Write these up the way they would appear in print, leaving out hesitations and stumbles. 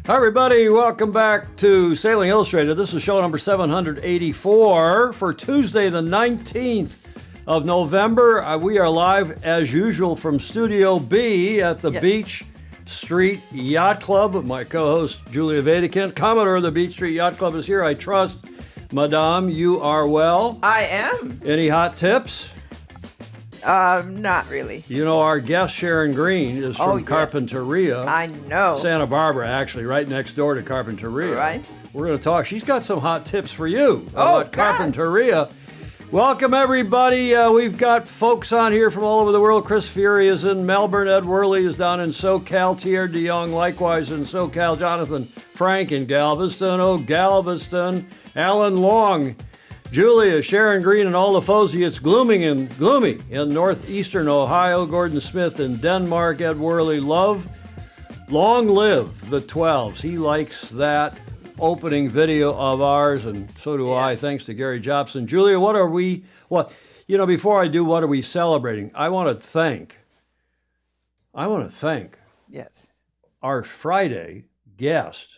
Hi everybody, welcome back to Sailing Illustrated. This is show number 784 for Tuesday the 19th of November. We are live as usual from Studio B at the Beach Street Yacht Club. My co-host Julia Vatican, Commodore of the Beach Street Yacht Club is here. I trust, Madame, you are well? I am. Any hot tips? Not really. You know, our guest Sharon Green is from Carpinteria. I know. Santa Barbara, actually, right next door to Carpinteria. Right. We're going to talk. She's got some hot tips for you about Carpinteria. Welcome, everybody. We've got folks on here from all over the world. Chris Fury is in Melbourne. Ed Worley is down in SoCal. Thierry de Jong, likewise in SoCal. Jonathan Frank in Galveston. Oh, Galveston. Alan Long. Julia, Sharon Green, and all the FOSI. It's gloomy in northeastern Ohio. Gordon Smith in Denmark. Ed Worley, long live the 12s. He likes that opening video of ours, and so do I, thanks to Gary Jobson. Julia, before I do, what are we celebrating? I want to thank our Friday guest,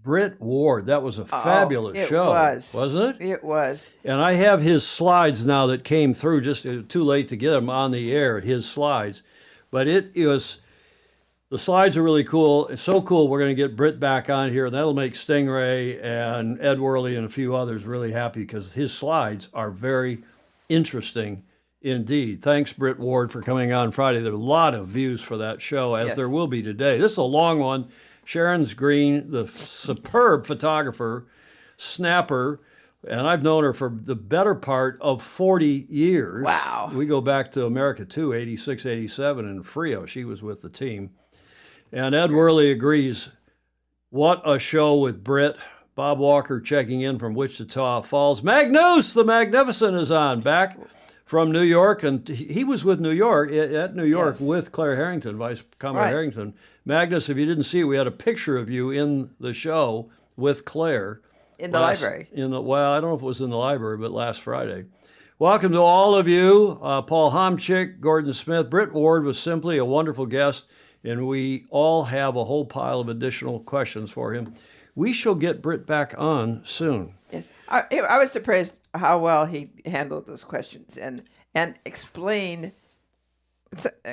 Britt Ward. That was a fabulous show. Wasn't it? It was. And I have his slides now that came through, just too late to get them on the air, his slides. But the slides are really cool. It's so cool, we're going to get Britt back on here, and that'll make Stingray and Ed Worley and a few others really happy because his slides are very interesting indeed. Thanks, Britt Ward, for coming on Friday. There are a lot of views for that show, as there will be today. This is a long one. Sharon Green, the superb photographer, snapper, and I've known her for the better part of 40 years. Wow. We go back to America 2, 86, 87 in Frio. She was with the team. And Ed Worley agrees. What a show with Britt. Bob Walker checking in from Wichita Falls. Magnus, the Magnificent, is on, back from New York. And he was with New York with Claire Harrington, Vice Commodore Harrington. Magnus, if you didn't see it, we had a picture of you in the show with Claire. In the library. I don't know if it was in the library, but last Friday. Welcome to all of you. Paul Homchick, Gordon Smith. Britt Ward was simply a wonderful guest, and we all have a whole pile of additional questions for him. We shall get Britt back on soon. Yes. I was surprised how well he handled those questions and explained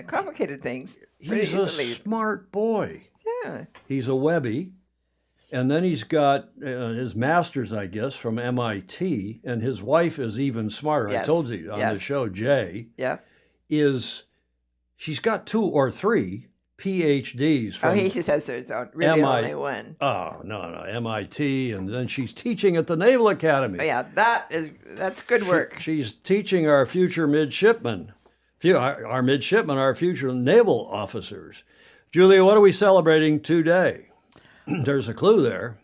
complicated things. He's a smart boy. Yeah. He's a Webby. And then he's got his master's, I guess, from MIT. And his wife is even smarter. Yes. I told you on the show, Jay. Yeah. She's got 2 or 3 PhDs from he just says there's really only one. Oh, no, MIT. And then she's teaching at the Naval Academy. Oh, yeah, that's good work. She's teaching our future midshipmen. Our midshipmen are future naval officers. Julia, what are we celebrating today? There's a clue there.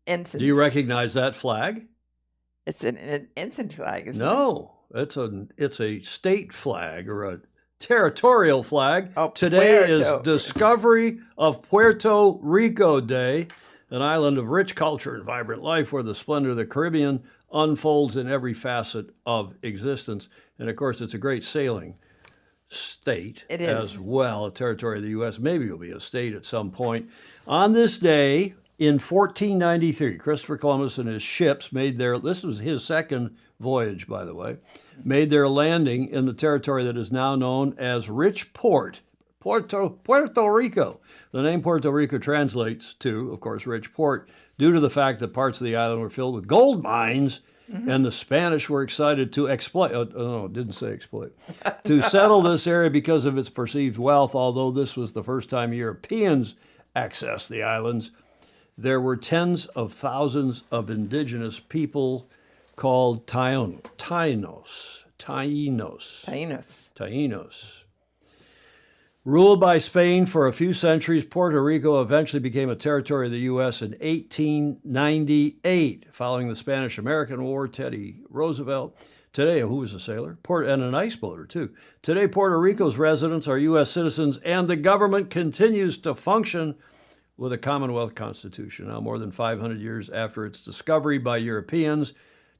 Ensigns. Do you recognize that flag? It's an ensign flag, isn't it? No, it's a state flag or a territorial flag. Oh, today Puerto. is Discovery of Puerto Rico Day. an island of rich culture and vibrant life where the splendor of the Caribbean unfolds in every facet of existence. And of course, it's a great sailing state It is. as well, a territory of the U.S. Maybe it'll be a state at some point. On this day in 1493, Christopher Columbus and his ships made their, this was his second voyage, by the way, made their landing in the territory that is now known as Rich Port, Puerto Rico. The name Puerto Rico translates to, of course, Rich Port, due to the fact that parts of the island were filled with gold mines, and the Spanish were excited to exploit, no, it didn't say exploit, to settle this area because of its perceived wealth. Although this was the first time Europeans accessed the islands, there were tens of thousands of indigenous people called Taínos. Ruled by Spain for a few centuries, Puerto Rico eventually became a territory of the U.S. in 1898. Following the Spanish-American War, Teddy Roosevelt, today, who was a sailor, and an ice boater, too. Today, Puerto Rico's residents are U.S. citizens, and the government continues to function with a Commonwealth Constitution. Now, more than 500 years after its discovery by Europeans,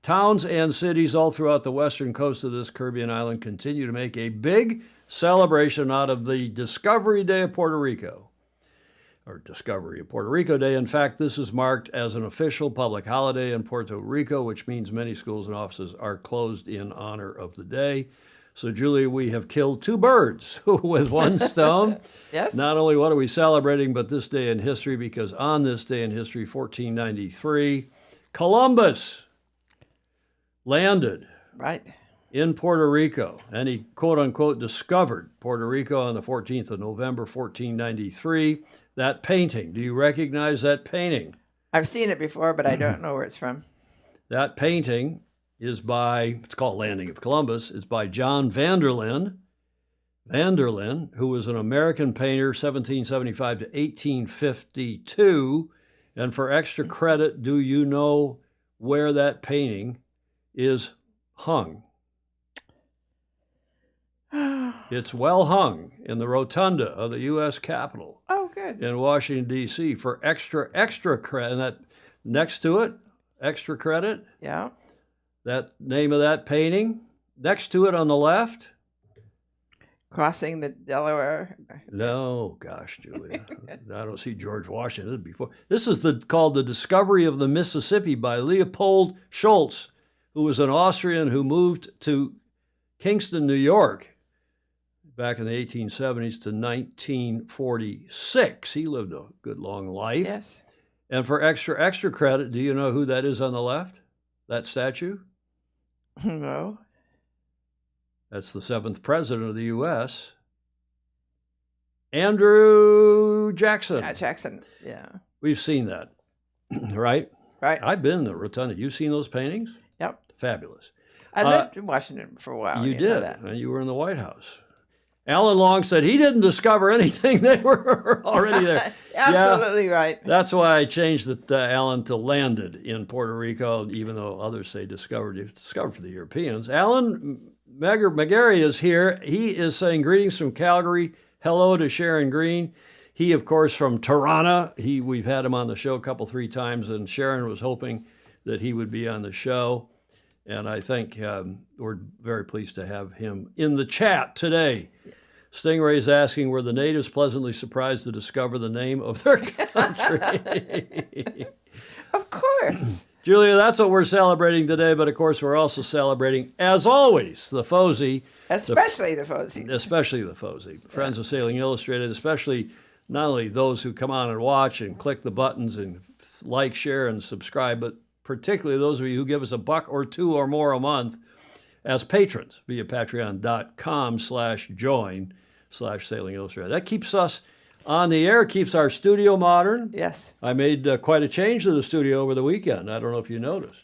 towns and cities all throughout the western coast of this Caribbean island continue to make a big celebration out of the Discovery Day of Puerto Rico, or Discovery of Puerto Rico Day. In fact, this is marked as an official public holiday in Puerto Rico, which means many schools and offices are closed in honor of the day. So, Julia, we have killed two birds with one stone. Yes. Not only what are we celebrating, but this day in history, because on this day in history, 1493, Columbus landed in Puerto Rico, and he quote-unquote discovered Puerto Rico on the 14th of November, 1493. That painting, do you recognize that painting? I've seen it before, but I don't know where it's from. That painting is by, it's called Landing of Columbus, it's by John Vanderlyn, who was an American painter, 1775 to 1852. And for extra credit, do you know where that painting is hung? It's well hung in the rotunda of the U.S. Capitol. Oh, good. In Washington, D.C. for extra credit. And that next to it, extra credit. Yeah. That name of that painting. Next to it on the left. Crossing the Delaware. No, gosh, Julia. I don't see George Washington before. This is called The Discovery of the Mississippi by Leopold Schultz, who was an Austrian who moved to Kingston, New York, back in the 1870s to 1946. He lived a good long life. Yes. And for extra credit, do you know who that is on the left? That statue? No. That's the 7th president of the U.S., Andrew Jackson. Jackson, yeah. We've seen that, right? Right. I've been in the rotunda. You've seen those paintings? Yep. Fabulous. I lived in Washington for a while. You did, and you were in the White House. Alan Long said he didn't discover anything. They were already there. Absolutely right. That's why I changed it, Alan, to landed in Puerto Rico, even though others say discovered. It's discovered for the Europeans. Alan McGarry is here. He is saying greetings from Calgary. Hello to Sharon Green. He, of course, from Toronto. We've had him on the show 3 times, and Sharon was hoping that he would be on the show. And I think we're very pleased to have him in the chat today. Stingray's asking, were the natives pleasantly surprised to discover the name of their country? Of course. Julia, that's what we're celebrating today, but of course we're also celebrating, as always, the FOSI. Especially the FOSI. Especially the FOSI. Friends of Sailing Illustrated, especially not only those who come on and watch and click the buttons and like, share, and subscribe, but particularly those of you who give us $1 or $2 or more a month as patrons via patreon.com/join/Sailing Illustrated. That keeps us on the air, keeps our studio modern. Yes. I made quite a change to the studio over the weekend. I don't know if you noticed.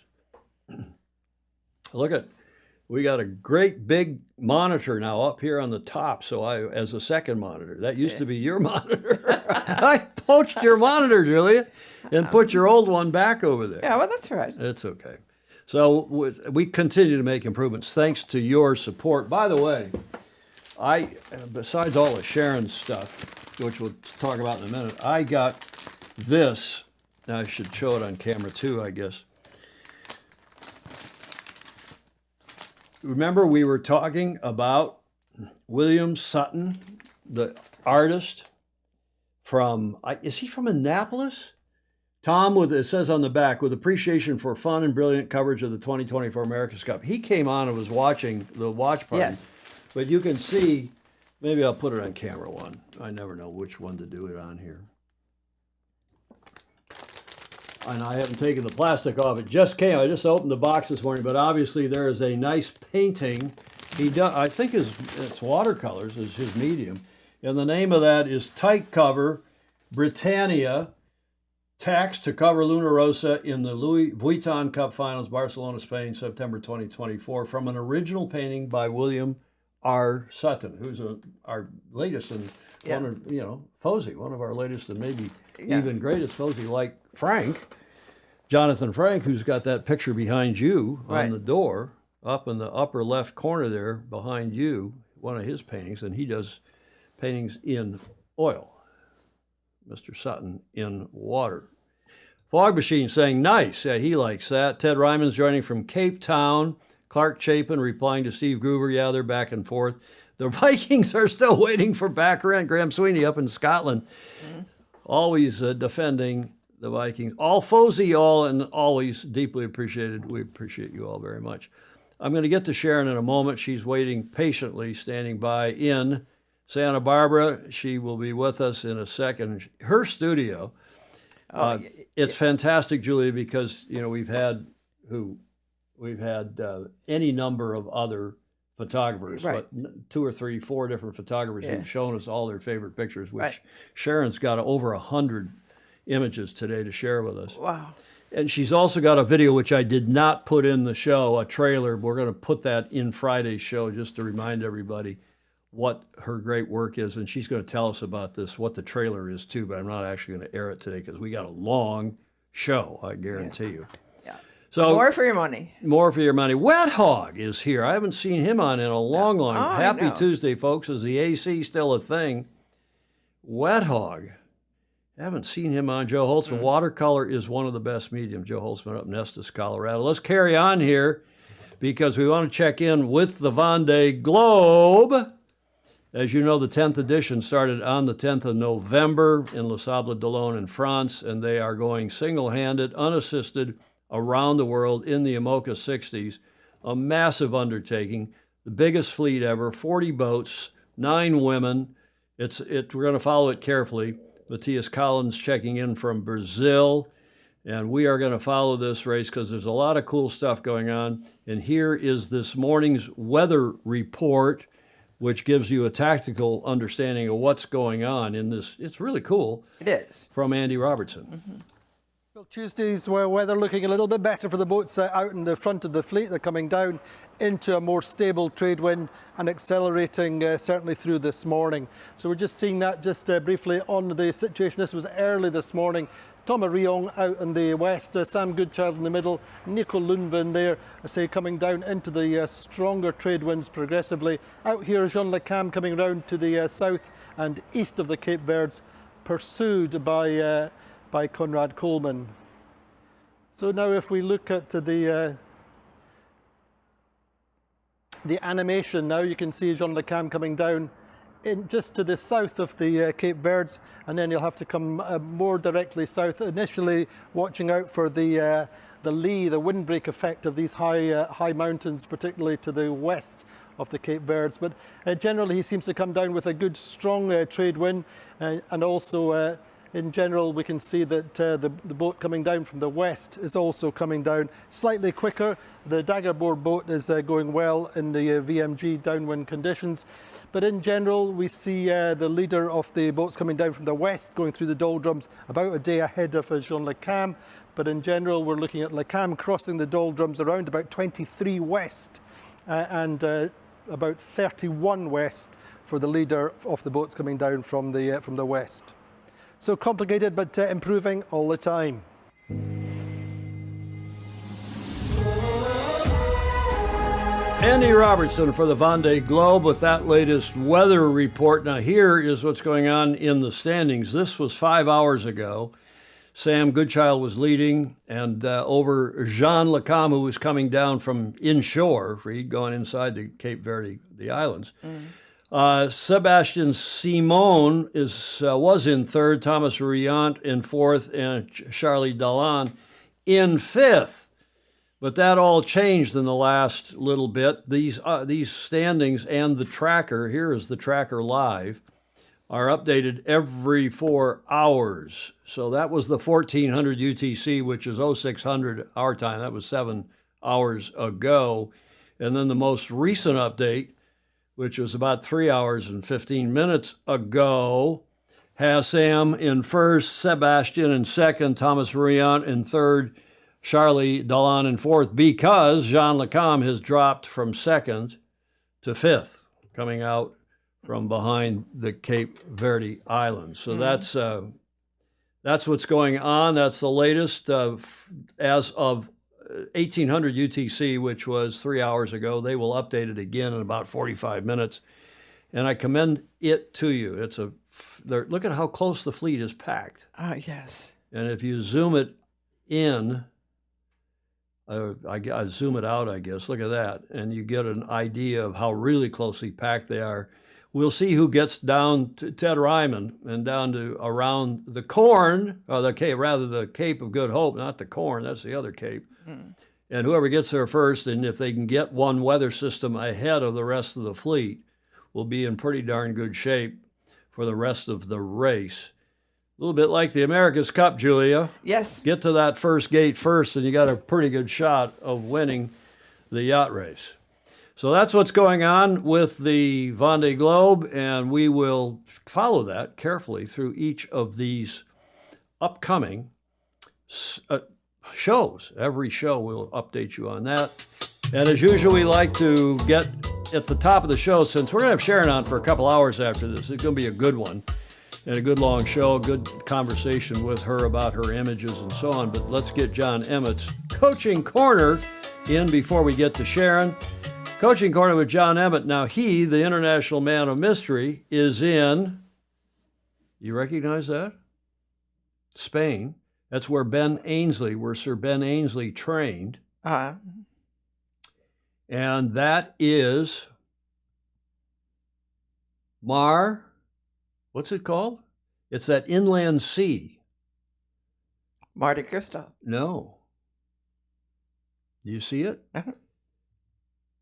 We got a great big monitor now up here on the top, so as a second monitor. That used to be your monitor. I poached your monitor, Julia, and put your old one back over there. Yeah, well, that's right. It's okay. So we continue to make improvements thanks to your support. By the way, besides all the Sharon stuff, which we'll talk about in a minute, I got this I should show it on camera too, I guess. Remember we were talking about William Sutton, the artist from, is he from Annapolis? Tom, it says on the back, with appreciation for fun and brilliant coverage of the 2024 America's Cup. He came on and was watching the watch party. Yes. But you can see, maybe I'll put it on camera one. I never know which one to do it on here. And I haven't taken the plastic off. It just came. I just opened the box this morning, but obviously there is a nice painting. He does, I think it's watercolors is his medium. And the name of that is Tight Cover, Britannia, Tax to cover Luna Rosa in the Louis Vuitton Cup Finals, Barcelona, Spain, September 2024, from an original painting by William R. Sutton, who's our latest and one of, FOSI, one of our latest and maybe even greatest FOSI, like Frank, Jonathan Frank, who's got that picture behind you on the door, up in the upper left corner there behind you, one of his paintings, and he does paintings in oil. Mr. Sutton in water. Fog Machine saying, nice. Yeah, he likes that. Ted Ryman's joining from Cape Town. Clark Chapin replying to Steve Gruber. Yeah, they're back and forth. The Vikings are still waiting for back rent. Graham Sweeney up in Scotland. Always defending the Vikings. All FOSI, all and always deeply appreciated. We appreciate you all very much. I'm going to get to Sharon in a moment. She's waiting patiently, standing by in Santa Barbara. She will be with us in a second. Her studio, it's fantastic, Julia, because we've had any number of other photographers, right. 2 or 3, 4 different photographers who've shown us all their favorite pictures. Which Sharon's got over 100 images today to share with us. Wow. And she's also got a video, which I did not put in the show, a trailer. We're going to put that in Friday's show just to remind everybody what her great work is, and she's going to tell us about this, what the trailer is too, but I'm not actually going to air it today because we got a long show, I guarantee you. Yeah. So more for your money. More for your money. Wet Hog is here. I haven't seen him on in a long time. Happy Tuesday, folks. Is the AC still a thing? Wet Hog. Haven't seen him on. Joe Holtzman. Watercolor is one of the best mediums. Joe Holtzman up in Estes, Colorado. Let's carry on here because we want to check in with the Vendée Globe. As you know, the 10th edition started on the 10th of November in Les Sables d'Olonne in France, and they are going single-handed, unassisted, around the world in the Imoca 60s. A massive undertaking, the biggest fleet ever, 40 boats, 9 women. We're going to follow it carefully. Matthias Collins checking in from Brazil, and we are going to follow this race because there's a lot of cool stuff going on. And here is this morning's weather report, which gives you a tactical understanding of what's going on in this. It's really cool. It is. From Andy Robertson. Well, Tuesday's weather looking a little bit better for the boats out in the front of the fleet. They're coming down into a more stable trade wind and accelerating certainly through this morning. So we're just seeing that just briefly on the situation. This was early this morning. Thomas Riong out in the west, Sam Goodchild in the middle, Nico Lundvin there, I say, coming down into the stronger trade winds progressively. Out here, Jean Le Cam coming round to the south and east of the Cape Verdes, pursued by Conrad Coleman. So now if we look at the animation now, you can see Jean Le Cam coming down in just to the south of the Cape Verdes, and then you'll have to come more directly south, initially watching out for the lee, the windbreak effect of these high mountains, particularly to the west of the Cape Verdes. But generally he seems to come down with a good strong trade wind, and also in general we can see that the boat coming down from the west is also coming down slightly quicker. The Daggerboard boat is going well in the VMG downwind conditions, but in general we see the leader of the boats coming down from the west going through the doldrums about a day ahead of Jean Le Cam. But in general we're looking at Le Cam crossing the doldrums around about 23 west and about 31 west for the leader of the boats coming down from the west. So complicated, but improving all the time. Andy Robertson for the Vendée Globe with that latest weather report. Now here is what's going on in the standings. This was 5 hours ago. Sam Goodchild was leading, and over Jean Lacam, who was coming down from inshore, for he'd gone inside the Cape Verde, the islands. Sebastian Simon was in third, Thomas Riant in fourth, and Charlie Dallan in fifth. But that all changed in the last little bit. These standings and the tracker, here is the tracker live, are updated every 4 hours. So that was the 1400 UTC, which is 0600 our time. That was 7 hours ago. And then the most recent update, which was about 3 hours and 15 minutes ago, has Sam in first, Sebastian in second, Thomas Riant in third, Charlie Dallan in fourth, because Jean Lacam has dropped from second to fifth, coming out from behind the Cape Verde Islands. So that's what's going on. That's the latest as of 1800 UTC, which was 3 hours ago. They will update it again in about 45 minutes, and I commend it to you. Look at how close the fleet is packed. Oh, yes. And if you zoom it in, I zoom it out, I guess. Look at that, and you get an idea of how really closely packed they are. We'll see who gets down to Ted Ryman and down to around the Corn, or the Cape of Good Hope, not the Corn, that's the other Cape. And whoever gets there first, and if they can get one weather system ahead of the rest of the fleet, will be in pretty darn good shape for the rest of the race. A little bit like the America's Cup, Julia. Yes. Get to that first gate first, and you got a pretty good shot of winning the yacht race. So that's what's going on with the Vendée Globe, and we will follow that carefully through each of these upcoming shows. Every show we'll update you on that. And as usual, we like to get at the top of the show, since we're going to have Sharon on for a couple hours after this. It's going to be a good one and a good long show, a good conversation with her about her images and so on. But let's get John Emmett's Coaching Corner in before we get to Sharon. Coaching Corner with John Emmett. Now, he, the international man of mystery, is in, you recognize that? Spain. That's where Sir Ben Ainsley trained. And that is what's it called? It's that inland sea. Mar de Cristal. No. Do you see it?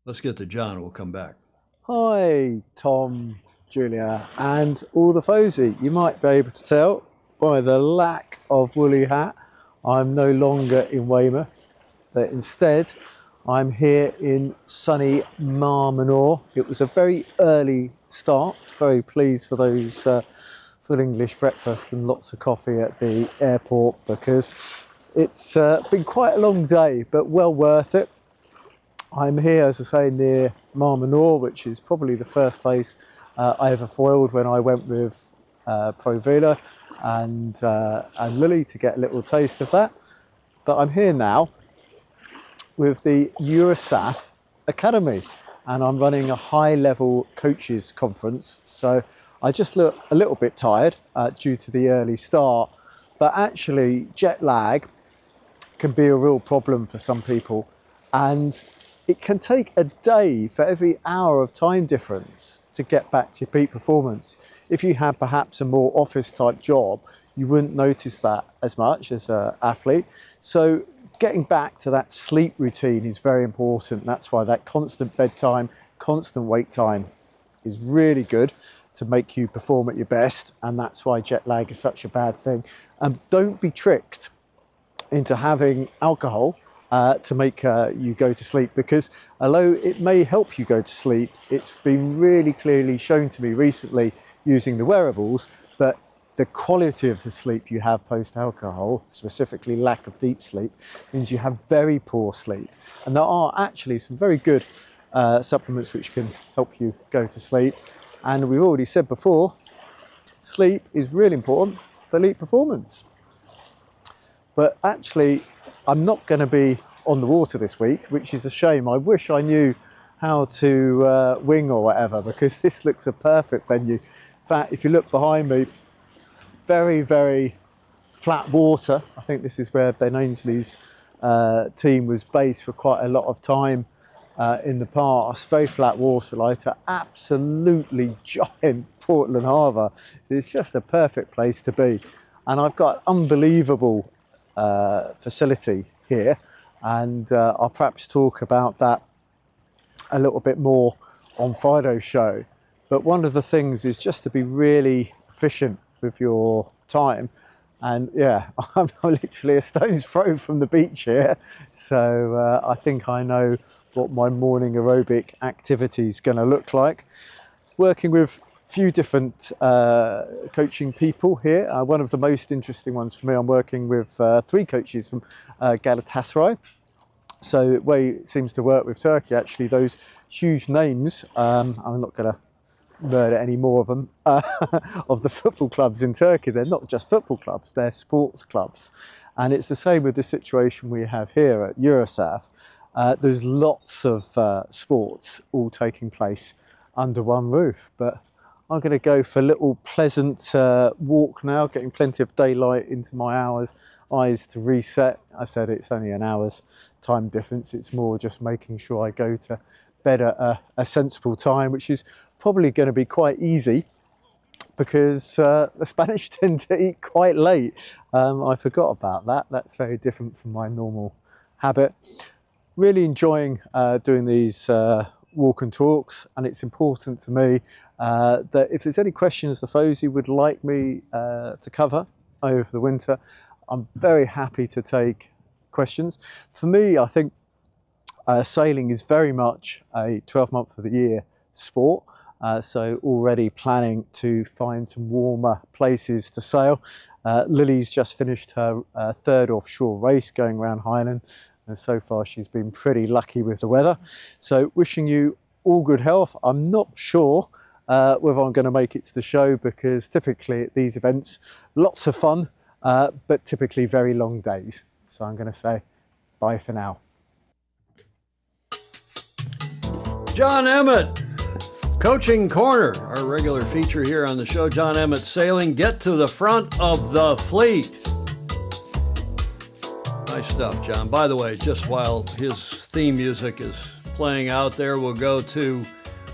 Let's get to John. We'll come back. Hi, Tom, Julia, and all the FOSI. You might be able to tell by the lack of woolly hat, I'm no longer in Weymouth, but instead I'm here in sunny Marmanor. It was a very early start. Very pleased for those full English breakfast and lots of coffee at the airport, because it's been quite a long day, but well worth it. I'm here, as I say, near Marmanor, which is probably the first place I ever foiled when I went with Provila and Lily to get a little taste of that. But I'm here now with the Eurosaf Academy, and I'm running a high-level coaches conference. So I just look a little bit tired due to the early start, but actually jet lag can be a real problem for some people, and it can take a day for every hour of time difference to get back to your peak performance. If you had perhaps a more office type job, you wouldn't notice that as much as an athlete. So getting back to that sleep routine is very important. That's why that constant bedtime, constant wake time is really good to make you perform at your best. And that's why jet lag is such a bad thing. And don't be tricked into having alcohol to make you go to sleep, because although it may help you go to sleep, it's been really clearly shown to me recently using the wearables that the quality of the sleep you have post-alcohol, specifically lack of deep sleep, means you have very poor sleep. And there are actually some very good supplements which can help you go to sleep. And we've already said before, sleep is really important for elite performance. But actually, I'm not going to be on the water this week, which is a shame. I wish I knew how to wing or whatever, because this looks a perfect venue. In fact, if you look behind me, very, very flat water. I think this is where Ben Ainsley's team was based for quite a lot of time in the past. Very flat water lie to absolutely giant Portland Harbour. It's just a perfect place to be. And I've got unbelievable facility here, and I'll perhaps talk about that a little bit more on Fido's show. But one of the things is just to be really efficient with your time. And yeah, I'm literally a stone's throw from the beach here. So I think I know what my morning aerobic activity is going to look like. Working with a few different coaching people here. One of the most interesting ones for me, I'm working with 3 coaches from Galatasaray. So the way it seems to work with Turkey, actually, those huge names, I'm not going to murder any more of them, of the football clubs in Turkey. They're not just football clubs, they're sports clubs. And it's the same with the situation we have here at Eurosaf. There's lots of sports all taking place under one roof. But I'm going to go for a little pleasant walk now, getting plenty of daylight into my eyes to reset. I said it's only an hour's time difference. It's more just making sure I go to bed at a sensible time, which is probably going to be quite easy because the Spanish tend to eat quite late. I forgot about that. That's very different from my normal habit. Really enjoying doing these walk and talks, and it's important to me that if there's any questions the FOSI would like me to cover over the winter, I'm very happy to take questions. For me, I think sailing is very much a 12-month of the year sport. So already planning to find some warmer places to sail. Lily's just finished her 3rd offshore race going around Highland, and so far she's been pretty lucky with the weather. So wishing you all good health. I'm not sure whether I'm going to make it to the show, because typically at these events, lots of fun, but typically very long days. So I'm going to say bye for now. John Emmett, Coaching Corner, our regular feature here on the show. John Emmett Sailing, get to the front of the fleet. Nice stuff, John. By the way, just while his theme music is playing out there, we'll go to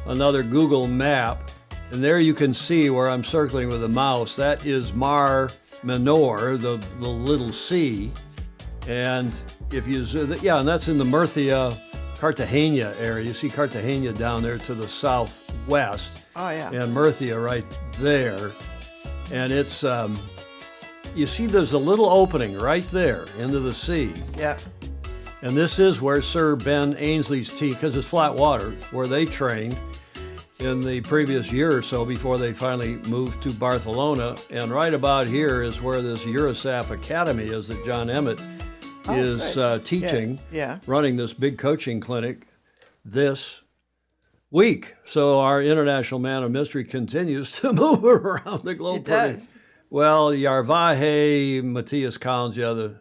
another Google map, and there you can see where I'm circling with a mouse. That is Mar Menor, the little sea. And if you zoom, yeah, and that's in the Murcia, Cartagena area. You see Cartagena down there to the southwest. Oh, yeah. And Murcia right there. And it's, you see there's a little opening right there into the sea. Yeah. And this is where Sir Ben Ainsley's team, because it's flat water, where they trained in the previous year or so before they finally moved to Barcelona. And right about here is where this Eurosaf Academy is that John Emmett is teaching, running this big coaching clinic this week. So our international man of mystery continues to move around the globe. It does. Well, Yarvahe Matthias Collins,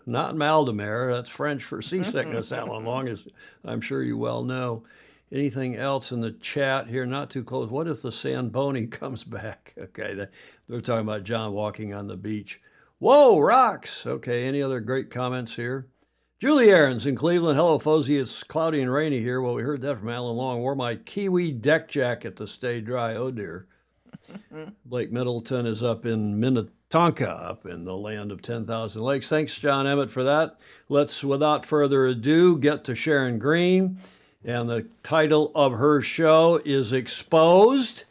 not Maldemar, that's French for seasickness, Alan Long, as I'm sure you well know. Anything else in the chat here? Not too close. What if the Samboni comes back? Okay, they're talking about John walking on the beach. Whoa, rocks! Okay, any other great comments here? Julie Aarons in Cleveland. Hello, FOSI. It's cloudy and rainy here. Well, we heard that from Alan Long. Wore my Kiwi deck jacket to stay dry. Oh, dear. Blake Middleton is up in Minnetonka, up in the land of 10,000 lakes. Thanks, John Emmett, for that. Let's, without further ado, get to Sharon Green. And the title of her show is Exposed,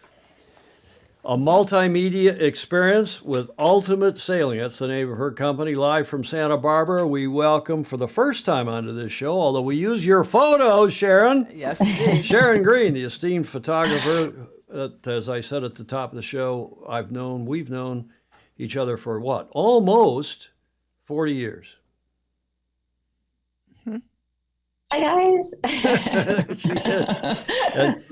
a multimedia experience with ultimate sailing. That's the name of her company. Live from Santa Barbara, we welcome for the first time onto this show, although we use your photos, Sharon. Yes, indeed. Sharon Green, the esteemed photographer. As I said at the top of the show, we've known each other for what? Almost 40 years. Hi, guys. She did. And,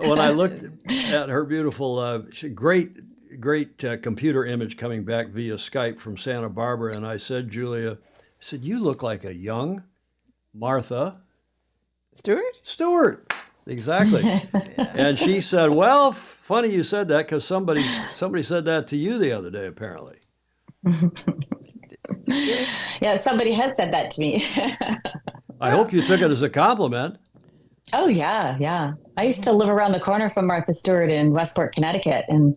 when I looked at her beautiful, great computer image coming back via Skype from Santa Barbara, and I said, Julia, you look like a young Martha Stewart. Exactly. And she said, well, funny you said that, because somebody said that to you the other day, apparently. Yeah, somebody has said that to me. I hope you took it as a compliment. Oh, yeah, yeah. I used to live around the corner from Martha Stewart in Westport, Connecticut, and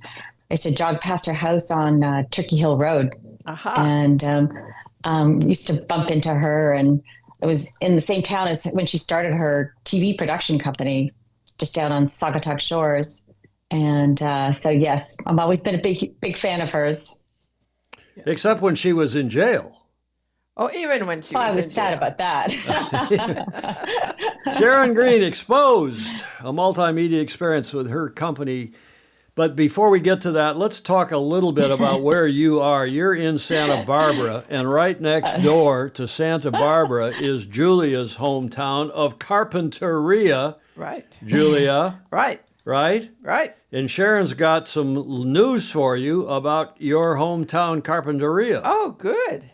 I used to jog past her house on Turkey Hill Road, and used to bump into her. And it was in the same town as when she started her TV production company, just down on Saugatuck Shores. And so, yes, I've always been a big fan of hers. Except when she was in jail. Oh, even when she Well, was I was in sad jail. about that. Sharon Green exposed a multimedia experience with her company. But before we get to that, let's talk a little bit about where you are. You're in Santa Barbara, and right next door to Santa Barbara is Julia's hometown of Carpinteria. Right. Julia, Right. right? Right. And Sharon's got some news for you about your hometown Carpinteria. Oh, good.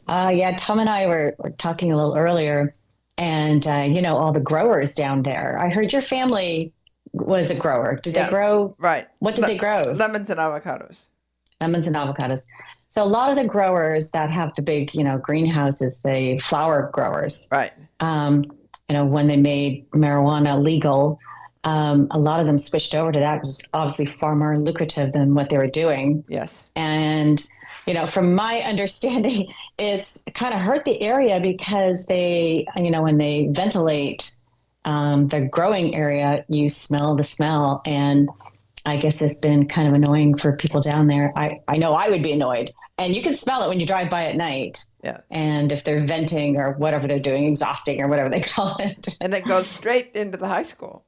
Yeah, Tom and I were talking a little earlier, and all the growers down there. I heard your family was a grower. Did they grow? Right. What did they grow? Lemons and avocados. Lemons and avocados. So a lot of the growers that have the big, greenhouses, the flower growers. Right. When they made marijuana legal, a lot of them switched over to that. It was obviously far more lucrative than what they were doing. Yes. And, from my understanding, it's kind of hurt the area because they, when they ventilate the growing area, you smell the smell. And I guess it's been kind of annoying for people down there. I know I would be annoyed. And you can smell it when you drive by at night. Yeah. And if they're venting or whatever they're doing, exhausting or whatever they call it. And it goes straight into the high school.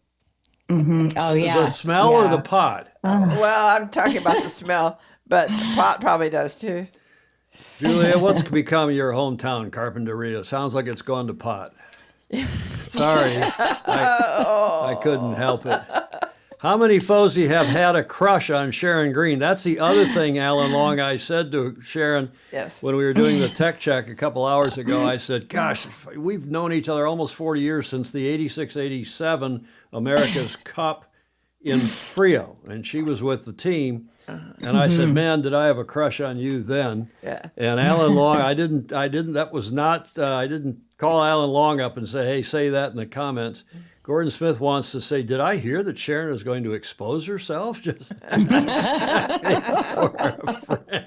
Mm-hmm. Oh, yeah. The smell or the pot? Well, I'm talking about the smell, but the pot probably does too. Julia, what's become your hometown, Carpinteria? Sounds like it's gone to pot. Sorry, I couldn't help it. How many FOSI have had a crush on Sharon Green? That's the other thing, Alan Long. I said to Sharon when we were doing the tech check a couple hours ago, I said, gosh, we've known each other almost 40 years since the 86-87 America's Cup in Frio. And she was with the team. And I said, man, did I have a crush on you then? Yeah. And Alan Long, I didn't call Alan Long up and say, hey, say that in the comments. Gordon Smith wants to say, did I hear that Sharon is going to expose herself? Just for a friend.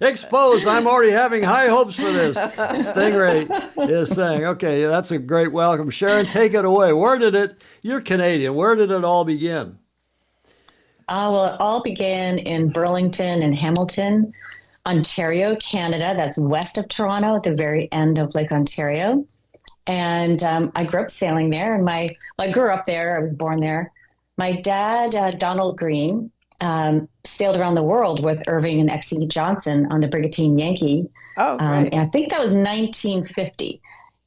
Exposed. I'm already having high hopes for this. Stingray is saying, okay, that's a great welcome. Sharon, take it away. You're Canadian. Where did it all begin? Well, it all began in Burlington and Hamilton, Ontario, Canada. That's west of Toronto at the very end of Lake Ontario. And I grew up sailing there. And I grew up there. I was born there. My dad, Donald Green, sailed around the world with Irving and X.E. Johnson on the Brigantine Yankee. Oh, great. And I think that was 1950.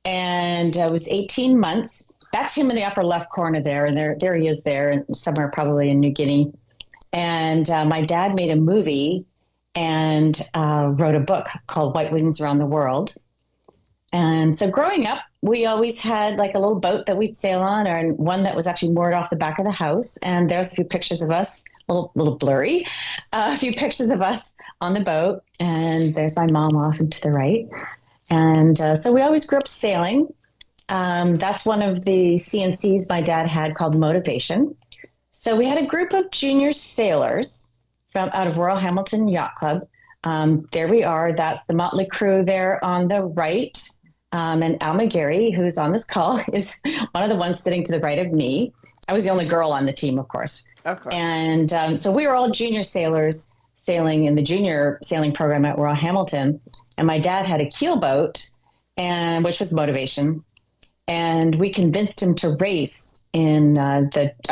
And it was 18 months. That's him in the upper left corner there. And there he is there, and somewhere probably in New Guinea. And my dad made a movie and wrote a book called White Wings Around the World. And so growing up, we always had like a little boat that we'd sail on, or one that was actually moored off the back of the house. And there's a few pictures of us, a little blurry, a few pictures of us on the boat. And there's my mom off and to the right. And so we always grew up sailing. That's one of the CNCs my dad had called Motivation. So we had a group of junior sailors out of Royal Hamilton Yacht Club. There we are. That's the motley crew there on the right. And Al McGarry, who's on this call, is one of the ones sitting to the right of me. I was the only girl on the team, of course. Of course. And so we were all junior sailors sailing in the junior sailing program at Royal Hamilton. And my dad had a keelboat, which was Motivation. And we convinced him to race in I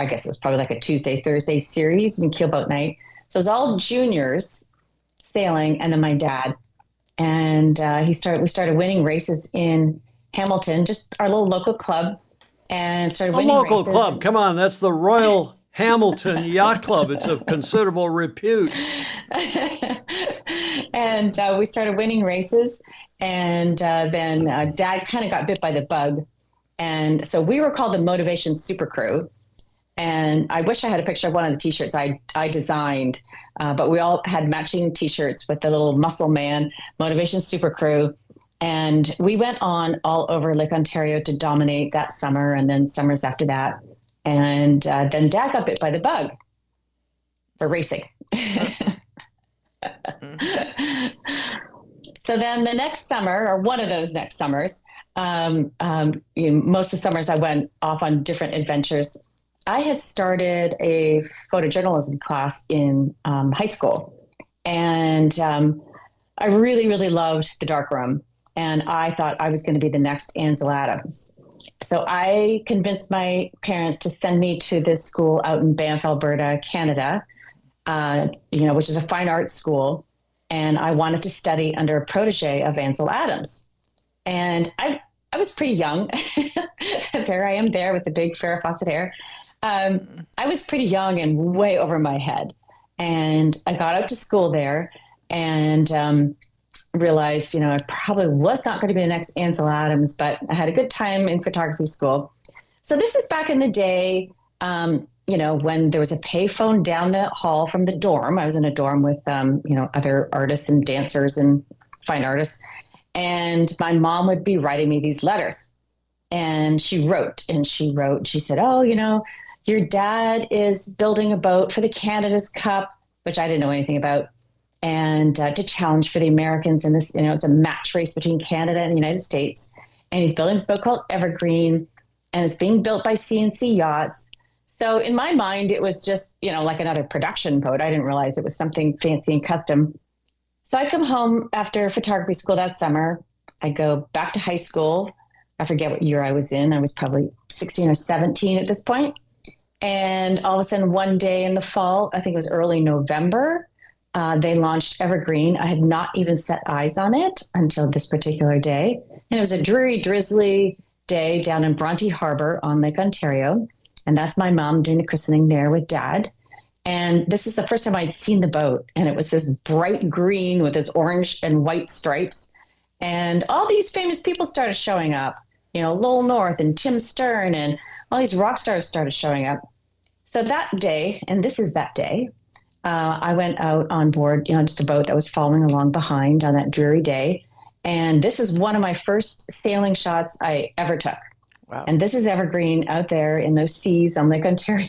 guess it was probably like a Tuesday, Thursday series in keelboat night. So it was all juniors sailing, and then my dad. And we started winning races in Hamilton, just our little local club, and started winning races. A local club, come on, that's the Royal Hamilton Yacht Club. It's of considerable repute. And we started winning races, and then Dad kind of got bit by the bug. And so we were called the Motivation Super Crew. And I wish I had a picture of one of the T-shirts I designed. But we all had matching T-shirts with the little muscle man, Motivation Super Crew. And we went on all over Lake Ontario to dominate that summer and then summers after that. And then Dad got bit by the bug for racing. So then the next summer, or one of those next summers, most of the summers I went off on different adventures. I had started a photojournalism class in high school. And I really, really loved the darkroom. And I thought I was going to be the next Ansel Adams. So I convinced my parents to send me to this school out in Banff, Alberta, Canada, which is a fine arts school. And I wanted to study under a protege of Ansel Adams. And I was pretty young. There I am there with the big Farrah Fawcett hair. I was pretty young and way over my head. And I got out to school there and realized, I probably was not going to be the next Ansel Adams, but I had a good time in photography school. So this is back in the day, when there was a payphone down the hall from the dorm. I was in a dorm with, other artists and dancers and fine artists. And my mom would be writing me these letters. And she said, oh, your dad is building a boat for the Canada's Cup, which I didn't know anything about. And to challenge for the Americans in this, it's a match race between Canada and the United States. And he's building this boat called Evergreen, and it's being built by CNC Yachts. So in my mind, it was just, like another production boat. I didn't realize it was something fancy and custom. So I come home after photography school that summer. I go back to high school. I forget what year I was in. I was probably 16 or 17 at this point. And all of a sudden, one day in the fall, I think it was early November, they launched Evergreen. I had not even set eyes on it until this particular day. And it was a dreary, drizzly day down in Bronte Harbor on Lake Ontario. And that's my mom doing the christening there with Dad. And this is the first time I'd seen the boat. And it was this bright green with this orange and white stripes. And all these famous people started showing up. Lowell North and Tim Stern and all these rock stars started showing up. So that day, and this is that day, I went out on board, just a boat that was following along behind on that dreary day. And this is one of my first sailing shots I ever took. Wow. And this is Evergreen out there in those seas on Lake Ontario.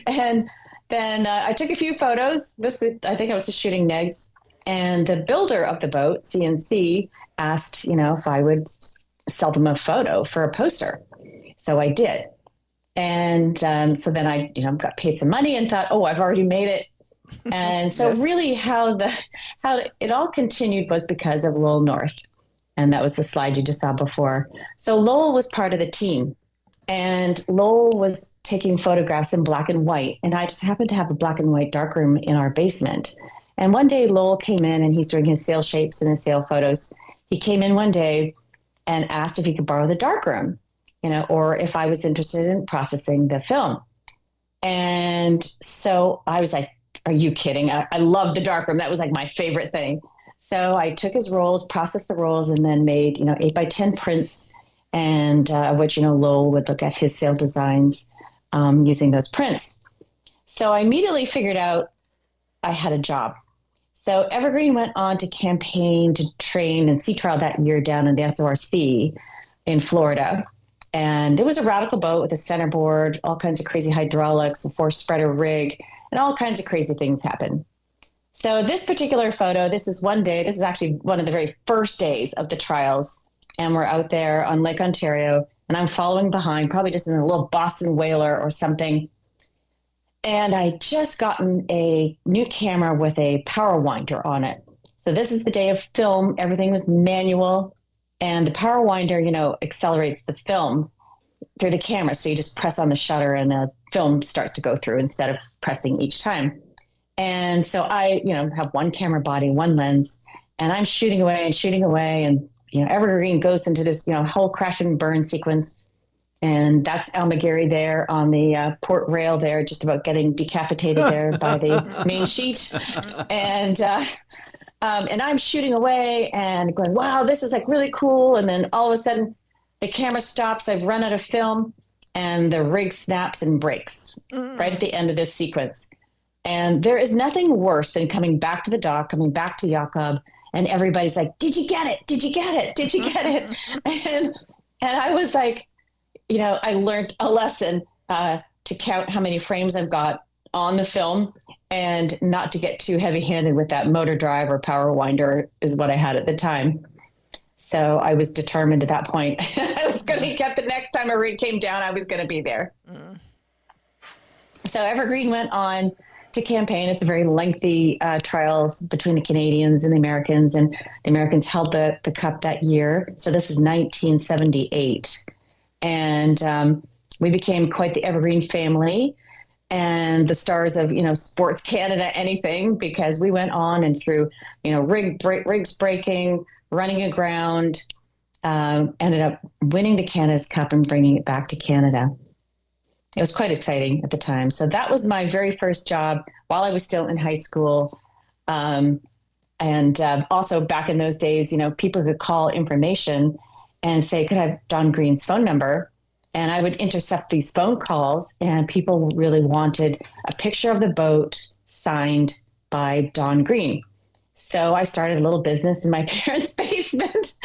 And then I took a few photos. I think I was just shooting negs. And the builder of the boat, CNC, asked, if I would sell them a photo for a poster. So I did. And so then I, got paid some money and thought, oh, I've already made it. And so Yes. really how it all continued was because of Lowell North. And that was the slide you just saw before. So Lowell was part of the team. And Lowell was taking photographs in black and white. And I just happened to have a black and white darkroom in our basement. And one day Lowell came in and he's doing his sail shapes and his sail photos. He came in one day and asked if he could borrow the darkroom, or if I was interested in processing the film. And so I was like, are you kidding? I love the darkroom. That was like my favorite thing. So I took his rolls, processed the rolls, and then made, 8x10 prints, and which, Lowell would look at his sail designs using those prints. So I immediately figured out I had a job. So Evergreen went on to campaign, to train and sea trial that year down in the SORC in Florida. And it was a radical boat with a centerboard, all kinds of crazy hydraulics, a force spreader rig, and all kinds of crazy things happened. So this particular photo, this is one day, this is actually one of the very first days of the trials. And we're out there on Lake Ontario, and I'm following behind, probably just in a little Boston whaler or something. And I just gotten a new camera with a power winder on it. So this is the day of film. Everything was manual. And the power winder, accelerates the film through the camera. So you just press on the shutter and the film starts to go through instead of pressing each time. And so I, have one camera body, one lens, and I'm shooting away. And, Evergreen goes into this, whole crash and burn sequence. And that's Al McGarry there on the port rail there, just about getting decapitated there by the main sheet. And I'm shooting away and going, wow, this is like really cool. And then all of a sudden the camera stops. I've run out of film and the rig snaps and breaks right at the end of this sequence. And there is nothing worse than coming back to the dock, coming back to yacht club, and everybody's like, "Did you get it? Did you get it? Did you get it?" And I was like, I learned a lesson to count how many frames I've got on the film and not to get too heavy-handed with that motor drive or power winder is what I had at the time. So I was determined at that point. I was going to get the next time a rig came down, I was going to be there. So Evergreen went on to campaign. It's a very lengthy trials between the Canadians and the Americans, and the Americans held the cup that year. So this is 1978. And we became quite the Evergreen family and the stars of, Sports Canada, anything, because we went on and through, rigs breaking, running aground, ended up winning the Canada's Cup and bringing it back to Canada. It was quite exciting at the time. So that was my very first job while I was still in high school. And also back in those days, people could call information and say, could I have Don Green's phone number? And I would intercept these phone calls, and people really wanted a picture of the boat signed by Don Green. So I started a little business in my parents' basement,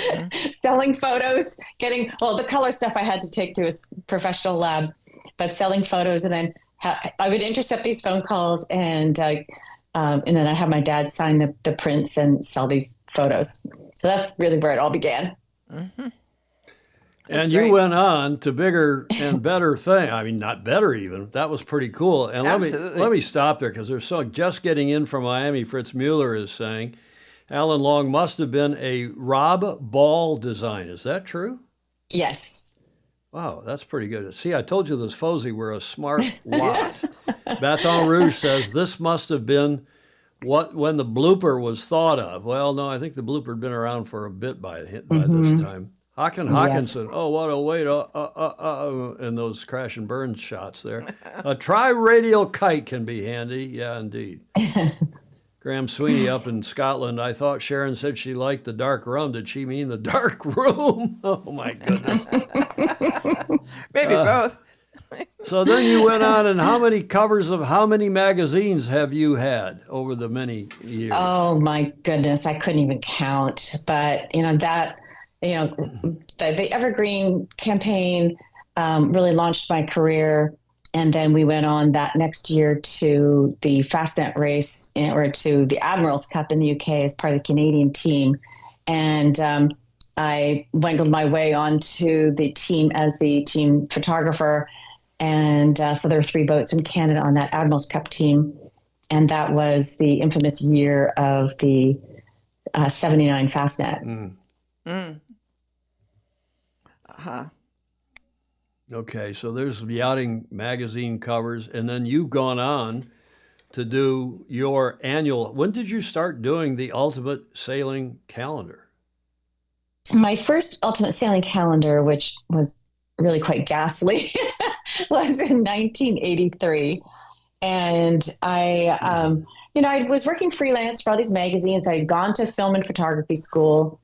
selling photos, the color stuff I had to take to a professional lab, but selling photos. And then I would intercept these phone calls, and then I have my dad sign the prints and sell these photos. So that's really where it all began. Mm-hmm. And you went on to bigger and better thing. I mean, not better even. That was pretty cool. And let me stop there because there's just getting in from Miami. Fritz Mueller is saying Alan Long must have been a Rob Ball design. Is that true? Yes. Wow, that's pretty good. See, I told you those FOSI were a smart lot. Baton Rouge says this must have been when the blooper was thought of. Well, no, I think the blooper had been around for a bit by this time. Hawkinson, yes. Oh, what a way to, and those crash and burn shots there. A tri-radial kite can be handy. Yeah, indeed. Graham Sweeney up in Scotland. I thought Sharon said she liked the dark rum. Did she mean the dark room? Oh, my goodness. Maybe both. So then you went on, and how many covers of how many magazines have you had over the many years? Oh, my goodness. I couldn't even count. But, the Evergreen campaign really launched my career. And then we went on that next year to the Fastnet race or to the Admiral's Cup in the UK as part of the Canadian team. And I wended my way onto the team as the team photographer. And so there were 3 boats in Canada on that Admiral's Cup team. And that was the infamous year of the 79 Fastnet. Mm. Mm. Uh-huh. Okay, so there's yachting magazine covers, and then you've gone on to do your annual. When did you start doing the Ultimate Sailing Calendar? My first Ultimate Sailing Calendar, which was really quite ghastly, was in 1983. And I was working freelance for all these magazines. I had gone to film and photography school.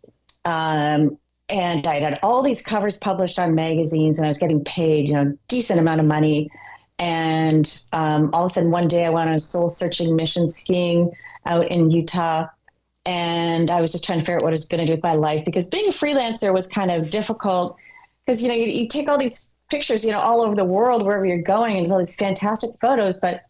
And I had all these covers published on magazines, and I was getting paid, decent amount of money. And all of a sudden, one day I went on a soul-searching mission skiing out in Utah, and I was just trying to figure out what I was going to do with my life, because being a freelancer was kind of difficult because, you take all these pictures, all over the world, wherever you're going, and there's all these fantastic photos, but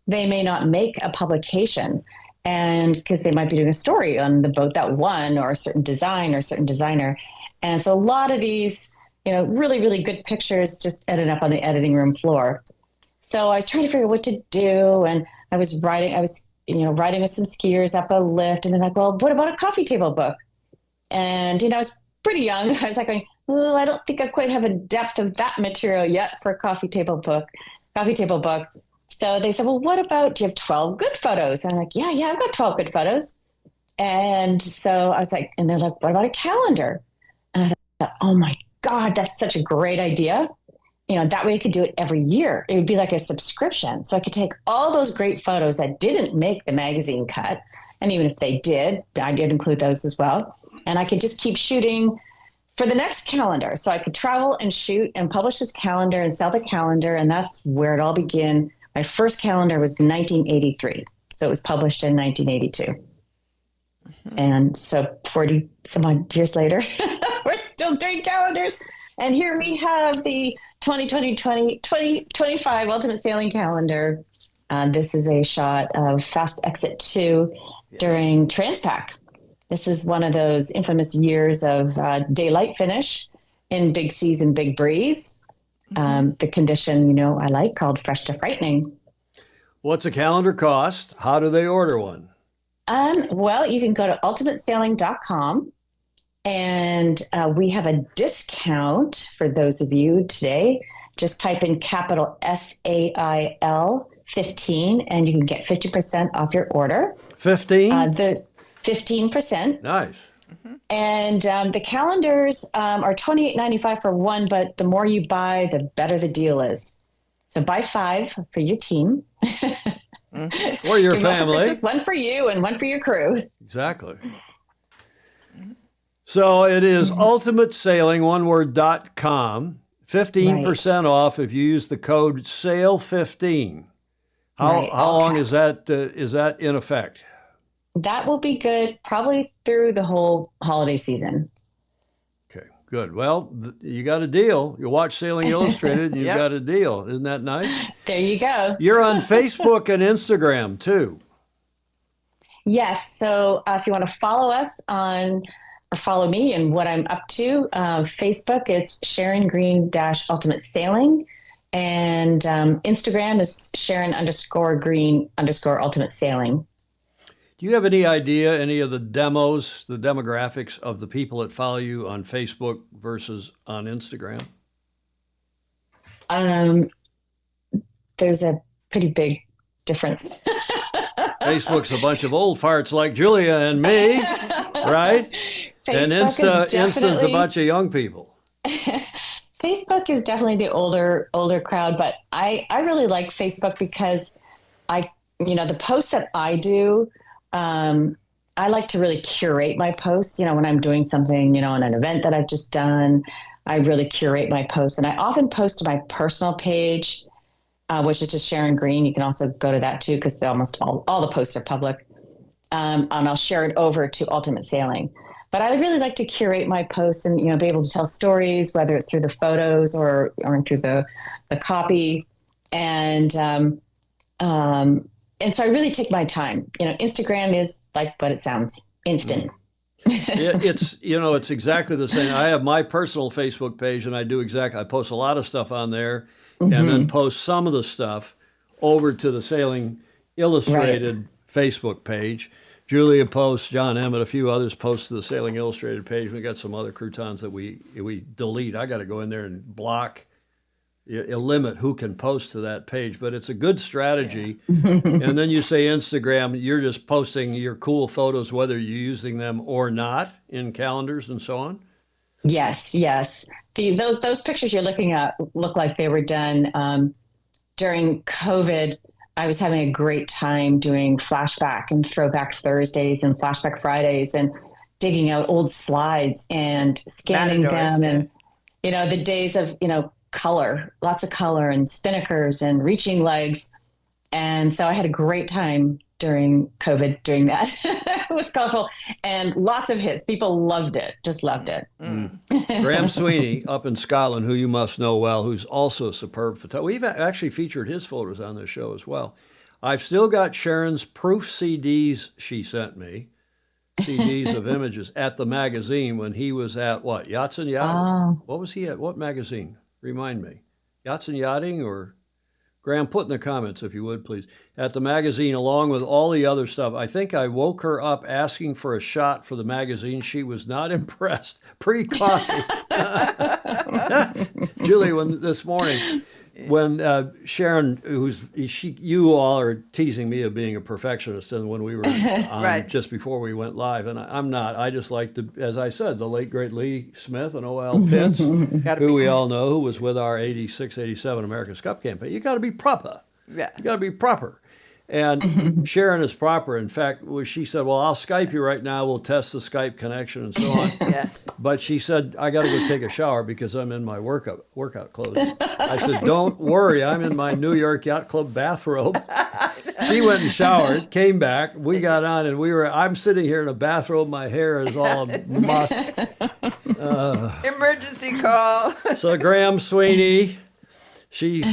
they may not make a publication. And because they might be doing a story on the boat that won, or a certain design or a certain designer. And so a lot of these, really, really good pictures just ended up on the editing room floor. So I was trying to figure out what to do. And I was riding with some skiers up a lift. And then I go, well, what about a coffee table book? And, I was pretty young. I was like, oh, I don't think I quite have a depth of that material yet for a coffee table book. So they said, well, what about, do you have 12 good photos? And I'm like, yeah, I've got 12 good photos. And so I was like, and they're like, what about a calendar? And I thought, oh my God, that's such a great idea. That way I could do it every year. It would be like a subscription. So I could take all those great photos that didn't make the magazine cut. And even if they did, I did include those as well. And I could just keep shooting for the next calendar. So I could travel and shoot and publish this calendar and sell the calendar. And that's where it all began My first calendar was 1983. So it was published in 1982. And so 40 some odd years later, we're still doing calendars. And here we have the 2025 Ultimate Sailing Calendar. This is a shot of Fast Exit 2 during Transpac. This is one of those infamous years of daylight finish in big seas and big breeze. The condition, I like, called fresh to frightening. What's a calendar cost? How do they order one? Well, you can go to ultimatesailing.com, and we have a discount for those of you today. Just type in capital SAIL 15, and you can get 50% off your order. 15? The 15%. Nice. And the calendars are $28.95 for one, but the more you buy, the better the deal is. So buy 5 for your team. Or your Give one for family. Christmas, one for you and one for your crew. Exactly. So it is ultimatesailing, one word, .com. 15% off if you use the code SAIL15. How long is that in effect? That will be good probably through the whole holiday season. Okay, good. Well, you got a deal. You watch Sailing Illustrated, and you've got a deal. Isn't that nice? There you go. You're on Facebook and Instagram, too. Yes. So if you want to follow us or follow me and what I'm up to, Facebook, it's Sharon Green Ultimate Sailing. And Instagram is Sharon_Green _ Sailing. Do you have any idea, any of the demographics of the people that follow you on Facebook versus on Instagram? There's a pretty big difference. Facebook's a bunch of old farts like Julia and me, right? And Insta's a bunch of young people. Facebook is definitely the older crowd, but I really like Facebook because the posts that I do, I like to really curate my posts. When I'm doing something, on an event that I've just done, I really curate my posts. And I often post to my personal page, which is just Sharon Green. You can also go to that too, because almost all the posts are public. And I'll share it over to Ultimate Sailing. But I really like to curate my posts and, be able to tell stories, whether it's through the photos or through the copy. And so I really take my time. Instagram is like what it sounds, instant. It's exactly the same. I have my personal Facebook page, and I post a lot of stuff on there, and then post some of the stuff over to the Sailing Illustrated Facebook page. Julia posts, John Emmett, a few others post to the Sailing Illustrated page. We got some other croutons that we delete. I got to go in there and block, limit who can post to that page. But it's a good strategy. Yeah. And then you say Instagram, you're just posting your cool photos, whether you're using them or not, in calendars and so on. Yes. Those pictures you're looking at look like they were done during COVID. I was having a great time doing flashback and throwback Thursdays and flashback Fridays and digging out old slides and scanning them. And, the days of, color, lots of color and spinnakers and reaching legs. And so I had a great time during COVID doing that. It was colorful and lots of hits. People loved it, just loved it. Graham Sweeney up in Scotland, who you must know well, who's also a superb photographer. We've actually featured his photos on this show as well. I've still got Sharon's proof CDs she sent me, CDs of images at the magazine when he was at what, Yachts and Yachting? Oh. What was he at? What magazine? Remind me. Yachts and Yachting, or Graham, put in the comments if you would, please. At the magazine, along with all the other stuff. I think I woke her up asking for a shot for the magazine. She was not impressed. Pre-coffee. Julie, this morning, when Sharon, you all are teasing me of being a perfectionist, and when we were on just before we went live, and I'm not. I just like to, as I said, the late great Lee Smith and O.L. Pitts, who we all know, who was with our 86, 87 America's Cup campaign. You got to be proper. Yeah, you got to be proper. And Sharon is proper. In fact, she said, well, I'll Skype you right now. We'll test the Skype connection and so on. Yeah. But she said, I got to go take a shower because I'm in my workout clothes. I said, don't worry. I'm in my New York Yacht Club bathrobe. She went and showered, came back. We got on and I'm sitting here in a bathrobe. My hair is all a muss. Emergency call. So Graham Sweeney, she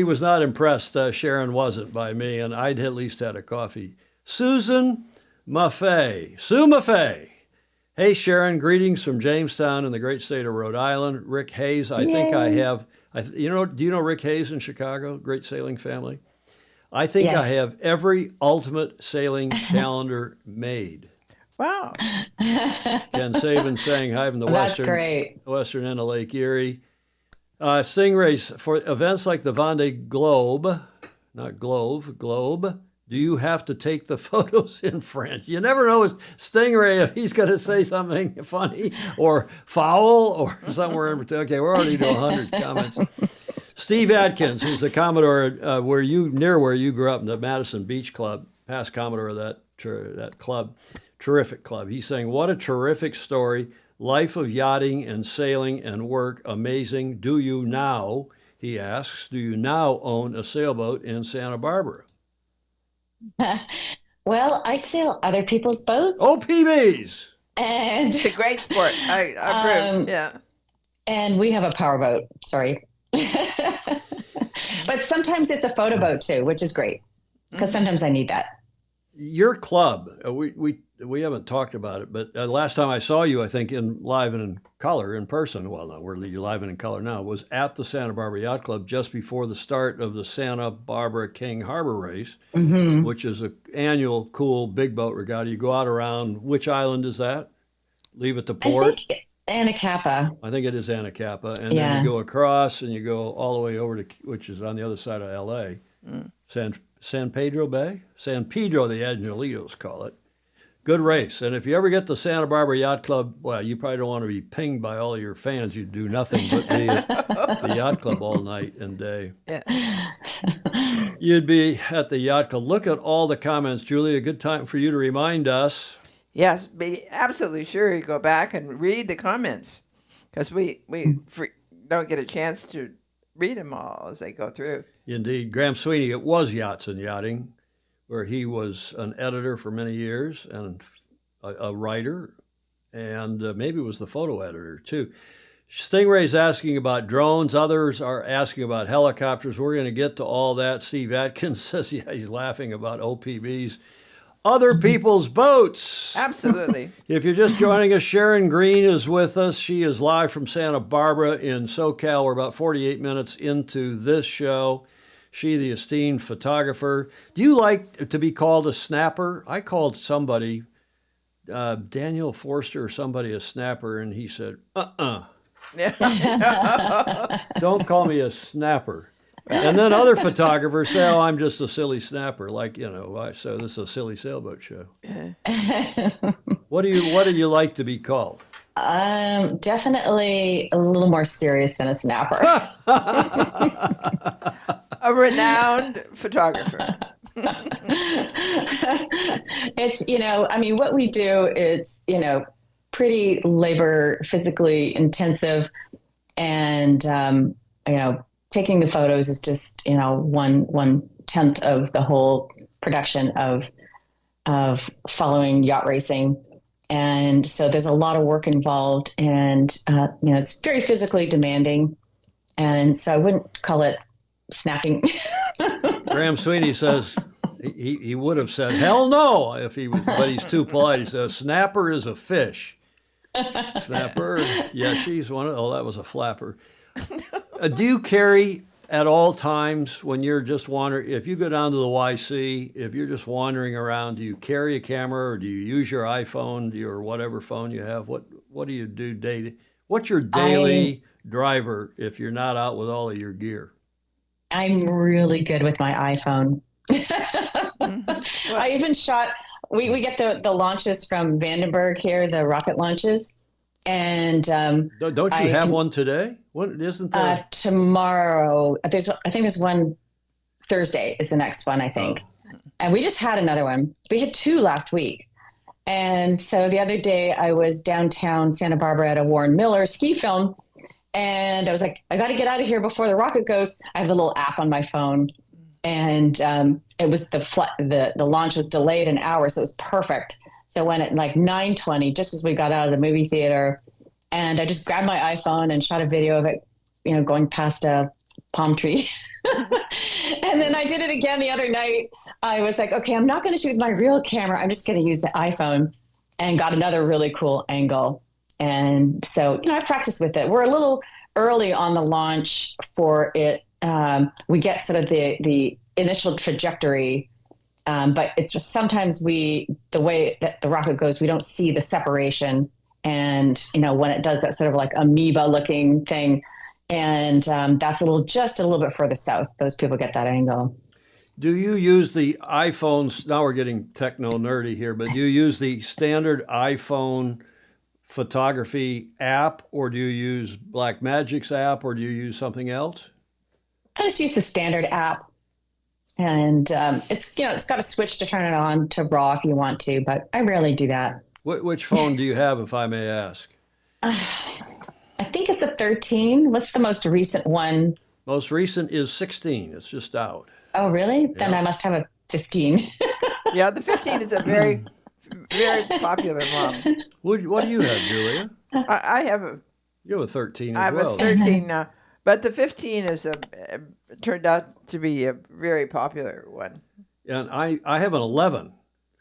was not impressed. Sharon wasn't by me, and I'd at least had a coffee. Susan Maffei. Sue Maffei. Hey, Sharon, greetings from Jamestown in the great state of Rhode Island. Rick Hayes, I think I have, do you know Rick Hayes in Chicago? Great sailing family. I think I have every ultimate sailing calendar made. Wow. Ken Saban saying hi from the western end of Lake Erie. Stingrays, for events like the Vendée Globe, not Globe, do you have to take the photos in French? You never know with Stingray if he's going to say something funny or foul or somewhere in between. Okay, we're already to 100 comments. Steve Atkins, who's the Commodore where you grew up in the Madison Beach Club, past Commodore of that club, terrific club. He's saying, what a terrific story. Life of yachting and sailing and work, amazing. Do you now, he asks, own a sailboat in Santa Barbara? Well, I sail other people's boats. Oh, PBs! And it's a great sport. I approve. Yeah. And we have a powerboat. Sorry. But sometimes it's a photo boat too, which is great because sometimes I need that. Your club, we haven't talked about it, but last time I saw you, I think live and in color in person. Well, no, we're live and in color now. Was at the Santa Barbara Yacht Club just before the start of the Santa Barbara King Harbor Race, which is an annual cool big boat regatta. You go out around which island is that? Leave at the port. Anacapa. I think it is Anacapa, and then you go across and you go all the way over to which is on the other side of L.A. San Pedro Bay, San Pedro, the Angelitos call it. Good race. And if you ever get to Santa Barbara Yacht Club, well, you probably don't want to be pinged by all of your fans. You do nothing but be at the yacht club all night and day. Yeah. You'd be at the yacht club. Look at all the comments, Julie. A good time for you to remind us. Yes, be absolutely sure you go back and read the comments because we don't get a chance to read them all as they go through. Indeed. Graham Sweeney, it was Yachts and Yachting, where he was an editor for many years and a writer, and maybe was the photo editor too. Stingray's asking about drones. Others are asking about helicopters. We're going to get to all that. Steve Atkins says he's laughing about OPBs. Other people's boats. Absolutely. If you're just joining us, Sharon Green is with us. She is live from Santa Barbara in SoCal. We're about 48 minutes into this show. She, the esteemed photographer. Do you like to be called a snapper? I called somebody, Daniel Forster or somebody, a snapper, and he said, don't call me a snapper. And then other photographers say, oh, I'm just a silly snapper. Like, so this is a silly sailboat show. What do you like to be called? Definitely a little more serious than a snapper. A renowned photographer. It's, what we do, it's, pretty labor, physically intensive. And, taking the photos is just, 1/10 of the whole production of following yacht racing. And so there's a lot of work involved, and, it's very physically demanding. And so I wouldn't call it snapping. Graham Sweeney says he would have said, hell no, but he's too polite. He says, snapper is a fish. Snapper, yeah, she's one of, that was a flapper. Do you carry at all times when you're just wandering, if you go down to the YC, if you're just wandering around, do you carry a camera or do you use your iPhone or whatever phone you have? What do you do daily? What's your daily driver if you're not out with all of your gear? I'm really good with my iPhone. I even shot, we get the launches from Vandenberg here, the rocket launches. And don't you have one today? What isn't there? Tomorrow, I think there's one. Thursday is the next one, I think. And we just had another one. We had 2 last week. And so the other day I was downtown Santa Barbara at a Warren Miller ski film. And I was like, I got to get out of here before the rocket goes. I have a little app on my phone. And it was the launch was delayed an hour. So it was perfect. So when at like 9:20, just as we got out of the movie theater, and I just grabbed my iPhone and shot a video of it, going past a palm tree. And then I did it again the other night. I was like, okay, I'm not going to shoot my real camera. I'm just going to use the iPhone, and got another really cool angle. And so, I practiced with it. We're a little early on the launch for it. We get sort of the initial trajectory, but it's just sometimes the way that the rocket goes, we don't see the separation. And, when it does that sort of like amoeba looking thing, and that's just a little bit further south, those people get that angle. Do you use the iPhones? Now we're getting techno nerdy here, but do you use the standard iPhone photography app, or do you use Blackmagic's app, or do you use something else? I just use the standard app, and it's got a switch to turn it on to RAW if you want to, but I rarely do that. Which phone do you have, if I may ask? I think it's a 13. What's the most recent one? Most recent is 16. It's just out. Oh, really? Yeah. Then I must have a 15. Yeah, the 15 is a very, very popular model. What do you have, Julia? I have a You have a 13 I as have well. a 13 now, but the 15 is turned out to be a very popular one. And I have an 11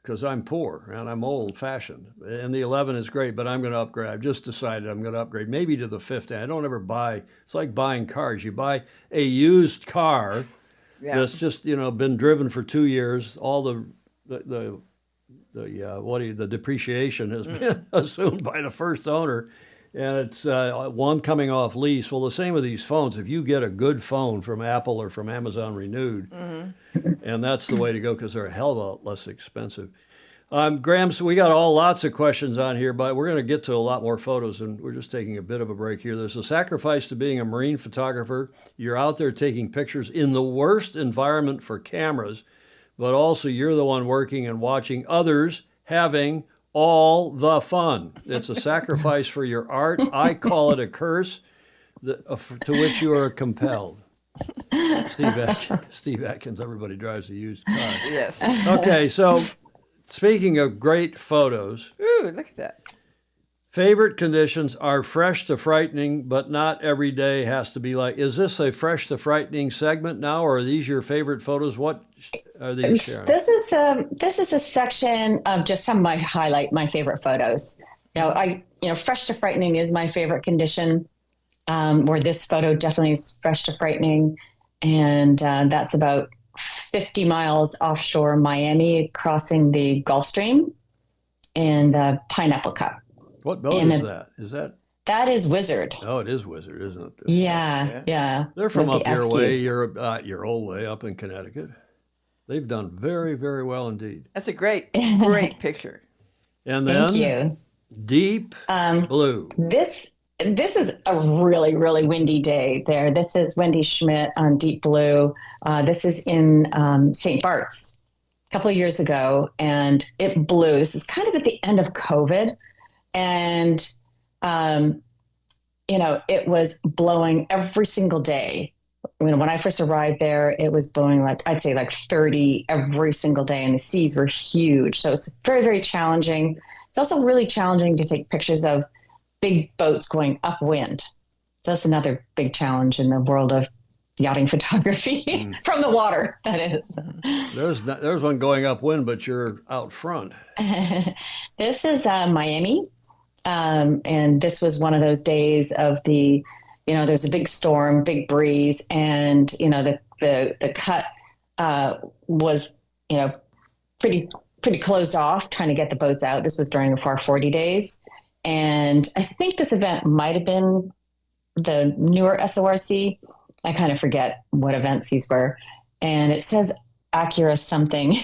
because I'm poor and I'm old-fashioned. And the 11 is great, but I'm going to upgrade. I've just decided I'm going to upgrade maybe to the 15. I don't ever buy. It's like buying cars. You buy a used car that's just been driven for 2 years. All the depreciation has been assumed by the first owner, and it's one coming off lease. Well, the same with these phones. If you get a good phone from Apple or from Amazon Renewed, and that's the way to go because they're a hell of a lot less expensive. Graham, so we got lots of questions on here, but we're going to get to a lot more photos, and we're just taking a bit of a break here. There's a sacrifice to being a marine photographer. You're out there taking pictures in the worst environment for cameras, but also you're the one working and watching others having all the fun. It's a sacrifice for your art. I call it a curse to which you are compelled. Steve Atkins, everybody drives a used car. Yes. Okay, so speaking of great photos, Ooh, look at that. favorite conditions are fresh to frightening, but not every day has to be like. Is this a fresh to frightening segment now, or are these your favorite photos? What are these, Sharon? This is a section of just some of my favorite photos. Fresh to frightening is my favorite condition. Where this photo definitely is fresh to frightening, and that's about 50 miles offshore Miami, crossing the Gulf Stream, and the Pineapple Cup. What boat is that? Is that? That is Wizard. Oh, it is Wizard, isn't it? Yeah. They're from With up the your way, Eskies. your old way, up in Connecticut. They've done very, very well indeed. That's a great picture. And then Thank you. Deep Blue. This is a really, really windy day there. This is Wendy Schmidt on Deep Blue. This is in St. Bart's a couple of years ago, and it blew. This is kind of at the end of COVID, and it was blowing every single day. When I first arrived there, it was blowing I'd say 30 every single day, and the seas were huge. So it's very, very challenging. It's also really challenging to take pictures of big boats going upwind. So that's another big challenge in the world of yachting photography from the water, that is. There's one going upwind, but you're out front. This is Miami. And this was one of those days of there's a big storm, big breeze, and, the cut was, pretty closed off, trying to get the boats out. This was during the FAR 40 days. And I think this event might have been the newer SORC. I kind of forget what events these were. And it says Acura something.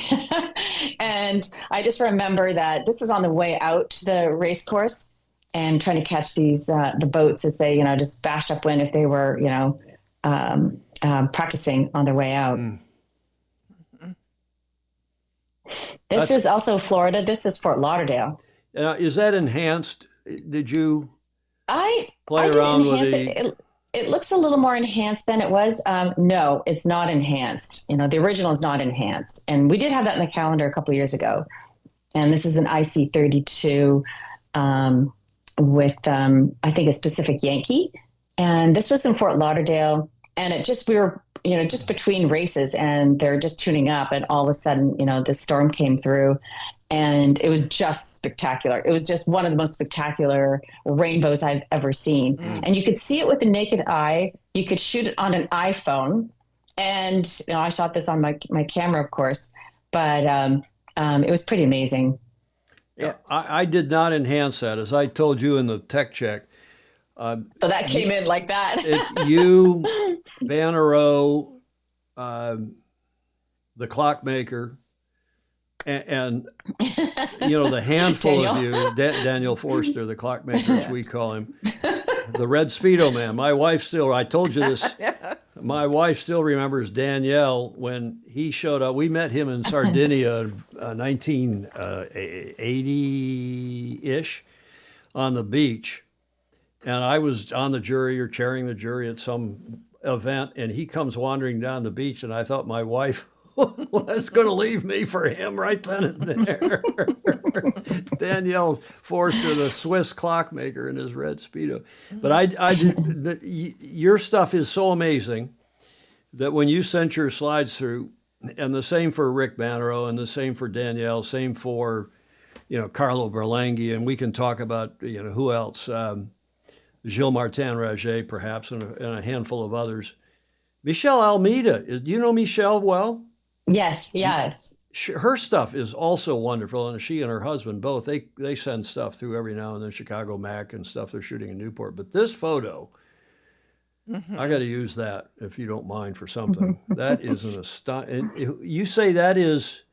And I just remember that this was on the way out to the race course and trying to catch these, the boats as they, just bashed upwind if they were, practicing on their way out. This is also Florida. This is Fort Lauderdale. Is that enhanced? Did you I play didn't around with enhance the? it. It looks a little more enhanced than it was. No, it's not enhanced. The original is not enhanced. And we did have that in the calendar a couple of years ago. And this is an IC32 with, I think, a specific Yankee. And this was in Fort Lauderdale. And we were, just between races, and they're just tuning up. And all of a sudden, this storm came through. And it was just spectacular. It was just one of the most spectacular rainbows I've ever seen. And you could see it with the naked eye. You could shoot it on an iPhone. And I shot this on my camera, of course. But it was pretty amazing. Yeah, I did not enhance that, as I told you in the tech check. So that came in like that. You, Bannereau, the clockmaker, and the handful of you, Daniel Forster, the clockmaker, as we call him, the red Speedo man. My wife still, I told you this, my wife still remembers Danielle when he showed up. We met him in Sardinia, 1980-ish, on the beach. And I was on the jury or chairing the jury at some event, and he comes wandering down the beach, and I thought my wife was going to leave me for him right then and there. Danielle Forster, the Swiss clockmaker, in his red Speedo. But your stuff is so amazing that when you sent your slides through, and the same for Rick Bannereau, and the same for Danielle, same for Carlo Berlanghi, and we can talk about who else, Gilles Martin Raget, perhaps, and a handful of others. Michelle Almeida, do you know Michelle well? Yes. Her stuff is also wonderful, and she and her husband both, they send stuff through every now and then, Chicago Mac and stuff they're shooting in Newport. But this photo, I got to use that, if you don't mind, for something. That is an astonishing. You say that is,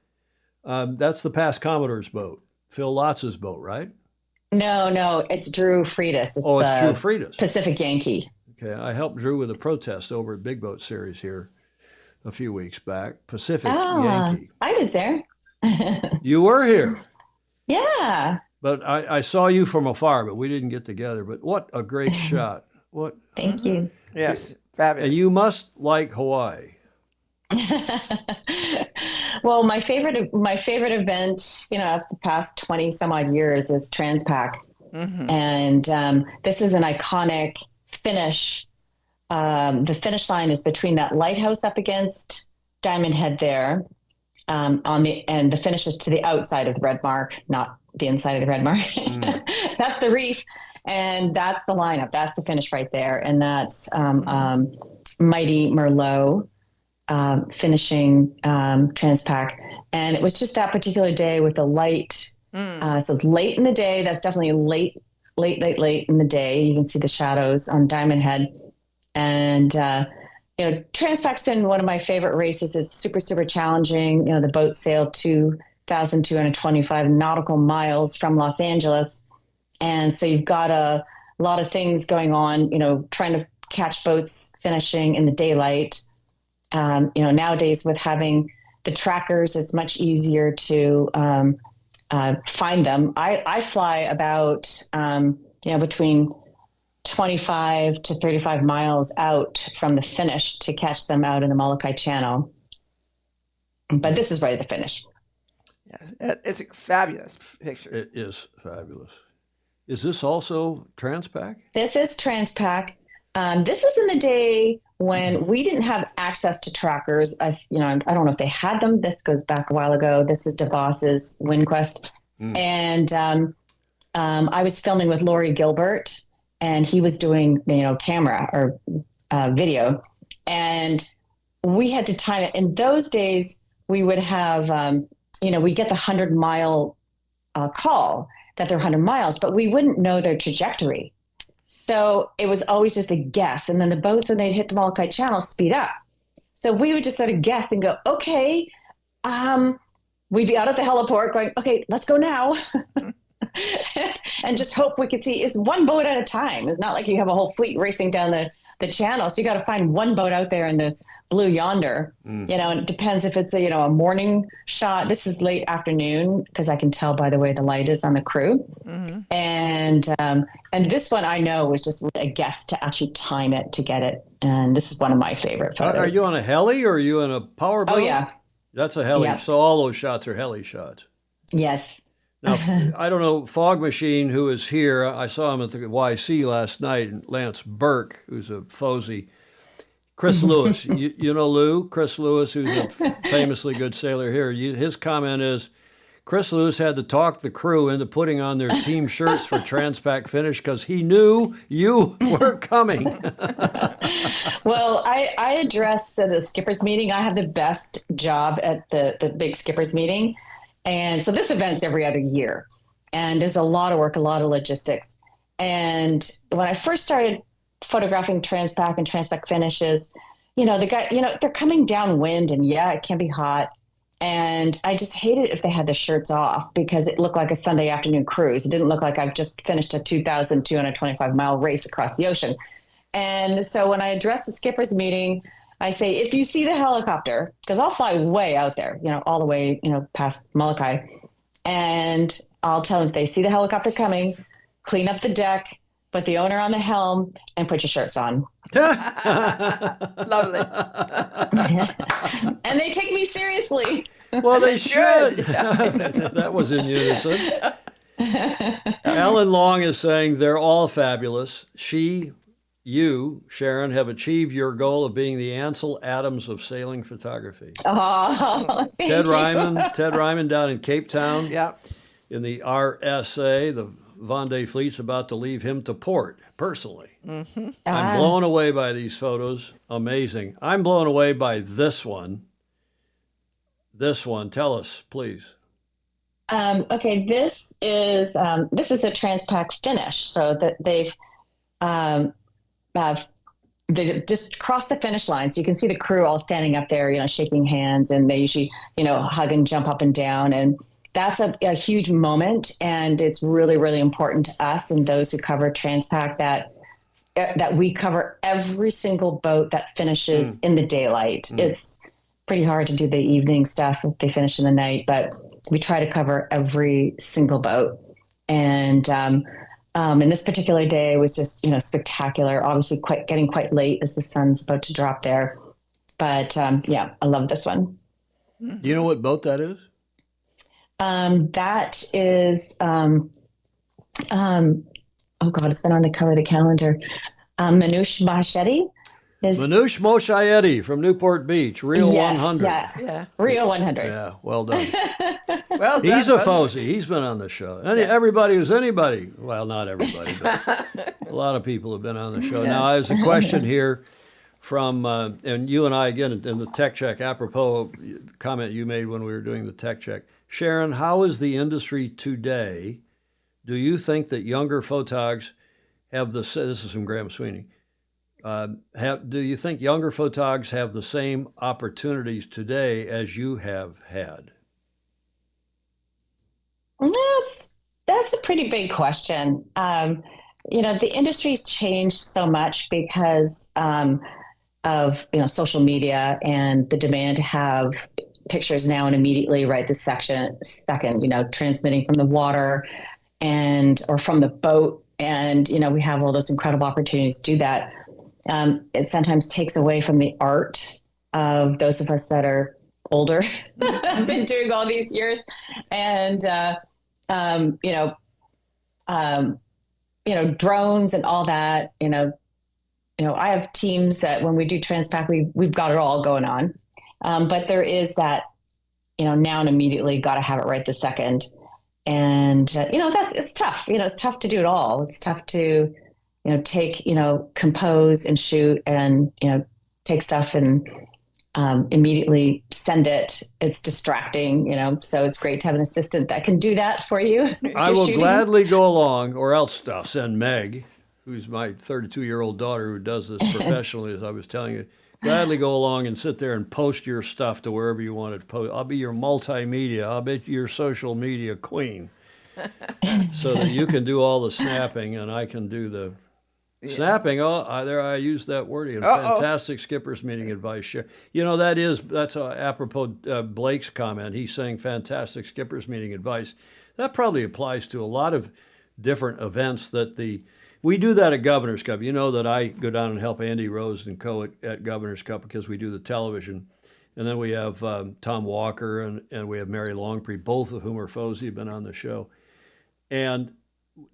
that's the past Commodore's boat, Phil Lotz's boat, right? No, it's Drew Freitas. It's Drew Freitas. Pacific Yankee. Okay, I helped Drew with a protest over at Big Boat Series here a few weeks back. Pacific Yankee. I was there. You were here. Yeah. But I saw you from afar, but we didn't get together. But what a great shot. What? Thank you. Yes, fabulous. And you must like Hawaii. Well, my favorite event, of the past 20 some odd years is Transpac. And this is an iconic finish. The finish line is between that lighthouse up against Diamond Head there, and the finish is to the outside of the red mark, not the inside of the red mark. That's the reef, and that's the lineup. That's the finish right there, and that's Mighty Merlot finishing Transpac. And it was just that particular day with the light. So late in the day, that's definitely late in the day. You can see the shadows on Diamond Head. And, Transpac's been one of my favorite races. It's super, super challenging. The boat sailed 2,225 nautical miles from Los Angeles. And so you've got a lot of things going on, trying to catch boats finishing in the daylight. Nowadays with having the trackers, it's much easier to find them. I fly about, between 25 to 35 miles out from the finish to catch them out in the Molokai Channel. But this is right at the finish. Yes, it's a fabulous picture. It is fabulous. Is this also Transpac? This is Transpac. This is in the day when we didn't have access to trackers. I don't know if they had them. This goes back a while ago. This is DeVos's WinQuest. And I was filming with Laurie Gilbert, and he was doing, camera or video. And we had to time it. In those days, we would have, we'd get the 100-mile call that they're 100 miles, but we wouldn't know their trajectory. So it was always just a guess. And then the boats, when they'd hit the Molokai Channel, speed up. So we would just sort of guess and go, okay, we'd be out at the heliport going, okay, let's go now. And just hope we could see. It's one boat at a time. It's not like you have a whole fleet racing down the the channel. So you got to find one boat out there in the blue yonder, and it depends if it's a morning shot. This is late afternoon because I can tell by the way the light is on the crew. And this one I know was just a guess to actually time it to get it. And this is one of my favorite photos. Are you on a heli or are you in a power boat? Oh yeah. That's a heli. Yep. So all those shots are heli shots. Yes. Now, I don't know, Fog Machine, who is here, I saw him at the YC last night, and Lance Burke, who's a FOSI. Chris Lewis, you know Lou? Chris Lewis, who's a famously good sailor here. His comment is, Chris Lewis had to talk the crew into putting on their team shirts for Transpac Finish because he knew you were coming. Well, I address the skippers meeting. I have the best job at the big skippers meeting. And so this event's every other year. And there's a lot of work, a lot of logistics. And when I first started photographing Transpac and Transpac finishes, the guy, they're coming downwind and yeah, it can be hot. And I just hated it if they had the shirts off because it looked like a Sunday afternoon cruise. It didn't look like I've just finished a 2,225-mile race across the ocean. And so when I address the skippers meeting, I say, if you see the helicopter, because I'll fly way out there, all the way, past Molokai, and I'll tell them if they see the helicopter coming, clean up the deck, put the owner on the helm, and put your shirts on. Lovely. And they take me seriously. Well, they should. Yeah. That was in unison. Ellen Long is saying they're all fabulous. You, Sharon, have achieved your goal of being the Ansel Adams of sailing photography. Oh, Ted Ryman down in Cape Town. Yeah. In the RSA, the Vendée Fleet's about to leave him to port, personally. I'm blown away by these photos. Amazing. I'm blown away by this one. Tell us, please. Okay, this is the Transpac finish. So that they just crossed the finish line. So you can see the crew all standing up there, shaking hands, and they usually, hug and jump up and down. And that's a huge moment. And it's really, really important to us and those who cover Transpac that we cover every single boat that finishes in the daylight. It's pretty hard to do the evening stuff if they finish in the night, but we try to cover every single boat. And in this particular day was just, spectacular, obviously getting quite late as the sun's about to drop there. But yeah, I love this one. Do you know what boat that is? That is, oh God, it's been on the cover of the calendar. Manouche Machete. Manouche Moshayetti from Newport Beach, Rio 100. Yeah. Rio 100. Yeah, well done. Well done. He's a FOSI. He's been on the show. Everybody who's anybody. Well, not everybody, but a lot of people have been on the show. Yes. Now, there's a question here from, and you and I, again, in the tech check, apropos comment you made when we were doing the tech check. Sharon, how is the industry today? Do you think that younger photogs have this is from Graham Sweeney. Do you think younger photogs have the same opportunities today as you have had? That's a pretty big question. The industry's changed so much because of social media and the demand to have pictures now and immediately right this second, transmitting from the water or from the boat. And, we have all those incredible opportunities to do that. It sometimes takes away from the art of those of us that are older, have been doing all these years. And, drones and all that, I have teams that when we do Transpac, we've got it all going on. But there is that, now and immediately got to have it right this second. And, it's tough, it's tough to do it all. It's tough to, take, compose and shoot and, take stuff and immediately send it. It's distracting, so it's great to have an assistant that can do that for you. I will gladly go along, or else I'll send Meg, who's my 32-year-old daughter who does this professionally, as I was telling you. Gladly go along and sit there and post your stuff to wherever you want it to post. I'll be your multimedia. I'll be your social media queen, so that you can do all the snapping and I can do the Snapping. Oh, there I used that word again. Uh-oh. Fantastic skippers meeting advice. You know, that's apropos Blake's comment. He's saying fantastic skippers meeting advice. That probably applies to a lot of different events that we do that at Governor's Cup. You know that I go down and help Andy Rose and co at Governor's Cup because we do the television. And then we have Tom Walker and we have Mary Longpree, both of whom are FOSI, have been on the show. And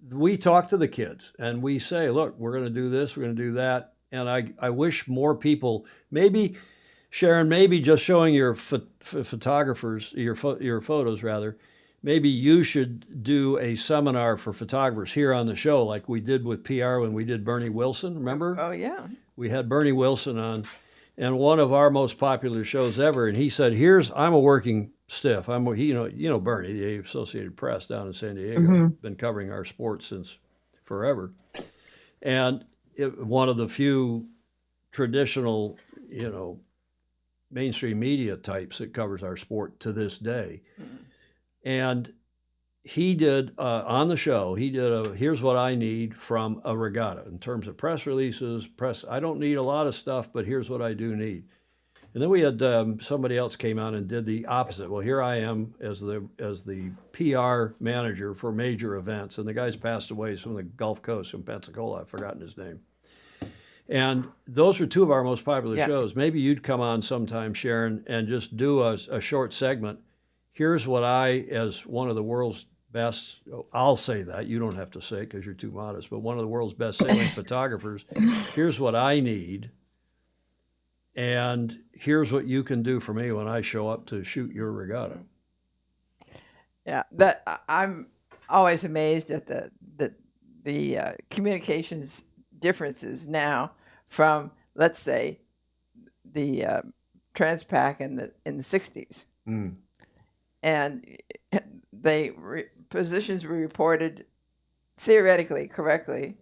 we talk to the kids and we say, look, we're going to do this, we're going to do that. And I wish more people, maybe, Sharon, maybe just showing your photographers, your photos rather, maybe you should do a seminar for photographers here on the show like we did with PR when we did Bernie Wilson, remember? Oh, yeah. We had Bernie Wilson on, and one of our most popular shows ever, and he said, I'm a working stiff. You know Bernie, the Associated Press down in San Diego, been covering our sports since forever. And one of the few traditional, mainstream media types that covers our sport to this day. And he did, on the show, here's what I need from a regatta in terms of press releases, I don't need a lot of stuff, but here's what I do need. And then we had somebody else came out and did the opposite. Well, here I am as the PR manager for major events, and the guy's passed away. He's from the Gulf Coast, from Pensacola. I've forgotten his name. And those are two of our most popular shows. Maybe you'd come on sometime, Sharon, and just do a short segment. Here's what I, as one of the world's best, I'll say that, you don't have to say it because you're too modest, but one of the world's best sailing photographers, here's what I need. And here's what you can do for me when I show up to shoot your regatta. Yeah, I'm always amazed at the communications differences now from, let's say, the Transpac in the 60s. And positions were reported theoretically correctly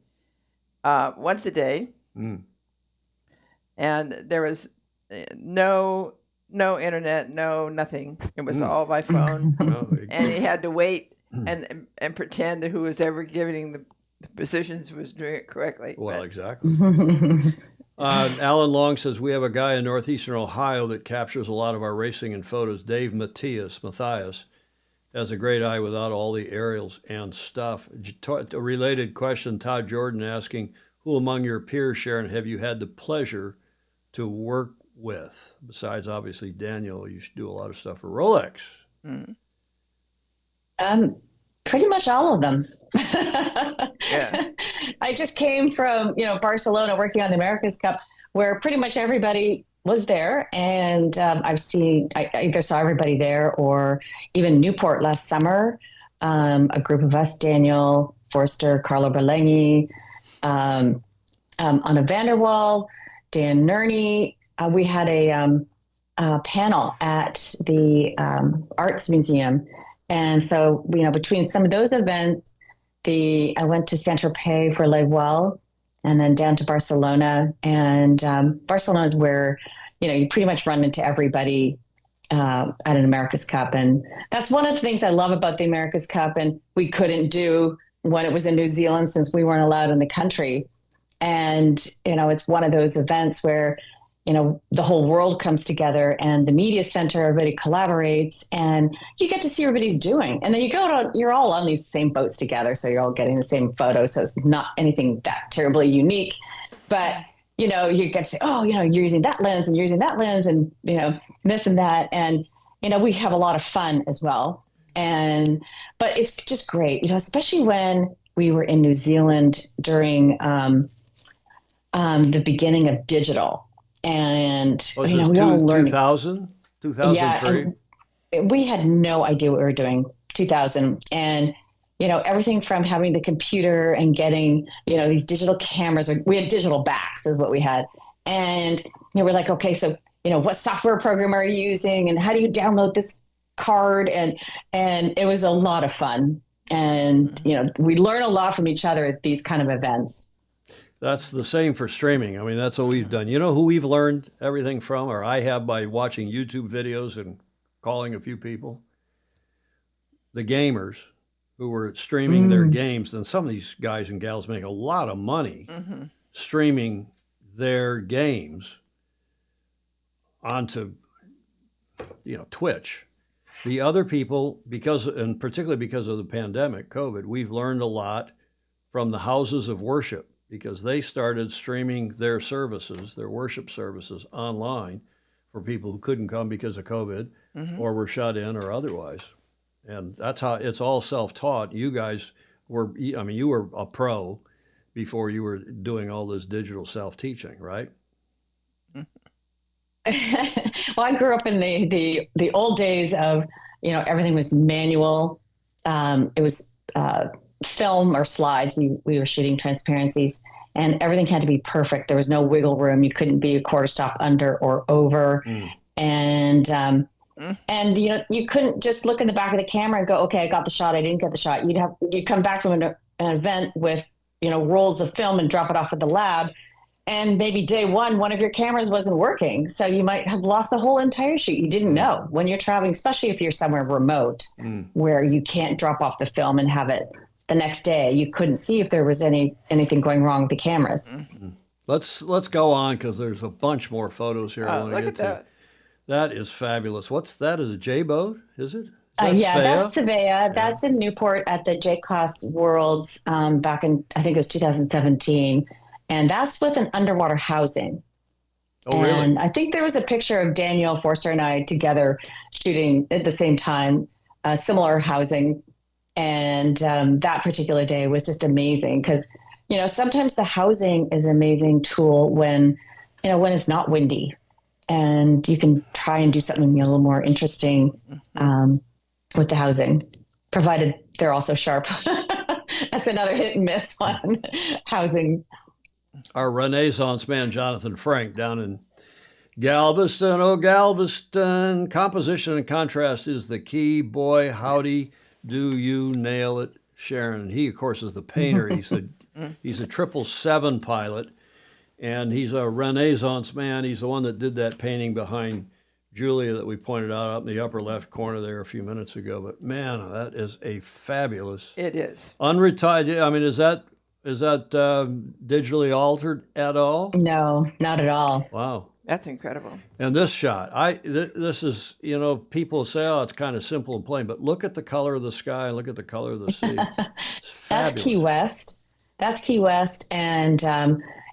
once a day. And there was no internet, no nothing. It was all by phone. And he had to wait and pretend that who was ever giving the positions was doing it correctly. Well, exactly. Alan Long says, we have a guy in northeastern Ohio that captures a lot of our racing and photos. Dave Matthias has a great eye without all the aerials and stuff. A related question, Todd Jordan asking, who among your peers, Sharon, have you had the pleasure to work with? Besides, obviously, Daniel, you should do a lot of stuff for Rolex. Pretty much all of them. Yeah. I just came from, Barcelona working on the America's Cup, where pretty much everybody was there. And I either saw everybody there or even Newport last summer, a group of us, Daniel Forster, Carlo Berlenghi, Anna Vanderwall, Dan Nerney. We had a panel at the Arts Museum. And so, between some of those events, I went to Saint-Tropez for Les Voiles and then down to Barcelona. And Barcelona is where, you pretty much run into everybody at an America's Cup. And that's one of the things I love about the America's Cup. And we couldn't do when it was in New Zealand since we weren't allowed in the country. And, it's one of those events where, the whole world comes together and the media center, everybody collaborates and you get to see what everybody's doing. And then you're all on these same boats together. So you're all getting the same photo. So it's not anything that terribly unique, but you get to say, oh, you're using that lens and you're using that lens and, this and that. And, we have a lot of fun as well. But it's just great, especially when we were in New Zealand during the beginning of digital. And we all learned 2003. Yeah, we had no idea what we were doing. 2000, and everything from having the computer and getting these digital cameras. We had digital backs, is what we had, and we're like, okay, so what software program are you using, and how do you download this card? And it was a lot of fun, and we learn a lot from each other at these kind of events. That's the same for streaming. I mean, that's what we've done. You know who we've learned everything from, or I have by watching YouTube videos and calling a few people? The gamers who were streaming their games. And some of these guys and gals make a lot of money streaming their games onto, Twitch. The other people, and particularly because of the pandemic, COVID, we've learned a lot from the houses of worship, because they started streaming their services, their worship services, online for people who couldn't come because of COVID or were shut in or otherwise. And that's how it's all self-taught. You guys were, you were a pro before you were doing all this digital self-teaching, right? Well, I grew up in the old days of, everything was manual. It was film or slides. We were shooting transparencies, and everything had to be perfect. There was no wiggle room. You couldn't be a quarter stop under or over. And you couldn't just look in the back of the camera and go, okay, I got the shot, I didn't get the shot. You'd come back from an event with, rolls of film and drop it off at the lab. And maybe day one of your cameras wasn't working. So you might have lost the whole entire shoot. You didn't know. When you're traveling, especially if you're somewhere remote where you can't drop off the film and have it the next day, you couldn't see if there was anything going wrong with the cameras. Let's go on, because there's a bunch more photos here I want to get to. That. That is fabulous. What's that? Is a J boat? Is it? That's Svea. That's in Newport at the J-Class Worlds back in, I think it was 2017. And that's with an underwater housing. Oh, really? And I think there was a picture of Daniel Forster and I together shooting at the same time, similar housing. And that particular day was just amazing because, sometimes the housing is an amazing tool when it's not windy, and you can try and do something a little more interesting with the housing, provided they're also sharp. That's another hit and miss on housing. Our Renaissance man, Jonathan Frank, down in Galveston. Oh, Galveston. Composition and contrast is the key. Boy, howdy, do you nail it, Sharon. He, of course, is the painter. He's a 777 pilot, and he's a Renaissance man. He's the one that did that painting behind Julia that we pointed out up in the upper left corner there a few minutes ago. But, man, that is a fabulous... It is. Unretired. Is that digitally altered at all? No, not at all. Wow. That's incredible. And this shot, this is, people say, oh, it's kind of simple and plain, but look at the color of the sky and look at the color of the sea. It's fabulous. That's Key West. And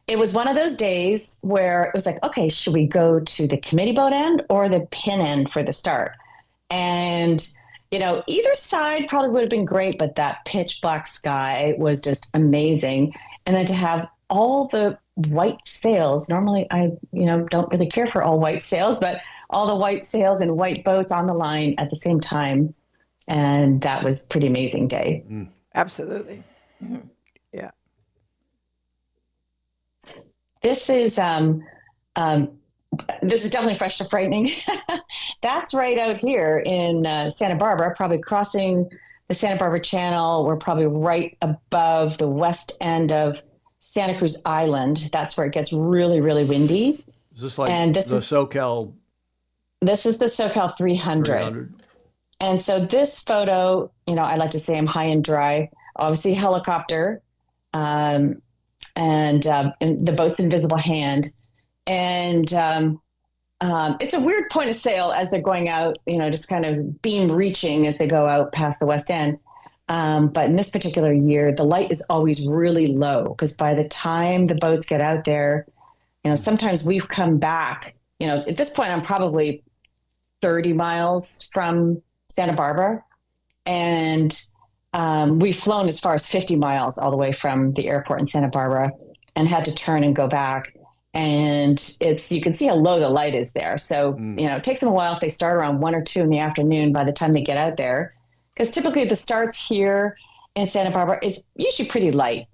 it was one of those days where it was like, okay, should we go to the committee boat end or the pin end for the start? And either side probably would have been great, but that pitch black sky was just amazing. And then to have all the white sails, normally I, don't really care for all white sails, but all the white sails and white boats on the line at the same time. And that was a pretty amazing day. Absolutely. Yeah. This is definitely fresh to frightening. That's right out here in Santa Barbara, probably crossing the Santa Barbara Channel. We're probably right above the west end of Santa Cruz Island. That's where it gets really, really windy. Is this like SoCal? This is the SoCal 300. And so this photo, I like to say I'm high and dry. Obviously helicopter, and the boat's invisible hand. And it's a weird point of sail as they're going out, just kind of beam reaching as they go out past the west end. But in this particular year, the light is always really low because by the time the boats get out there, sometimes we've come back, at this point, I'm probably 30 miles from Santa Barbara. And we've flown as far as 50 miles all the way from the airport in Santa Barbara and had to turn and go back. And you can see how low the light is there. So, it takes them a while if they start around 1 or 2 in the afternoon by the time they get out there. Because typically the starts here in Santa Barbara, it's usually pretty light.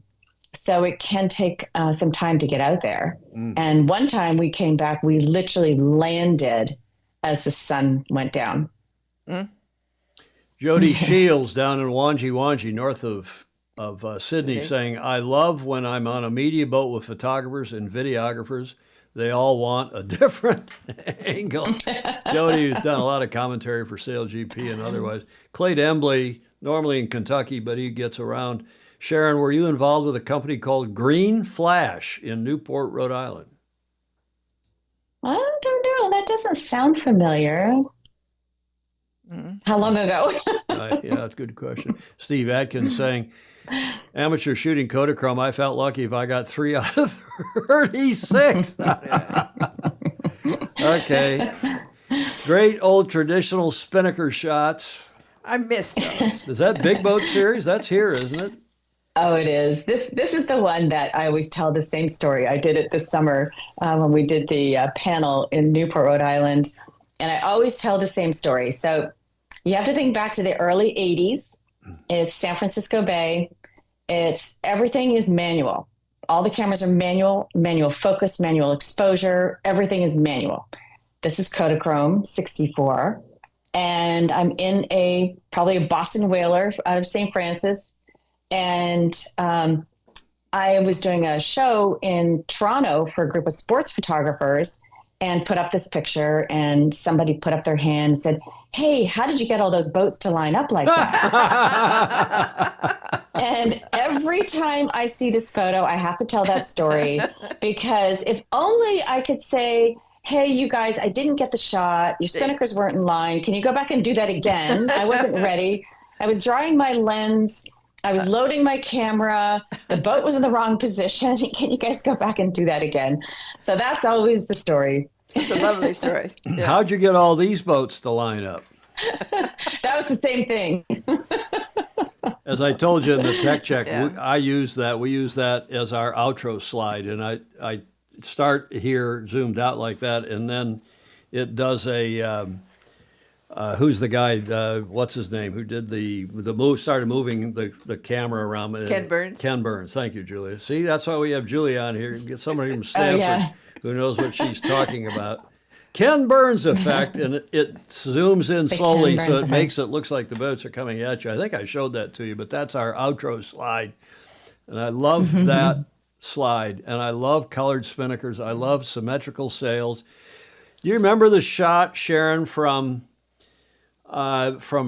So it can take some time to get out there. And one time we came back, we literally landed as the sun went down. Jody Shields down in Wanji, north of Sydney, saying, I love when I'm on a media boat with photographers and videographers. They all want a different angle. Jody has done a lot of commentary for Sail GP and otherwise. Clay Embley normally in Kentucky, but he gets around. Sharon, were you involved with a company called Green Flash in Newport, Rhode Island? I don't know. That doesn't sound familiar. How long ago? Yeah, that's a good question. Steve Atkins saying, amateur shooting Kodachrome, I felt lucky if I got 3 out of 36. Okay. Great old traditional spinnaker shots. I missed those. Is that Big Boat Series? That's here, isn't it? Oh, it is. This is the one that I always tell the same story. I did it this summer when we did the panel in Newport, Rhode Island. And I always tell the same story. So you have to think back to the early 80s. It's San Francisco Bay. Everything is manual. All the cameras are manual focus, manual exposure. Everything is manual. This is Kodachrome 64. And I'm in probably a Boston whaler out of St. Francis. And I was doing a show in Toronto for a group of sports photographers and put up this picture, and somebody put up their hand and said, "Hey, how did you get all those boats to line up like that?" And every time I see this photo, I have to tell that story, because if only I could say, "Hey, you guys, I didn't get the shot. Your spinnakers weren't in line. Can you go back and do that again?" I wasn't ready. I was drawing my lens. I was loading my camera. The boat was in the wrong position. Can you guys go back and do that again? So that's always the story. It's a lovely story. Yeah. How'd you get all these boats to line up? That was the same thing. As I told you in the tech check, Yeah. we use that as our outro slide. And I start here zoomed out like that. And then it does a, who's the guy? What's his name? Who did the move? Started moving the camera around. Ken Burns. Ken Burns. Thank you, Julia. See, that's why we have Julia on here. Get somebody from Stanford who knows what she's talking about. Ken Burns effect, and it zooms in slowly, so it makes it looks like the boats are coming at you. I think I showed that to you, but that's our outro slide, and I love that slide, and I love colored spinnakers. I love symmetrical sails. Do you remember the shot, Sharon, from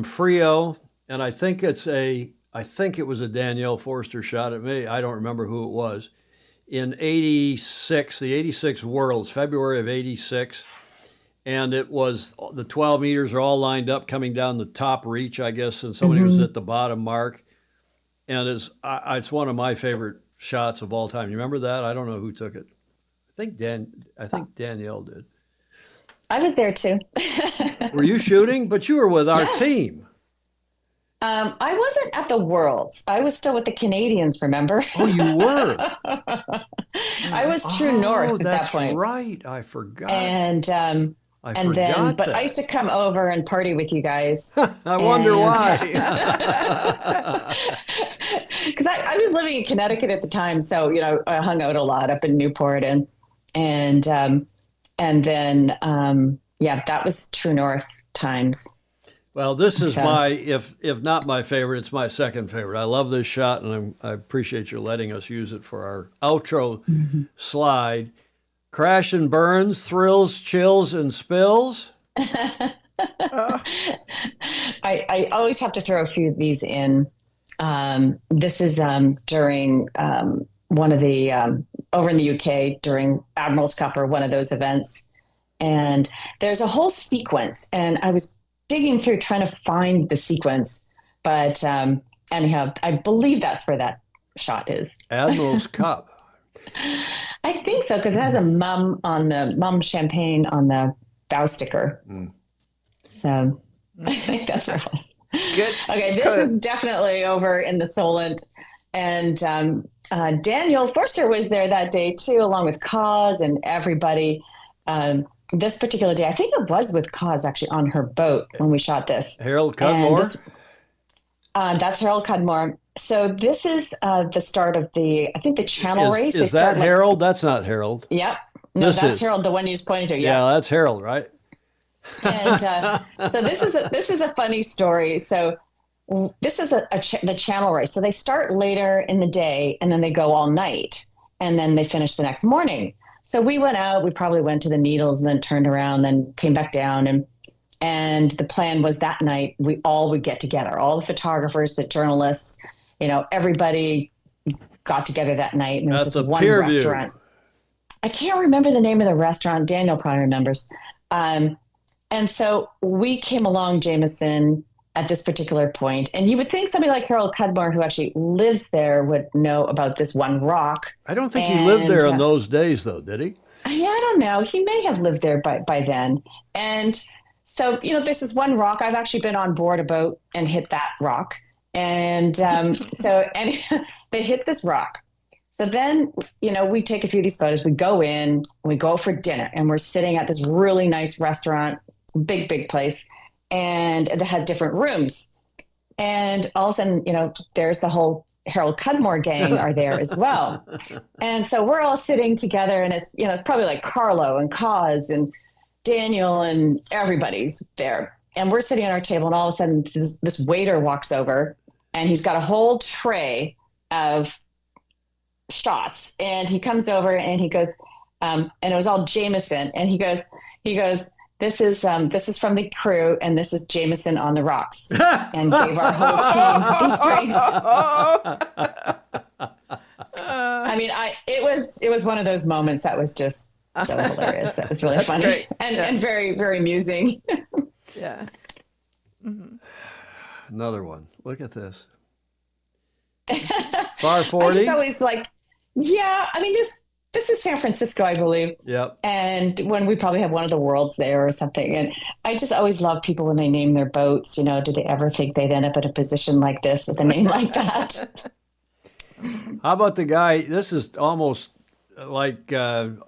Frio? And I think it was a Danielle Forster shot at me. I don't remember who it was. In '86, the '86 Worlds, February of '86, and it was the 12 meters are all lined up coming down the top reach, I guess, and somebody was at the bottom mark. And it's one of my favorite shots of all time. You remember that? I don't know who took it. I think Danielle did. I was there too. Were you shooting? But you were with our team. I wasn't at the Worlds. I was still with the Canadians, remember? Oh, you were? I was True North at that point. That's right. I forgot. But I used to come over and party with you guys. I wonder why. Because I was living in Connecticut at the time, so I hung out a lot up in Newport, and then that was True North times. Well, this is my, if not my favorite, it's my second favorite. I love this shot, and I appreciate you letting us use it for our outro slide. Crash and burns, thrills, chills, and spills. I always have to throw a few of these in. This is during one of the, over in the UK, during Admiral's Cup or one of those events. And there's a whole sequence, and I was digging through trying to find the sequence, but anyhow, I believe that's where that shot is. Admiral's Cup. I think so, because it has a mum champagne on the bow sticker. So I think that's where it was. Good. Okay, this is definitely over in the Solent, and Danielle Forster was there that day too, along with Cause and everybody. This particular day, I think it was with Cause actually on her boat when we shot this. Harold Cudmore? That's Harold Cudmore. So this is the start of the channel race. Is that Harold? That's not Harold. Yep. No, that's Harold, the one you just pointed to. Yeah, that's Harold, right? And so this is a funny story. So this is the channel race. So they start later in the day, and then they go all night, and then they finish the next morning. So we went out, we probably went to the Needles and then turned around, then came back down. And the plan was that night we all would get together, all the photographers, the journalists, everybody got together that night. And there was That's this a one peer restaurant. view. I can't remember the name of the restaurant. Daniel probably remembers. And so we came along Jameson at this particular point, and you would think somebody like Harold Cudmore, who actually lives there, would know about this one rock. I don't think he lived there in those days, though, did he? Yeah, I don't know. He may have lived there by then. And so, this is one rock. I've actually been on board a boat and hit that rock. And they hit this rock. So then, we take a few of these photos. We go in, we go for dinner, and we're sitting at this really nice restaurant, big place. And it had different rooms. And all of a sudden, there's the whole Harold Cudmore gang are there as well. And so we're all sitting together, and it's probably like Carlo and Cause and Daniel and everybody's there. And we're sitting at our table, and all of a sudden this waiter walks over, and he's got a whole tray of shots. And he comes over and he goes, and it was all Jameson. And he goes, this is from the crew, and this is Jameson on the rocks, and gave our whole team these drinks. I mean, it was one of those moments that was just so hilarious. That was really funny. Great. And very, very amusing. Yeah. Mm-hmm. Another one. Look at this. Far 40. I just always I mean, this is San Francisco, I believe. Yep. And when we probably have one of the worlds there or something. And I just always love people when they name their boats. Do they ever think they'd end up in a position like this with a name like that? How about the guy? This is almost like one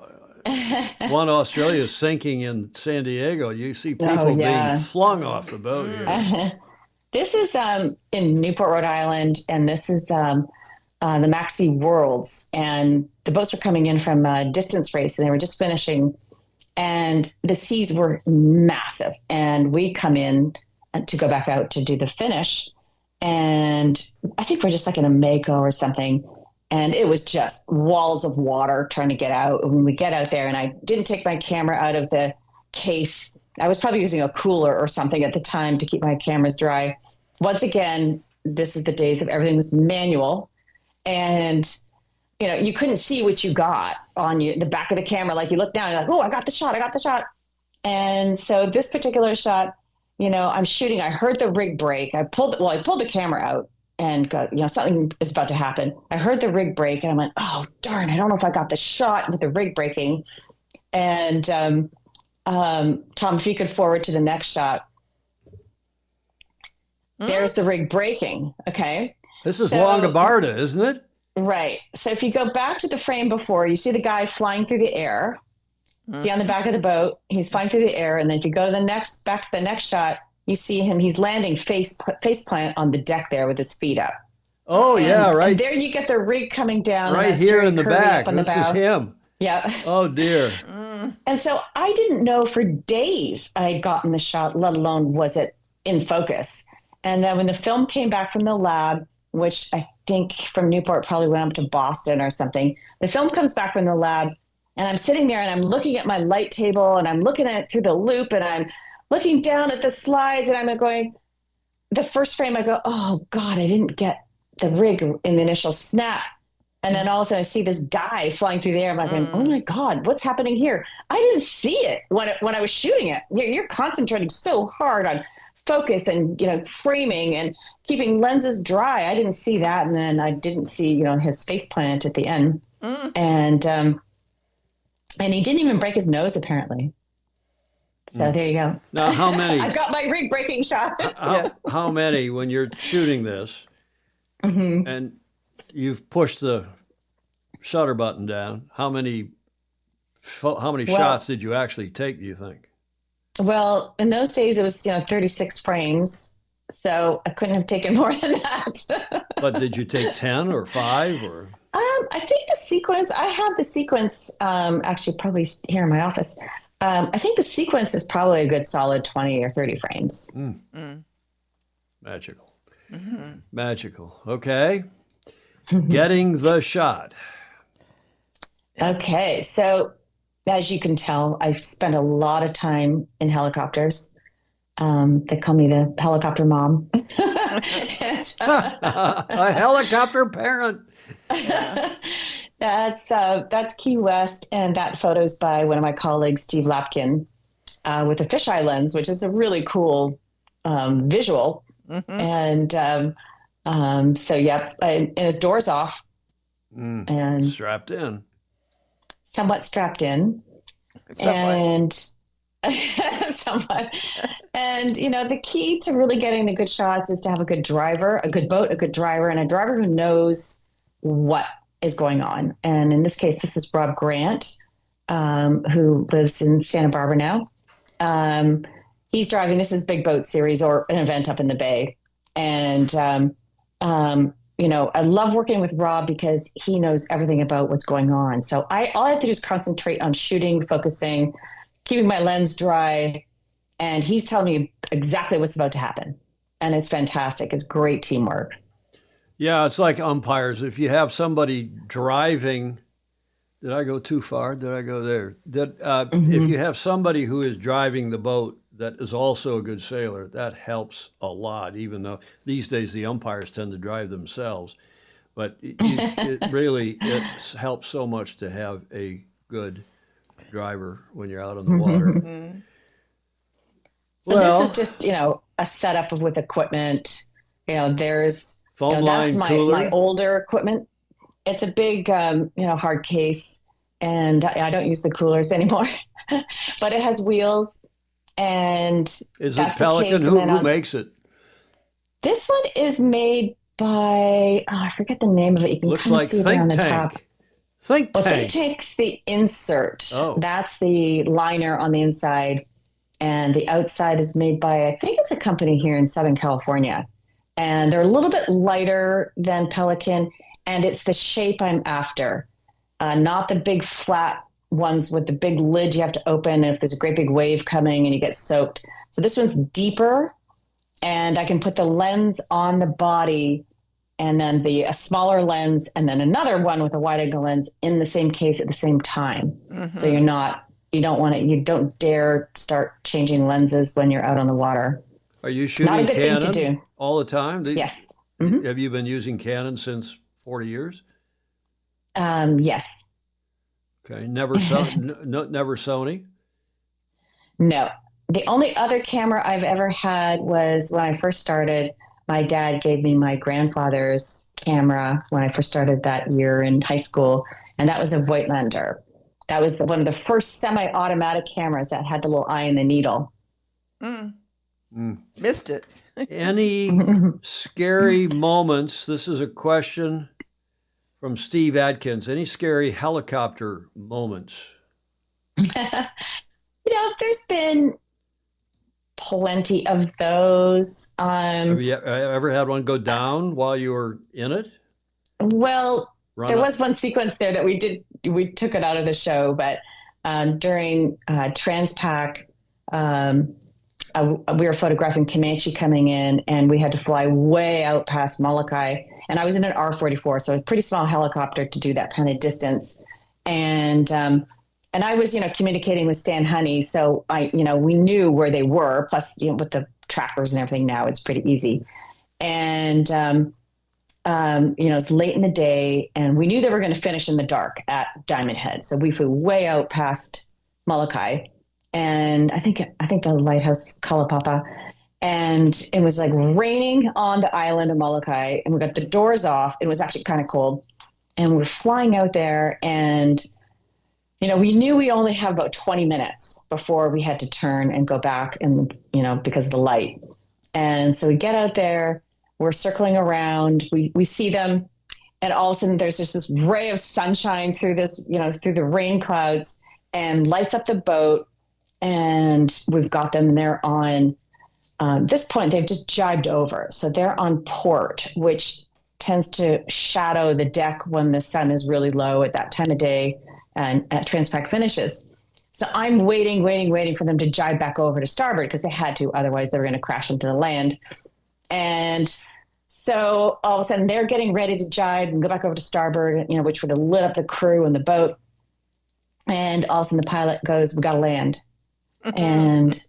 Australia sinking in San Diego. You see people being flung off the boat here. This is in Newport, Rhode Island, and this is the Maxi Worlds, and the boats were coming in from a distance race, and they were just finishing, and the seas were massive, and we come in to go back out to do the finish, and I think we're just like in a Mako or something, and it was just walls of water trying to get out. And when we get out there, and I didn't take my camera out of the case, I was probably using a cooler or something at the time to keep my cameras dry. Once again, this is the days of everything was manual. And, you couldn't see what you got on the back of the camera. Like you look down, you're like, oh, I got the shot. And so this particular shot, I'm shooting. I heard the rig break. I pulled the camera out and got, something is about to happen. I heard the rig break, and I went, oh, darn, I don't know if I got the shot with the rig breaking. And Tom, if you could forward to the next shot. There's the rig breaking. Okay. This is Longobarda, isn't it? Right. So if you go back to the frame before, you see the guy flying through the air. See on the back of the boat, he's flying through the air. And then if you go to back to the next shot, you see him, he's landing face plant on the deck there with his feet up. Oh, yeah, right. And there you get the rig coming down. Right here in the back. This is him. Yeah. Oh, dear. And so I didn't know for days I had gotten the shot, let alone was it in focus. And then when the film came back from the lab, which I think from Newport probably went up to Boston or something, the film comes back from the lab, and I'm sitting there and I'm looking at my light table, and I'm looking at it through the loop, and I'm looking down at the slides, and I'm going, the first frame I go, oh God, I didn't get the rig in the initial snap. And then all of a sudden I see this guy flying through the air. I'm like, oh my God, what's happening here? I didn't see it when I was shooting it. You're concentrating so hard on focus and, framing and keeping lenses dry. I didn't see that. And then I didn't see, his face plant at the end. And he didn't even break his nose, apparently. So there you go. Now, how many? I've got my rig breaking shot. How many, when you're shooting this, and you've pushed the shutter button down, how many shots did you actually take, do you think? Well, in those days, it was 36 frames, so I couldn't have taken more than that. But did you take 10 or 5 or? I think the sequence. I have the sequence actually probably here in my office. I think the sequence is probably a good solid 20 or 30 frames. Magical, magical. Okay, getting the shot. Okay, so as you can tell, I've spent a lot of time in helicopters. They call me the helicopter mom. A helicopter parent. Yeah. That's Key West, and that photo's by one of my colleagues, Steve Lapkin, with a fisheye lens, which is a really cool visual. Mm-hmm. And so, yep, and his door's off and strapped in, somewhat strapped in, and somewhat. And the key to really getting the good shots is to have a good driver, a good boat, a good driver, and a driver who knows what is going on. And in this case, this is Rob Grant, who lives in Santa Barbara now. He's driving. This is Big Boat Series, or an event up in the Bay. And, I love working with Rob because he knows everything about what's going on. So all I have to do is concentrate on shooting, focusing, keeping my lens dry. And he's telling me exactly what's about to happen. And it's fantastic. It's great teamwork. Yeah, it's like umpires. If you have somebody driving, did I go too far? Did I go there? If you have somebody who is driving the boat that is also a good sailor, that helps a lot, even though these days the umpires tend to drive themselves. But it helps so much to have a good driver when you're out on the water. Mm-hmm. So this is just, a setup with equipment. There's phone line, that's cooler. my older equipment. It's a big, hard case, and I don't use the coolers anymore. But it has wheels, and is that's it Pelican? Who makes it? This one is made by I forget the name of it. You can looks kind of like see it on the Think top. Tank. Think Tank. Think Tank's the insert. Oh. That's the liner on the inside, and the outside is made by, I think it's a company here in Southern California. And they're a little bit lighter than Pelican, and it's the shape I'm after, not the big flat ones with the big lid you have to open if there's a great big wave coming and you get soaked. So this one's deeper, and I can put the lens on the body, and then a smaller lens, and then another one with a wide angle lens in the same case at the same time. Mm-hmm. So you don't dare start changing lenses when you're out on the water. Are you shooting Not a good Canon thing to do. all the time? Yes. Mm-hmm. Have you been using Canon since 40 years? Yes. Okay. Never Sony? No. The only other camera I've ever had was when I first started. My dad gave me my grandfather's camera when I first started that year in high school, and that was a Voigtlander. That was one of the first semi-automatic cameras that had the little eye in the needle. Missed it. Any scary moments? This is a question from Steve Adkins. Any scary helicopter moments? There's been plenty of those. Have you ever had one go down while you were in it? Well, there was one sequence there that we took it out of the show, but during Transpac, we were photographing Comanche coming in, and we had to fly way out past Molokai. And I was in an R-44, so a pretty small helicopter to do that kind of distance. And I was, communicating with Stan Honey, so we knew where they were. Plus, with the trackers and everything now, it's pretty easy. And it's late in the day, and we knew they were going to finish in the dark at Diamond Head. So we flew way out past Molokai. And I think the lighthouse Kalapapa, and it was like raining on the island of Molokai, and we got the doors off. It was actually kind of cold, and we're flying out there, and we knew we only have about 20 minutes before we had to turn and go back, and because of the light. And so we get out there, we're circling around, we see them, and all of a sudden there's just this ray of sunshine through through the rain clouds, and lights up the boat. And we've got them, and they're on this point, they've just jibed over. So they're on port, which tends to shadow the deck when the sun is really low at that time of day and at Transpac finishes. So I'm waiting for them to jibe back over to starboard, because they had to, otherwise they were going to crash into the land. And so all of a sudden they're getting ready to jibe and go back over to starboard, which would have lit up the crew and the boat. And all of a sudden the pilot goes, "We got to land." And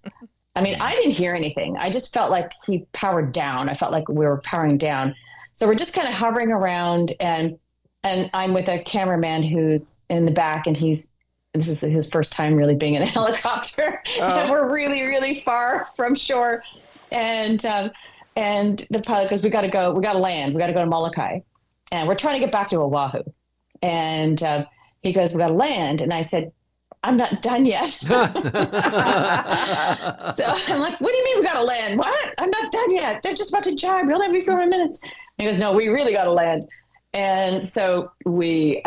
I mean, I didn't hear anything. I just felt like he powered down. I felt like we were powering down. So we're just kind of hovering around, and I'm with a cameraman who's in the back, and this is his first time really being in a helicopter. And we're really, really far from shore. And the pilot goes, we got to land. We got to go to Molokai. And we're trying to get back to Oahu. And he goes, we got to land. And I said, I'm not done yet. So I'm like, what do you mean we got to land? What? I'm not done yet. They're just about to jibe. We only have a few more minutes. And he goes, no, we really got to land. And so we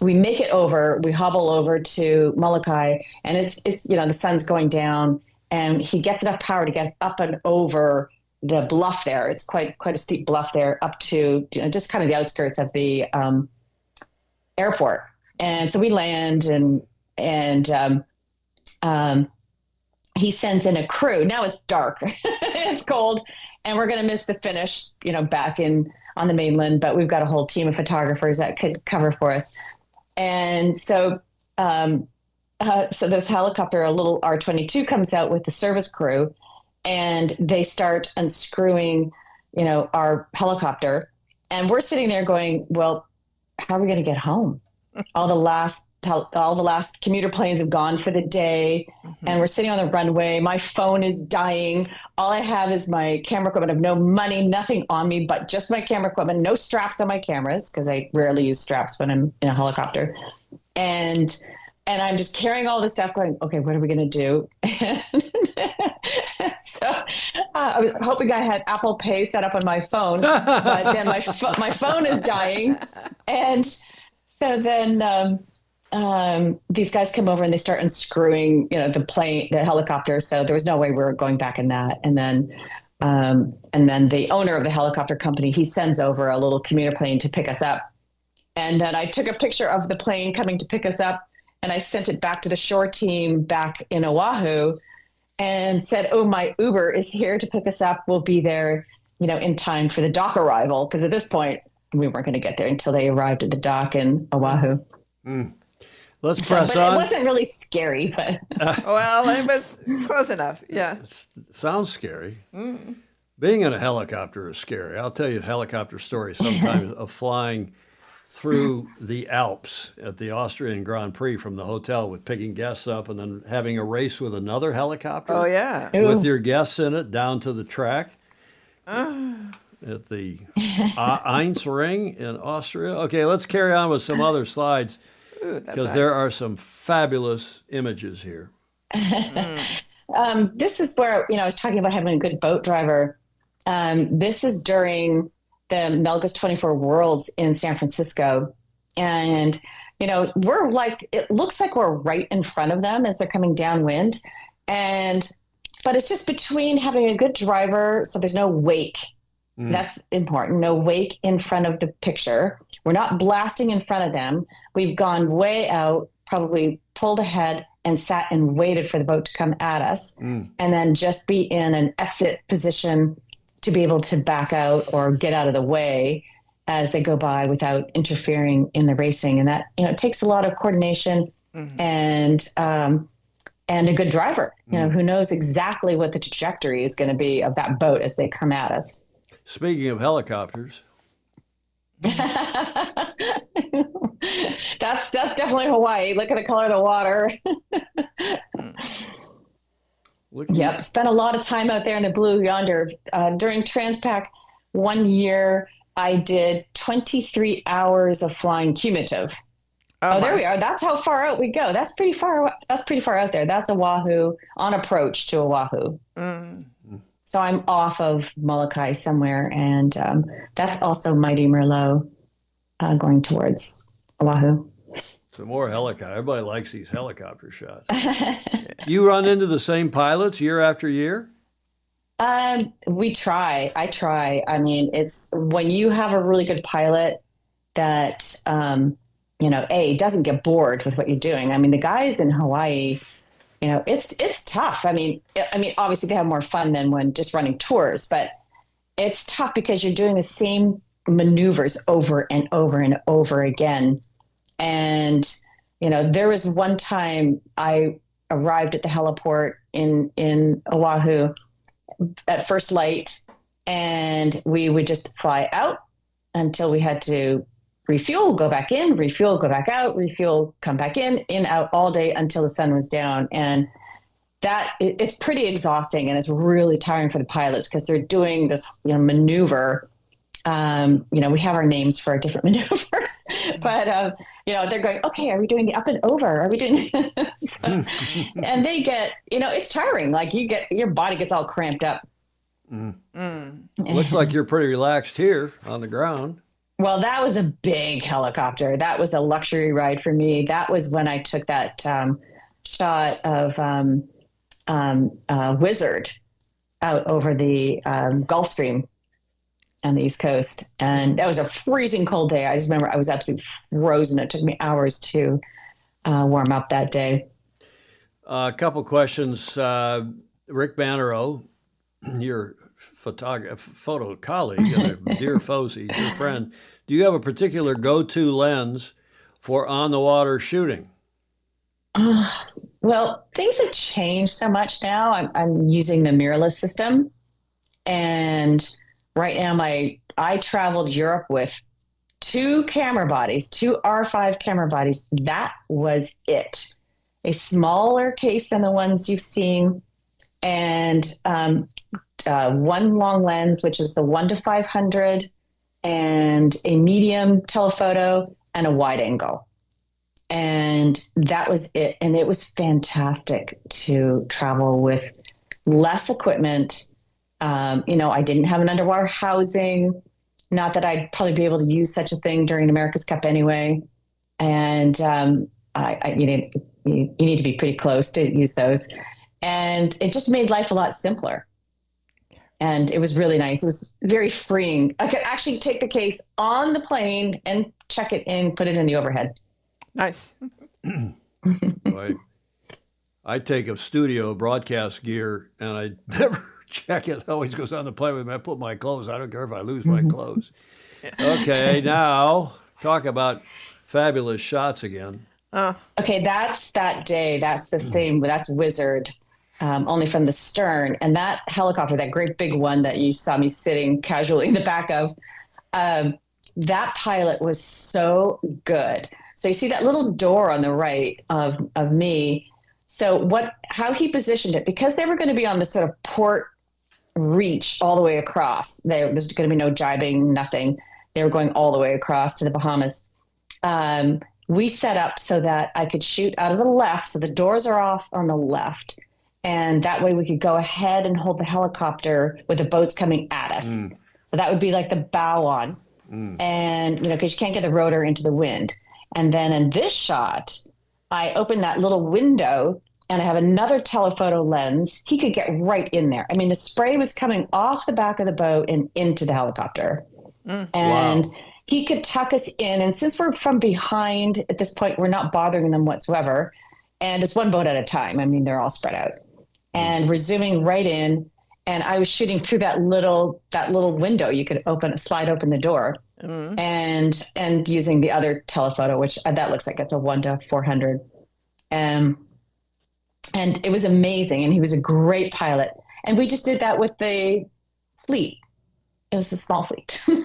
make it over. We hobble over to Molokai, and it's the sun's going down, and he gets enough power to get up and over the bluff there. It's quite a steep bluff there up to just kind of the outskirts of the airport. And so we land, and he sends in a crew. Now it's dark, it's cold, and we're going to miss the finish, back on the mainland, but we've got a whole team of photographers that could cover for us. And so this helicopter, a little R-22, comes out with the service crew, and they start unscrewing, our helicopter. And we're sitting there going, well, how are we going to get home? All the last commuter planes have gone for the day, and we're sitting on the runway. My phone is dying. All I have is my camera equipment. I have no money, nothing on me but just my camera equipment, no straps on my cameras, because I rarely use straps when I'm in a helicopter. And I'm just carrying all this stuff going, okay, what are we going to do? So I was hoping I had Apple Pay set up on my phone, but then my phone is dying. And so then these guys come over and they start unscrewing, the helicopter. So there was no way we were going back in that. And then the owner of the helicopter company, he sends over a little commuter plane to pick us up. And then I took a picture of the plane coming to pick us up, and I sent it back to the shore team back in Oahu and said, oh, my Uber is here to pick us up. We'll be there, in time for the dock arrival. Because at this point, we weren't going to get there until they arrived at the dock in Oahu. Let's press on. It wasn't really scary, but well, it was close enough. Yeah. It sounds scary. Being in a helicopter is scary. I'll tell you a helicopter story sometimes of flying through the Alps at the Austrian Grand Prix from the hotel, with picking guests up and then having a race with another helicopter. Oh, yeah. With your guests in it down to the track. At the Eins Ring in Austria. Okay, let's carry on with some other slides, because there are some fabulous images here. This is where, I was talking about having a good boat driver. This is during the Melga's 24 Worlds in San Francisco. And, we're like, it looks like we're right in front of them as they're coming downwind. But it's just between having a good driver, so there's no wake. That's important. No wake in front of the picture. We're not blasting in front of them. We've gone way out, probably pulled ahead and sat and waited for the boat to come at us, and then just be in an exit position to be able to back out or get out of the way as they go by without interfering in the racing. And that, it takes a lot of coordination and a good driver, who knows exactly what the trajectory is going to be of that boat as they come at us. Speaking of helicopters. That's definitely Hawaii. Look at the color of the water. Yep, spent a lot of time out there in the blue yonder. During Transpac 1 year, I did 23 hours of flying cumulative. Oh, there we are. That's how far out we go. That's pretty far out there. That's Oahu, on approach to Oahu. So I'm off of Molokai somewhere, and that's also Mighty Merlot going towards Oahu. Some more helicopter. Everybody likes these helicopter shots. You run into the same pilots year after year? We try. I try. I mean, it's when you have a really good pilot that, doesn't get bored with what you're doing. I mean, the guys in Hawaii, it's tough. I mean, obviously they have more fun than when just running tours, but it's tough because you're doing the same maneuvers over and over and over again. And, there was one time I arrived at the heliport in Oahu at first light, and we would just fly out until we had to refuel, go back in, refuel, go back out, refuel, come back in, out all day until the sun was down. And it's pretty exhausting, and it's really tiring for the pilots because they're doing this maneuver. We have our names for our different maneuvers, but they're going, okay, are we doing the up and over? Are we doing and they get, it's tiring. Like your body gets all cramped up. Looks like you're pretty relaxed here on the ground. Well, that was a big helicopter. That was a luxury ride for me. That was when I took that shot of Wizard out over the Gulf Stream on the East Coast. And that was a freezing cold day. I just remember I was absolutely frozen. It took me hours to warm up that day. A couple questions. Rick Bannerow, your photo colleague, dear FOSI, dear friend, do you have a particular go-to lens for on-the-water shooting? Well, things have changed so much now. I'm using the mirrorless system. And right now I traveled Europe with two R5 camera bodies. That was it. A smaller case than the ones you've seen, and one long lens, which is the 1-500, and a medium telephoto and a wide angle. And that was it. And it was fantastic to travel with less equipment. I didn't have an underwater housing. Not that I'd probably be able to use such a thing during America's Cup anyway. And you need to be pretty close to use those. And it just made life a lot simpler. And it was really nice. It was very freeing. I could actually take the case on the plane and check it in, put it in the overhead. Nice. I take a studio broadcast gear and I never check it. It always goes on the plane with me. I put my clothes. I don't care if I lose my clothes. Okay, now talk about fabulous shots again. Okay, that's that day. That's the same. That's Wizard, only from the stern. And that helicopter, that great big one that you saw me sitting casually in the back of, that pilot was so good. So you see that little door on the right of me. So how he positioned it, because they were going to be on this sort of port reach all the way across. There's going to be no jibing, nothing. They were going all the way across to the Bahamas. We set up so that I could shoot out of the left. So the doors are off on the left. And that way we could go ahead and hold the helicopter with the boats coming at us. So that would be like the bow on. And, because you can't get the rotor into the wind. And then in this shot, I opened that little window and I have another telephoto lens. He could get right in there. I mean, the spray was coming off the back of the boat and into the helicopter. And he could tuck us in. And since we're from behind at this point, we're not bothering them whatsoever. And it's one boat at a time. I mean, they're all spread out. And we're zooming right in. And I was shooting through that little window. You could slide open the door. And using the other telephoto, which that looks like it's a 1-400. And it was amazing. And he was a great pilot. And we just did that with the fleet. It was a small fleet. Cool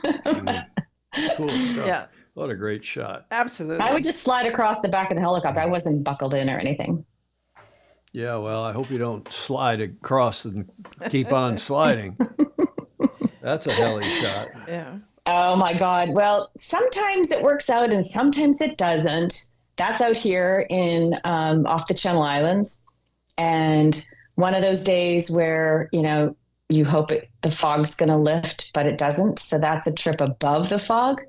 stuff. Yeah. What a great shot. Absolutely. I would just slide across the back of the helicopter. I wasn't buckled in or anything. Yeah, well, I hope you don't slide across and keep on sliding. That's a heli shot. Yeah. Oh my God. Well, sometimes it works out and sometimes it doesn't. That's out here in off the Channel Islands. And one of those days where, you hope the fog's going to lift, but it doesn't. So that's a trip above the fog.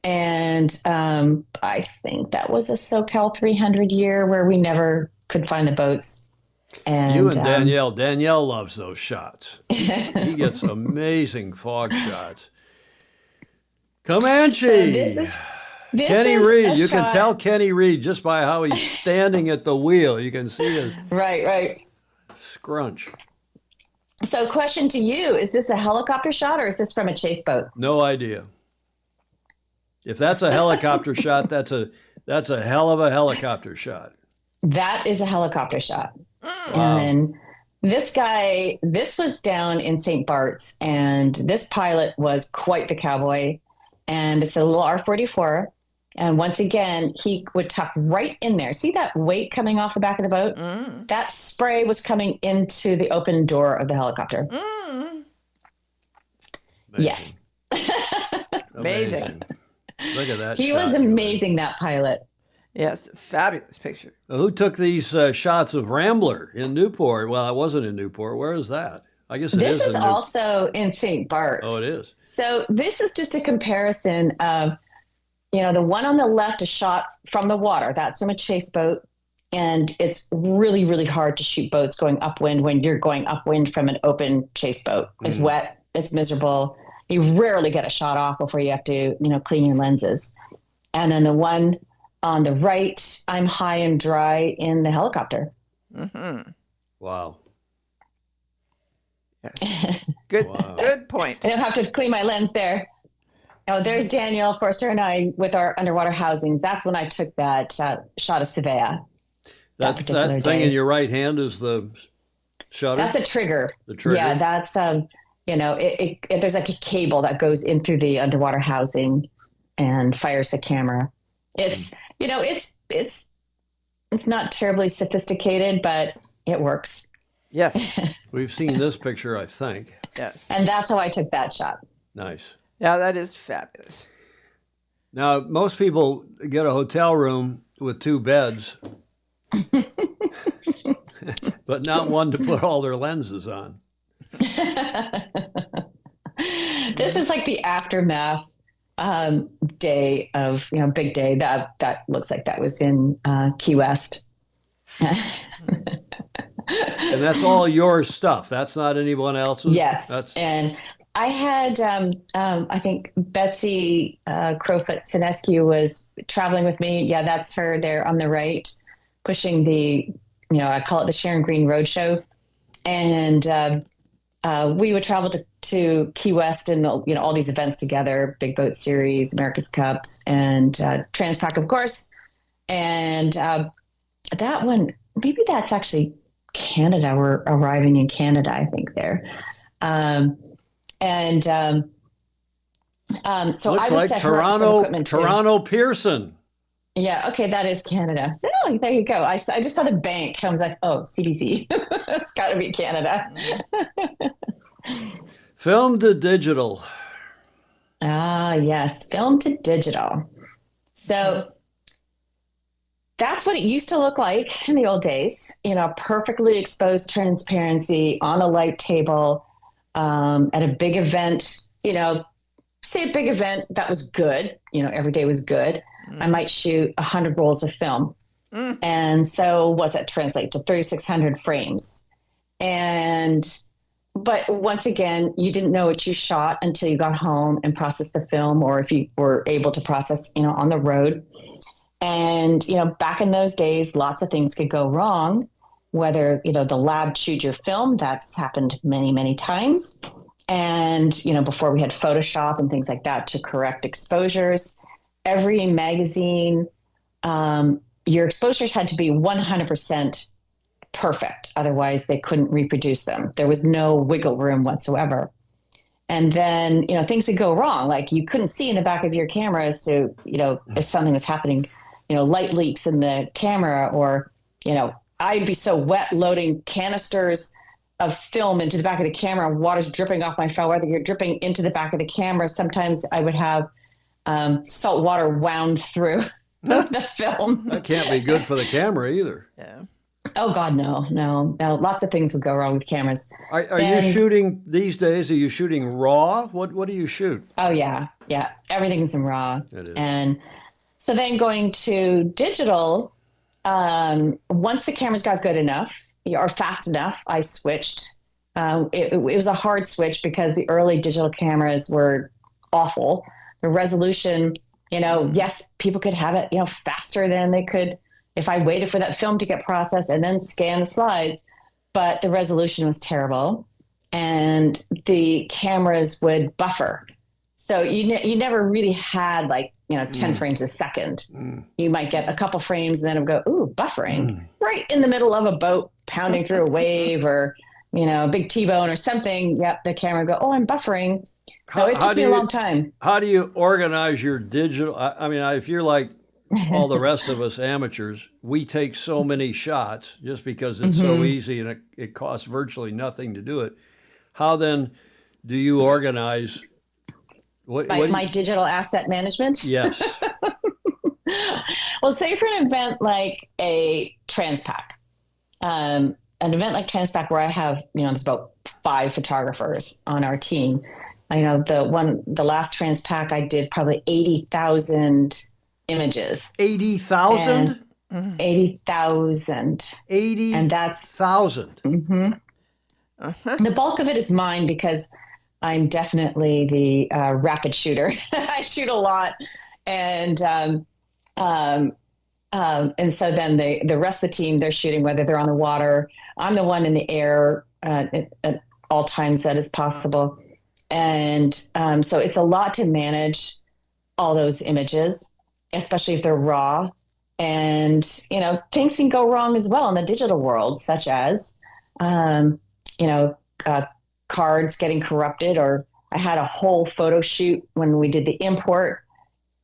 And I think that was a SoCal 300 year where we never could find the boats. And you and Danielle loves those shots. He gets amazing fog shots. Comanche. So Kenny Reed. You can tell Kenny Reed just by how he's standing at the wheel. You can see his right scrunch. So question to you, is this a helicopter shot or is this from a chase boat? No idea. If that's a helicopter shot, that's a hell of a helicopter shot. That is a helicopter shot. Wow. And this was down in St. Bart's, and this pilot was quite the cowboy. And it's a little R-44. And once again, he would tuck right in there. See that weight coming off the back of the boat? That spray was coming into the open door of the helicopter. Yes. Amazing. Look at that. He was amazing, that pilot. Yes, fabulous picture. Who took these shots of Rambler in Newport? Well, I wasn't in Newport. Where is that? I guess this is also in St. Bart's. Oh, it is. So this is just a comparison of, the one on the left is shot from the water. That's from a chase boat. And it's really, really hard to shoot boats going upwind when you're going upwind from an open chase boat. It's wet. It's miserable. You rarely get a shot off before you have to, clean your lenses. And then the one on the right, I'm high and dry in the helicopter. Wow. Yes. Good point. I don't have to clean my lens there. Oh, there's Daniel Forster and I with our underwater housing. That's when I took that shot of Sevilla. That thing in your right hand is the shutter? That's a trigger. The trigger? Yeah, that's, there's like a cable that goes in through the underwater housing and fires the camera. It's, it's not terribly sophisticated, but it works. Yes. We've seen this picture, I think. Yes. And that's how I took that shot. Nice. Yeah, that is fabulous. Now, most people get a hotel room with 2 beds, but not one to put all their lenses on. This is like the aftermath day of, big day. That looks like that was in Key West. And that's all your stuff. That's not anyone else's? Yes. And I had, I think Betsy Crowfoot-Sinescu was traveling with me. Yeah, that's her there on the right, pushing the, I call it the Sharon Green Roadshow. And we would travel to Key West and, all these events together, Big Boat Series, America's Cups, and Transpac, of course. And that one, maybe that's actually Canada. We're arriving in Canada, I think, there. So looks I would like set her up some equipment too. Toronto Pearson. Yeah, okay, that is Canada. So there you go. I just saw the bank. I was like, oh, CBC. It's got to be Canada. Film to digital. Ah, yes, film to digital. So that's what it used to look like in the old days. Perfectly exposed transparency on a light table at a big event. Say a big event that was good. Every day was good. I might shoot 100 rolls of film. And so what's that translate to? 3,600 frames. But once again, you didn't know what you shot until you got home and processed the film, or if you were able to process, on the road. And, back in those days, lots of things could go wrong, whether, the lab chewed your film. That's happened many, many times. And, before we had Photoshop and things like that to correct exposures, every magazine, your exposures had to be 100% perfect. Otherwise, they couldn't reproduce them. There was no wiggle room whatsoever. And then, things would go wrong. Like you couldn't see in the back of your camera as to, if something was happening, light leaks in the camera, or, I'd be so wet loading canisters of film into the back of the camera, water's dripping off my phone, whether you're dripping into the back of the camera. Sometimes I would have salt water wound through the film. That can't be good for the camera either. Yeah. Oh God, no. Lots of things would go wrong with cameras. Are you shooting these days? Are you shooting raw? What do you shoot? Oh yeah. Everything's in raw. It is. And so then going to digital, once the cameras got good enough or fast enough, I switched. It was a hard switch because the early digital cameras were awful. The resolution, yes, people could have it, faster than they could if I waited for that film to get processed and then scan the slides, but the resolution was terrible and the cameras would buffer. So you never really had 10 frames a second. You might get a couple frames and then it'll go, ooh, buffering right in the middle of a boat pounding through a wave or, a big T-bone or something. Yep. The camera go, oh, I'm buffering. So it took me a long time. How do you organize your digital? I mean, if you're like all the rest of us amateurs, we take so many shots just because it's so easy and it costs virtually nothing to do it. How then do you organize my digital asset management? Yes. Well, say for an event like a Transpac, an event like Transpac where I have, it's about 5 photographers on our team. I know the last Transpac I did probably 80,000 images. 80,000? 80,000. 80,000. And that's 1,000. The bulk of it is mine because I'm definitely the rapid shooter. I shoot a lot, and so then the rest of the team, they're shooting whether they're on the water. I'm the one in the air at all times that is possible, and so it's a lot to manage all those images, especially if they're raw. And things can go wrong as well in the digital world, such as cards getting corrupted, or I had a whole photo shoot when we did the import.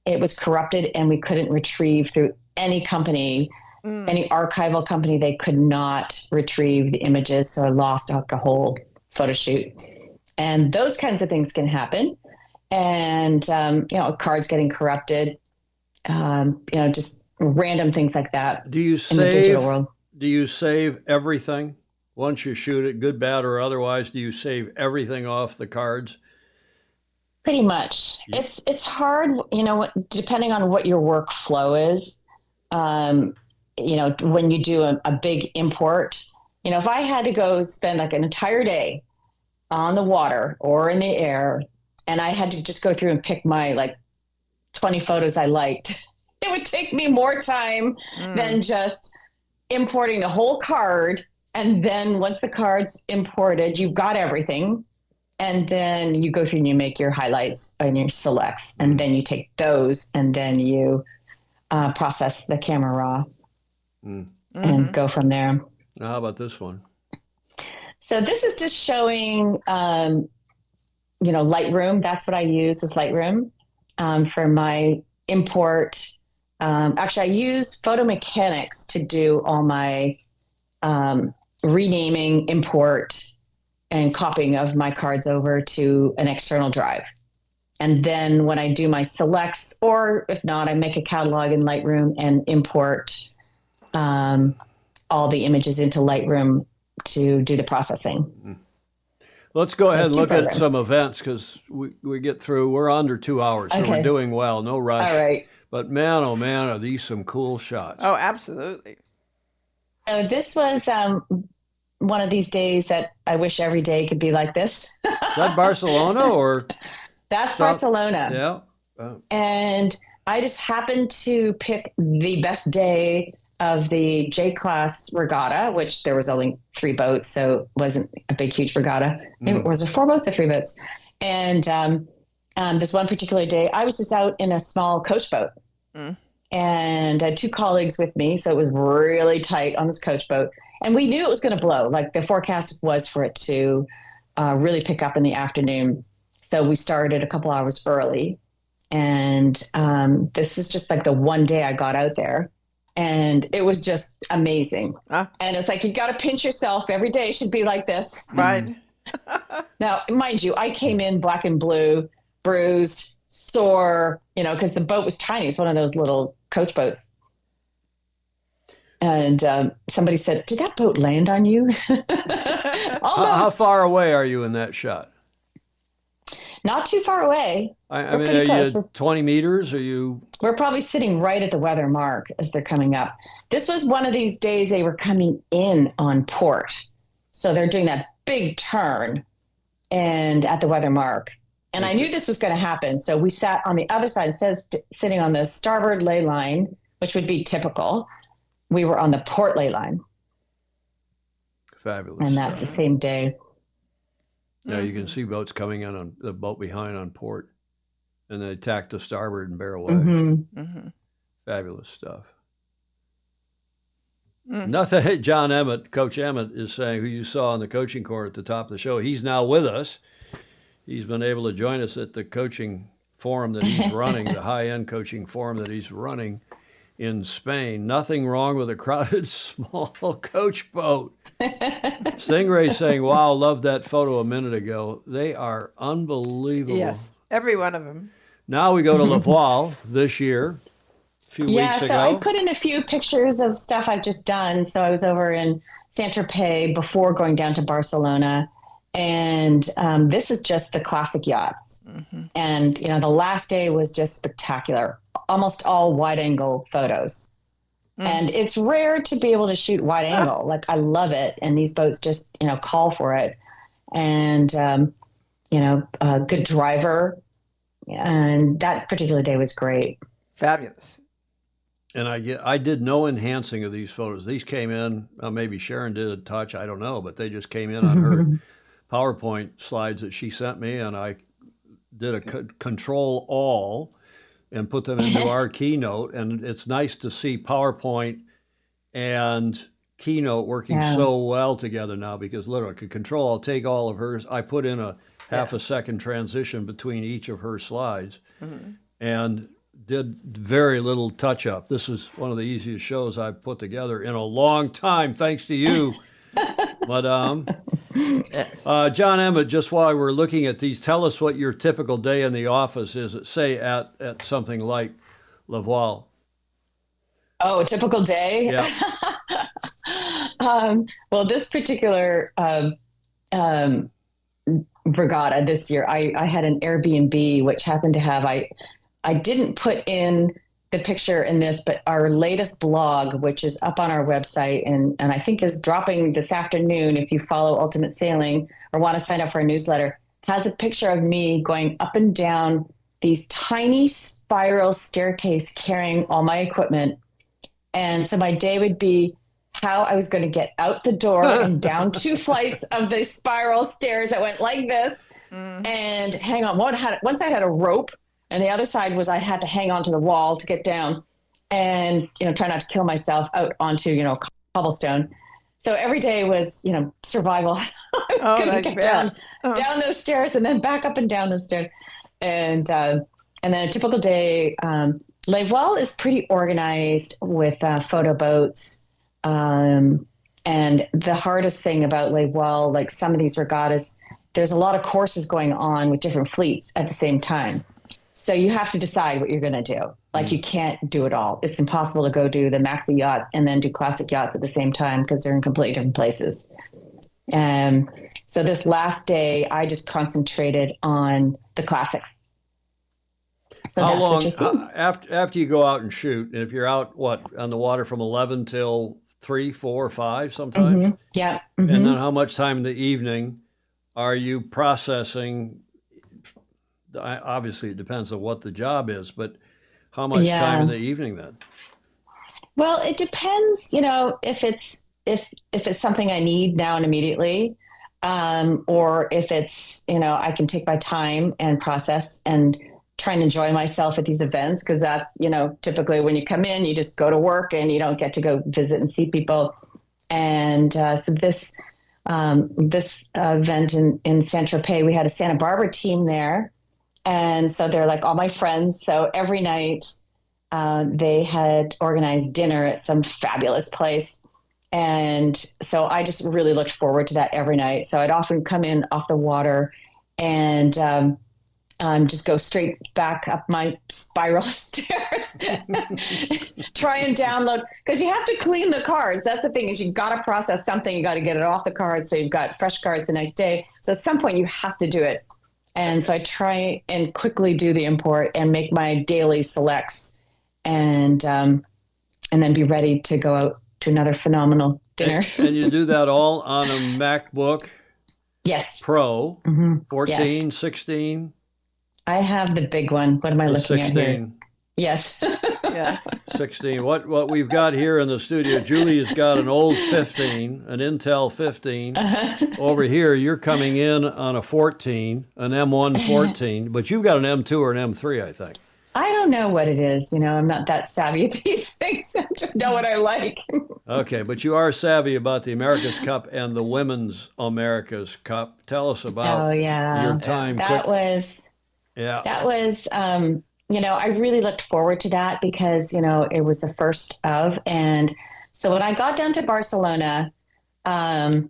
It was corrupted and we couldn't retrieve through any company, any archival company. They could not retrieve the images. So I lost a whole photo shoot. And those kinds of things can happen. And, cards getting corrupted, just random things like that. In the digital world. Do you save everything? Once you shoot it, good, bad, or otherwise, do you save everything off the cards? Pretty much. Yeah. It's hard, depending on what your workflow is. When you do a big import, if I had to go spend like an entire day on the water or in the air, and I had to just go through and pick my 20 photos I liked, it would take me more time than just importing the whole card. And then once the card's imported, you've got everything. And then you go through and you make your highlights and your selects. And then you take those and then you process the camera raw and go from there. Now, how about this one? So this is just showing, Lightroom. That's what I use is Lightroom for my import. Actually, I use Photo Mechanics to do all my renaming, import, and copying of my cards over to an external drive. And then when I do my selects, or if not, I make a catalog in Lightroom and import all the images into Lightroom to do the processing. Let's go ahead and look at some events because we get through. We're under 2 hours, so we're doing well. No rush. All right. But man, oh man, are these some cool shots. Oh, absolutely. So this was one of these days that I wish every day could be like this. Is that Barcelona or? That's Barcelona. Yeah. And I just happened to pick the best day of the J-class regatta, which there was only 3 boats, so it wasn't a big, huge regatta. Was there 4 boats or 3 boats? And this one particular day, I was just out in a small coach boat. And I had 2 colleagues with me, so it was really tight on this coach boat. And we knew it was going to blow. Like the forecast was for it to really pick up in the afternoon. So we started a couple hours early. And this is just like the one day I got out there. And it was just amazing. And it's like, you got to pinch yourself. Every day should be like this. Right. Now, mind you, I came in black and blue, bruised, sore, because the boat was tiny. It's one of those little coach boats. And somebody said, did that boat land on you? How far away are you in that shot? Not too far away. I mean, are you 20 meters? We're probably sitting right at the weather mark as they're coming up. This was one of these days they were coming in on port. So they're doing that big turn and at the weather mark. And I knew this was going to happen. So we sat on the other side. It says sitting on the starboard ley line, which would be typical. We were on the port ley line. Fabulous. And that's the same day. Yeah, you can see boats coming in on the boat behind on port. and they tack to starboard and bear away. Fabulous stuff. Nothing. John Emmett, Coach Emmett, is saying, who you saw in the coaching court at the top of the show, he's now with us. He's been able to join us at the coaching forum that he's running, the high-end coaching forum that he's running in Spain. Nothing wrong with a crowded, small coach boat. Stingray saying, wow, loved that photo a minute ago. They are unbelievable. Yes, every one of them. Now we go to La Voile this year, a few weeks ago. I put in a few pictures of stuff I've just done. So I was over in Saint-Tropez before going down to Barcelona. And this is just the classic yachts. And, the last day was just spectacular. Almost all wide angle photos. And it's rare to be able to shoot wide angle. Like, I love it. And these boats just, call for it. And, a good driver. And that particular day was great. Fabulous. And I did no enhancing of these photos. These came in, maybe Sharon did a touch, I don't know, but they just came in on her PowerPoint slides that she sent me, and I did a control all and put them into our Keynote. And it's nice to see PowerPoint and Keynote working so well together now, because literally control, I'll take all of hers. I put in a half a second transition between each of her slides and did very little touch up. This is one of the easiest shows I've put together in a long time, thanks to you, Madame. John Emmett, just while we're looking at these, tell us what your typical day in the office is, say at something like La Voile. Oh, a typical day? Yeah. Well, this particular regatta this year, I had an Airbnb, which happened to have, I didn't put in the picture in this, but our latest blog, which is up on our website and I think is dropping this afternoon, if you follow Ultimate Sailing or want to sign up for a newsletter, has a picture of me going up and down these tiny spiral staircase carrying all my equipment. And so my day would be how I was going to get out the door and down 2 flights of the spiral stairs that went like this and hang on. Once I had a rope, and the other side was I had to hang onto the wall to get down and, try not to kill myself out onto, cobblestone. So every day was, survival. I was going to get down those stairs and then back up and down those stairs. And then a typical day, Les Voiles is pretty organized with photo boats. And the hardest thing about Les Voiles, like some of these regattas, there's a lot of courses going on with different fleets at the same time. So you have to decide what you're going to do. Like, you can't do it all. It's impossible to go do the maxi yacht and then do classic yachts at the same time, because they're in completely different places. So this last day, I just concentrated on the classic. So how long after you go out and shoot, and if you're out on the water from 11 till 3, 4, 5 sometimes? Yeah. And then how much time in the evening are you processing? Obviously, it depends on what the job is, but how much time in the evening then? Well, it depends, if it's something I need now and immediately, or if it's, I can take my time and process and try and enjoy myself at these events, because that, typically when you come in, you just go to work and you don't get to go visit and see people. And so this event in Saint-Tropez, we had a Santa Barbara team there. And so they're like all my friends. So every night they had organized dinner at some fabulous place. And so I just really looked forward to that every night. So I'd often come in off the water and just go straight back up my spiral stairs, try and download, because you have to clean the cards. That's the thing, is you got to process something. You got to get it off the card. So you've got fresh cards the next day. So at some point you have to do it. And so I try and quickly do the import and make my daily selects and then be ready to go out to another phenomenal dinner. And you do that all on a MacBook Pro, 14, 16? I have the big one. What am I looking 16. at here? Yes. Yeah. 16. What we've got here in the studio, Julie's got an old 15, an Intel 15. Over here, you're coming in on a 14, an M1 14, but you've got an M2 or an M3, I think. I don't know what it is. I'm not that savvy at these things. I just know what I like. Okay, but you are savvy about the America's Cup and the Women's America's Cup. Tell us about your time. That was, I really looked forward to that because, it was the first of. And so when I got down to Barcelona, that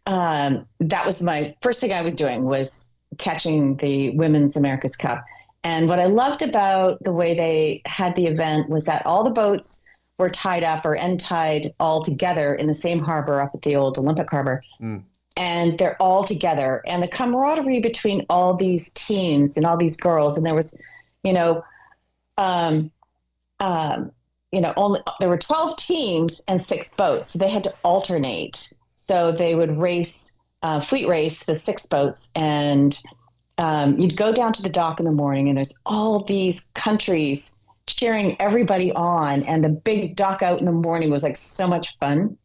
was my first thing I was doing was catching the Women's America's Cup. And what I loved about the way they had the event was that all the boats were tied up or end tied all together in the same harbor up at the old Olympic Harbor. And they're all together. And the camaraderie between all these teams and all these girls, and there was, there were 12 teams and 6 boats. So they had to alternate. So they would race, fleet race the 6 boats, and you'd go down to the dock in the morning and there's all these countries cheering everybody on. And the big dock out in the morning was like so much fun.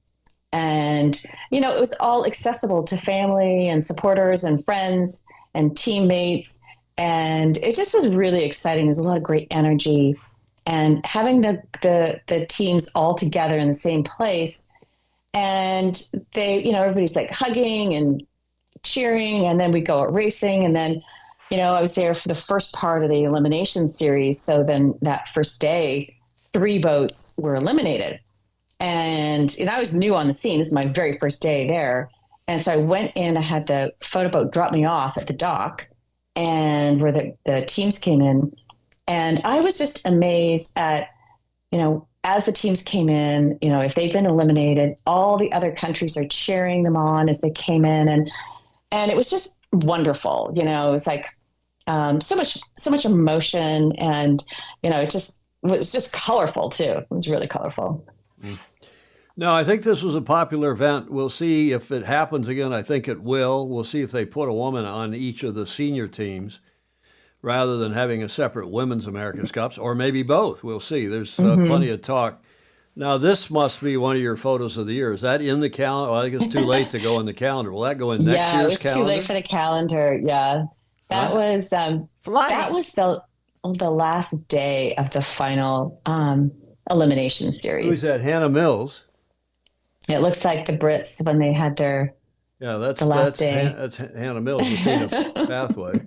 And, it was all accessible to family and supporters and friends and teammates. And it just was really exciting. There's a lot of great energy, and having the teams all together in the same place. And they, everybody's like hugging and cheering, and then we go out racing. And then, I was there for the first part of the elimination series. So then that first day, 3 boats were eliminated. And I was new on the scene. This is my very first day there. And so I went in, I had the photo boat drop me off at the dock, and where the teams came in. And I was just amazed at, as the teams came in, if they've been eliminated, all the other countries are cheering them on as they came in. And it was just wonderful. It was like so much emotion, and, it was just colorful too. It was really colorful. No, I think this was a popular event. We'll see if it happens again. I think it will. We'll see if they put a woman on each of the senior teams rather than having a separate Women's America's Cups, or maybe both. We'll see. There's plenty of talk. Now, this must be one of your photos of the year. Is that in the calendar? Well, I think it's too late to go in the calendar. Will that go in next year's calendar? Yeah, it was too late for the calendar. Yeah. That was the last day of the final elimination series. Who's that? Hannah Mills. It looks like the Brits when they had their last day. That's Hannah Mills, Athena Pathway.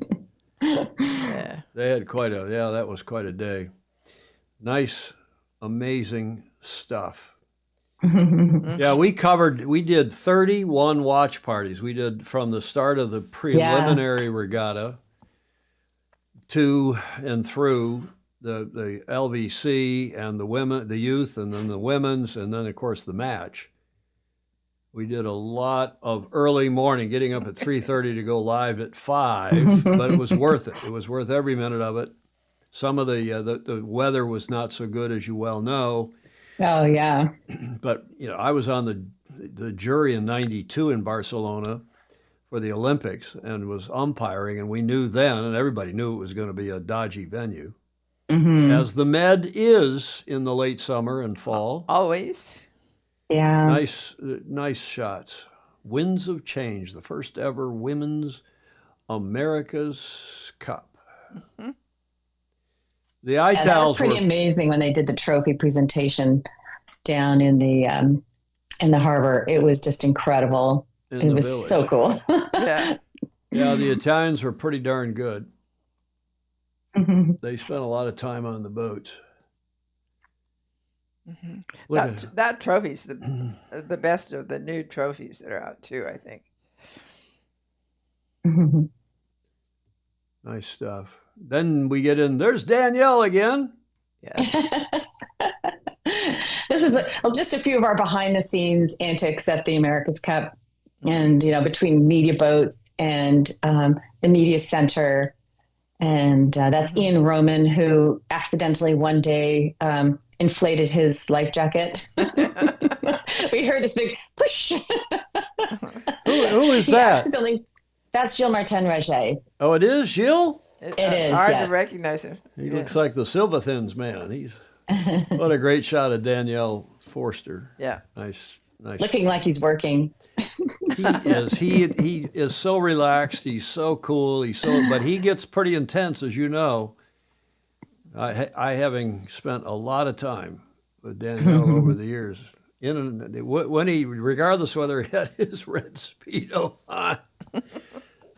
Yeah. They had that was quite a day. Nice, amazing stuff. Yeah, we did 31 watch parties. We did from the start of the preliminary regatta to and through the LVC and the women, the youth, and then the women's, and then of course the match. We did a lot of early morning, getting up at 3:30 to go live at 5, but it was worth it. It was worth every minute of it. Some of the weather was not so good, as you well know. Oh yeah. But I was on the jury in '92 in Barcelona for the Olympics and was umpiring, and we knew then, and everybody knew it was going to be a dodgy venue, as the Med is in the late summer and fall. Always. Yeah. Nice shots. Winds of Change, the first ever Women's America's Cup. The ITALs that was pretty amazing when they did the trophy presentation down in the harbor. It was just incredible. It was village. So cool. Yeah. Yeah, the Italians were pretty darn good. They spent a lot of time on the boats. That trophy's the best of the new trophies that are out too, I think. Nice stuff. Then we get in. There's Danielle again. Yes. This is just a few of our behind-the-scenes antics at the America's Cup, and between media boats and the media center, and that's Ian Roman, who accidentally one day inflated his life jacket. We heard this big push. Who is that? That's Gilles Martin Roget. Oh, it is Gilles? It's is, hard yeah. to recognize him. He looks like the Silvathins man. What a great shot of Danielle Forster. Yeah. Nice. Looking like he's working. He is. He is so relaxed. He's so cool. But he gets pretty intense, as you know. I having spent a lot of time with Danielle over the years. When he, regardless whether he had his red Speedo on.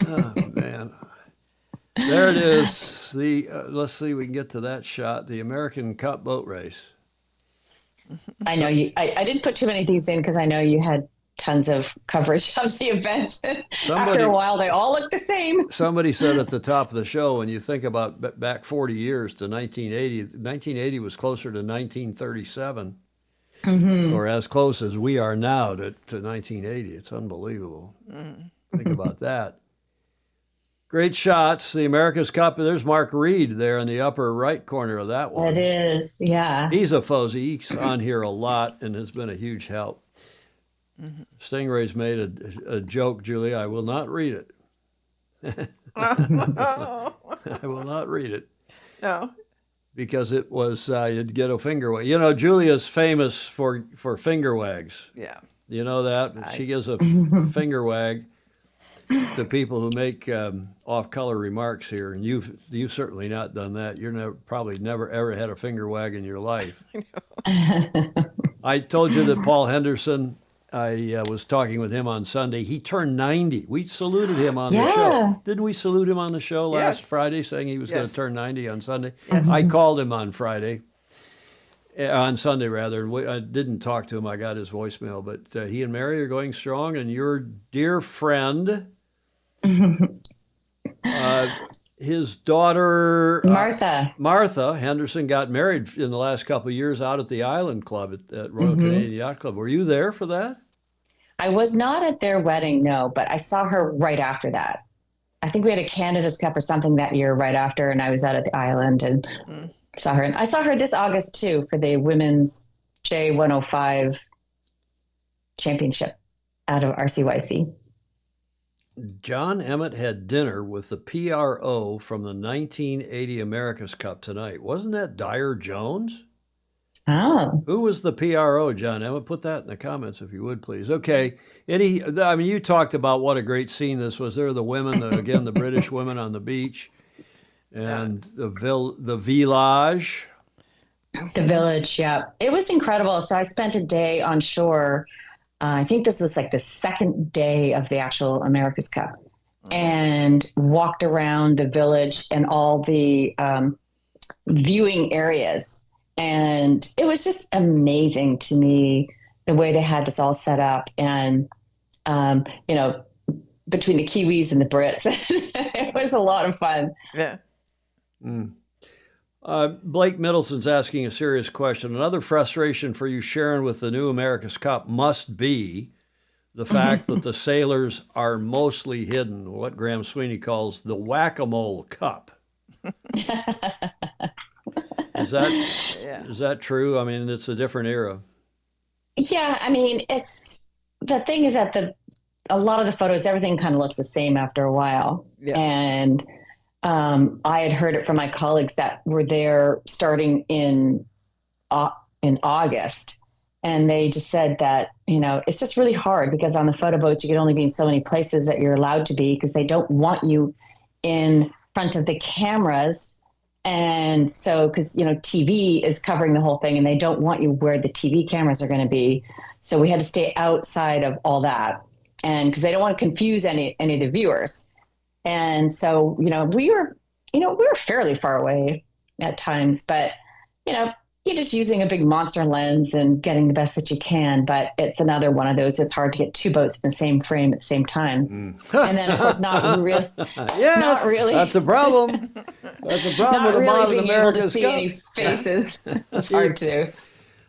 Oh man. There it is. Let's see if we can get to that shot. The American Cup boat race. I know you. I didn't put too many of these in because I know you had tons of coverage of the event. After a while, they all look the same. Somebody said at the top of the show, when you think about back 40 years to 1980, 1980 was closer to 1937, or as close as we are now to 1980. It's unbelievable. Think about that. Great shots. The America's Cup. There's Mark Reed there in the upper right corner of that one. It is, yeah. He's a FOSI. He's on here a lot and has been a huge help. Stingray's made a joke, Julia. I will not read it. I will not read it. No. Because it was, you'd get a finger wag. You know, Julia's famous for finger wags. Yeah. You know that? She gives a finger wag to people who make off-color remarks here, and you've certainly not done that. You're probably never ever had a finger wag in your life. I told you that Paul Henderson. I was talking with him on Sunday. He turned 90. We saluted him on the show. Didn't we salute him on the show last Friday, saying he was going to turn 90 on Sunday? Yes. I called him on Sunday rather. I didn't talk to him. I got his voicemail, but he and Mary are going strong. And your dear friend, his daughter Martha Henderson got married in the last couple of years out at the Island Club at Royal Canadian Yacht Club. Were you there for that? I was not at their wedding, no, but I saw her right after that. I think we had a Canada's Cup or something that year right after, and I was out at the Island and saw her. And I saw her this August too for the women's J105 championship out of RCYC. John Emmett had dinner with the PRO from the 1980 America's Cup tonight. Wasn't that Dyer Jones? Oh. Who was the PRO, John Emmett? Put that in the comments if you would, please. Okay. You talked about what a great scene this was. There are the women, the British women on the beach, and the village. The village, yeah. It was incredible. So I spent a day on shore. I think this was like the second day of the actual America's Cup, and walked around the village and all the viewing areas. And it was just amazing to me the way they had this all set up. And, between the Kiwis and the Brits, it was a lot of fun. Yeah. Blake Middleton's asking a serious question. Another frustration for you, Sharon, with the new America's Cup must be the fact that the sailors are mostly hidden, what Graham Sweeney calls the whack-a-mole cup. Is that true? I mean, it's a different era. Yeah, I mean, the thing is that a lot of the photos, everything kind of looks the same after a while. Yes. And I had heard it from my colleagues that were there starting in August, and they just said that, it's just really hard because on the photo boats, you can only be in so many places that you're allowed to be because they don't want you in front of the cameras. And so, because, TV is covering the whole thing and they don't want you where the TV cameras are going to be. So we had to stay outside of all that. And because they don't want to confuse any of the viewers. And so, we were fairly far away at times, but, you're just using a big monster lens and getting the best that you can. But it's another one of those. It's hard to get two boats in the same frame at the same time. And then, of course, not really. Not really. That's a problem. That's a problem with the modern America's Cup. Not really being able to see any faces. It's hard to.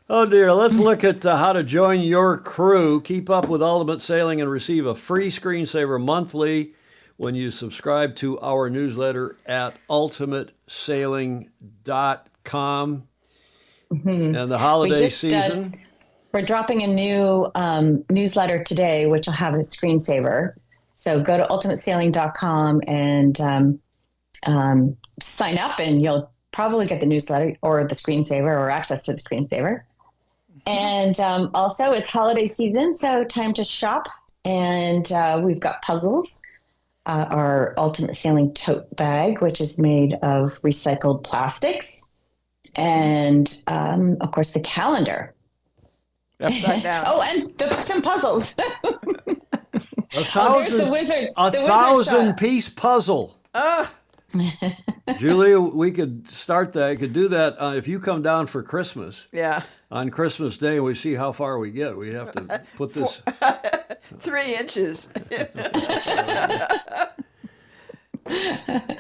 Oh, dear. Let's look at how to join your crew. Keep up with Ultimate Sailing and receive a free screensaver monthly when you subscribe to our newsletter at ultimatesailing.com. And the holiday season. We're dropping a new newsletter today, which will have a screensaver. So go to ultimatesailing.com and sign up and you'll probably get the newsletter or the screensaver or access to the screensaver. And also, it's holiday season, so time to shop. And we've got puzzles, our ultimate sailing tote bag, which is made of recycled plastics, and of course, the calendar. Upside down. Oh, and some puzzles. A thousand-piece puzzle. Julia, we could start that. You could do that if you come down for Christmas. Yeah. On Christmas Day, and we see how far we get. We have to put this 3 inches.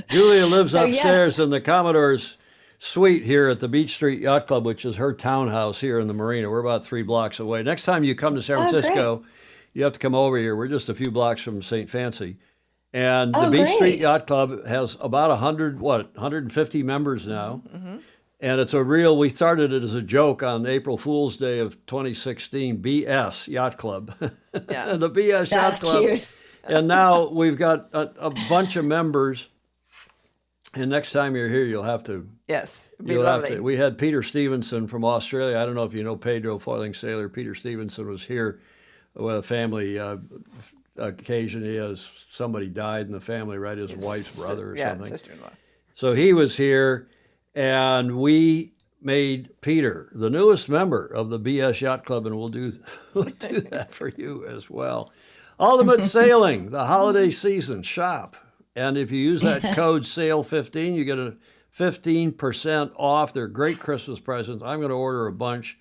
Julia lives upstairs in the Commodore's suite here at the Beach Street Yacht Club, which is her townhouse here in the marina. We're about 3 blocks away. Next time you come to San Francisco, you have to come over here. We're just a few blocks from St. Fancy. And the Beach Street Yacht Club has about 150 members now. Mm-hmm. And it's we started it as a joke on April Fool's Day of 2016, BS Yacht Club. Yeah. The BS Yacht Club. Cute. And now we've got a bunch of members. And next time you're here, you'll have to. Yes, it'd be lovely. We had Peter Stevenson from Australia. I don't know if you know Pedro, foiling sailor. Peter Stevenson was here with a family occasion. He has somebody died in the family, right? His wife's brother or something. Yeah, sister-in-law. So he was here. And we made Peter the newest member of the BS Yacht Club, and we'll do that for you as well. Ultimate Sailing, the holiday season, shop. And if you use that code SAIL15, you get a 15% off. They're great Christmas presents. I'm going to order a bunch,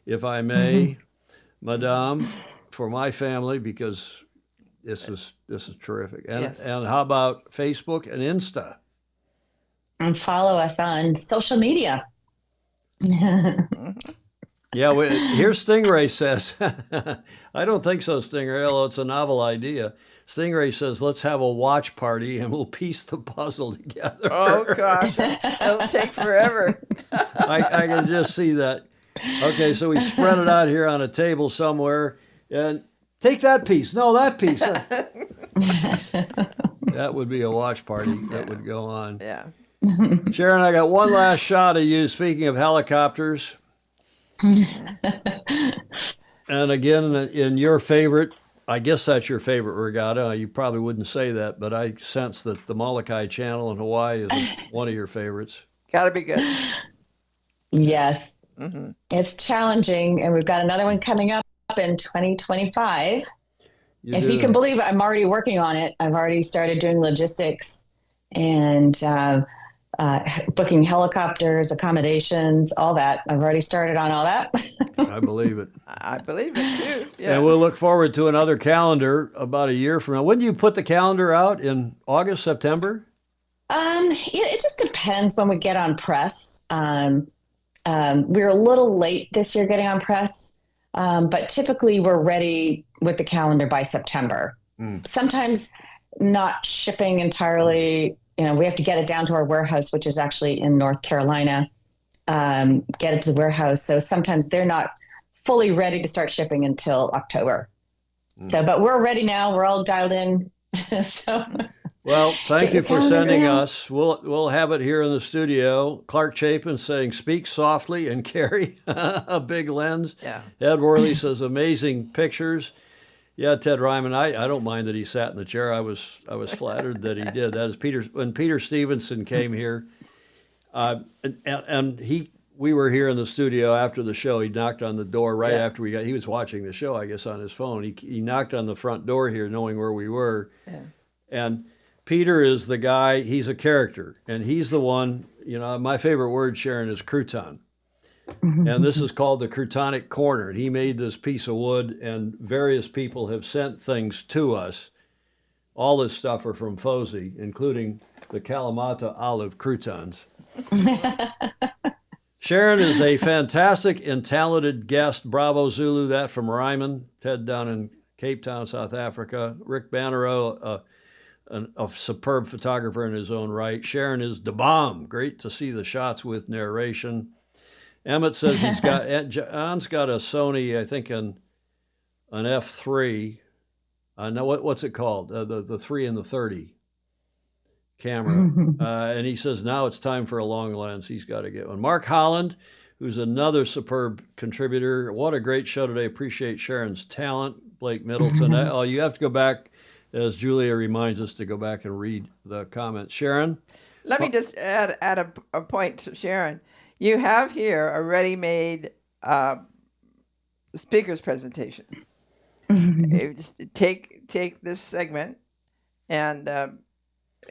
if I may, Madame, for my family, because this is terrific. And how about Facebook and Insta? And follow us on social media. Yeah, here's Stingray says, I don't think so, Stingray, although it's a novel idea. Stingray says, let's have a watch party and we'll piece the puzzle together. Oh, gosh. It'll take forever. I can just see that. Okay, so we spread it out here on a table somewhere. And take that piece. No, that piece. That would be a watch party that would go on. Yeah. Sharon, I got one last shot of you, speaking of helicopters. And again, in your favorite, I guess that's your favorite regatta. You probably wouldn't say that, but I sense that the Molokai Channel in Hawaii is one of your favorites. Gotta be good. Yes. Mm-hmm. It's challenging, and we've got another one coming up in 2025. If you can believe it, I'm already working on it. I've already started doing logistics and booking helicopters, accommodations, all that. I've already started on all that. I believe it. I believe it too. Yeah. And we'll look forward to another calendar about a year from now. When do you put the calendar out? In August, September? It just depends when we get on press. We're a little late this year getting on press, but typically we're ready with the calendar by September. Sometimes not shipping entirely. We have to get it down to our warehouse, which is actually in North Carolina, get it to the warehouse. So sometimes they're not fully ready to start shipping until October. So, but we're ready now. We're all dialed in. Well, thank you for sending us. We'll have it here in the studio. Clark Chapin saying, speak softly and carry a big lens. Yeah. Ed Worley says, amazing pictures. Yeah, Ted Ryman, I don't mind that he sat in the chair. I was flattered that he did. That is when Peter Stevenson came here, and we were here in the studio after the show. He knocked on the door after he was watching the show, I guess, on his phone. He knocked on the front door here, knowing where we were. Yeah. And Peter is the guy, he's a character, and he's the one, my favorite word, Sharon, is crouton. And this is called the Croutonic Corner. He made this piece of wood, and various people have sent things to us. All this stuff are from FOSI, including the Kalamata olive croutons. Sharon is a fantastic and talented guest. Bravo Zulu, that from Ryman. Ted down in Cape Town, South Africa. Rick Bannereau, a superb photographer in his own right. Sharon is the bomb. Great to see the shots with narration. Emmett says John's got a Sony, I think, an F3. I know what's it called? The 3 and the 30. camera. And he says, now it's time for a long lens. He's got to get one. Mark Holland, who's another superb contributor. What a great show today. Appreciate Sharon's talent. Blake Middleton. Oh, you have to go back, as Julia reminds us, to go back and read the comments. Sharon? Let me just add a point to Sharon. You have here a ready-made speaker's presentation. You just take this segment and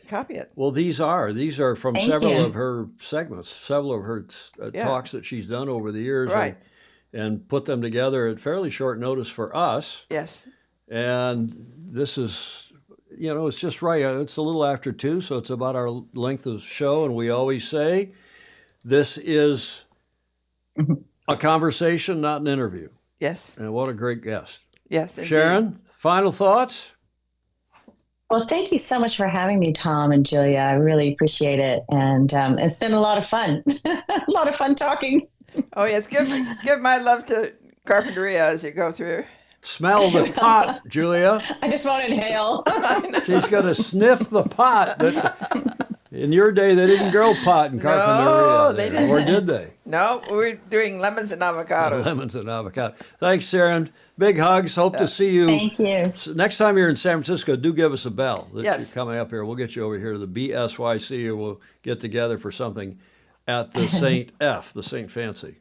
copy it. Well, these are from several of her segments, several of her talks that she's done over the years, right? And put them together at fairly short notice for us. Yes. And this is, it's just right. It's a little after 2, so it's about our length of show. And we always say, this is a conversation, not an interview. Yes. And what a great guest. Yes, indeed. Sharon, final thoughts? Well, thank you so much for having me, Tom and Julia. I really appreciate it. And it's been a lot of fun. A lot of fun talking. Oh, yes. Give my love to Carpinteria as you go through. Smell the pot, Julia. I just want to inhale. She's going to sniff the pot. In your day, they didn't grow pot in Carpinteria. No, they didn't. Or did they? No, we're doing lemons and avocados. Lemons and avocado. Thanks, Sharon. Big hugs. Hope to see you. Thank you. Next time you're in San Francisco, do give us a bell that Yes. you're coming up here. We'll get you over here to the BSYC, and we'll get together for something at the St. F, the St. Fancy.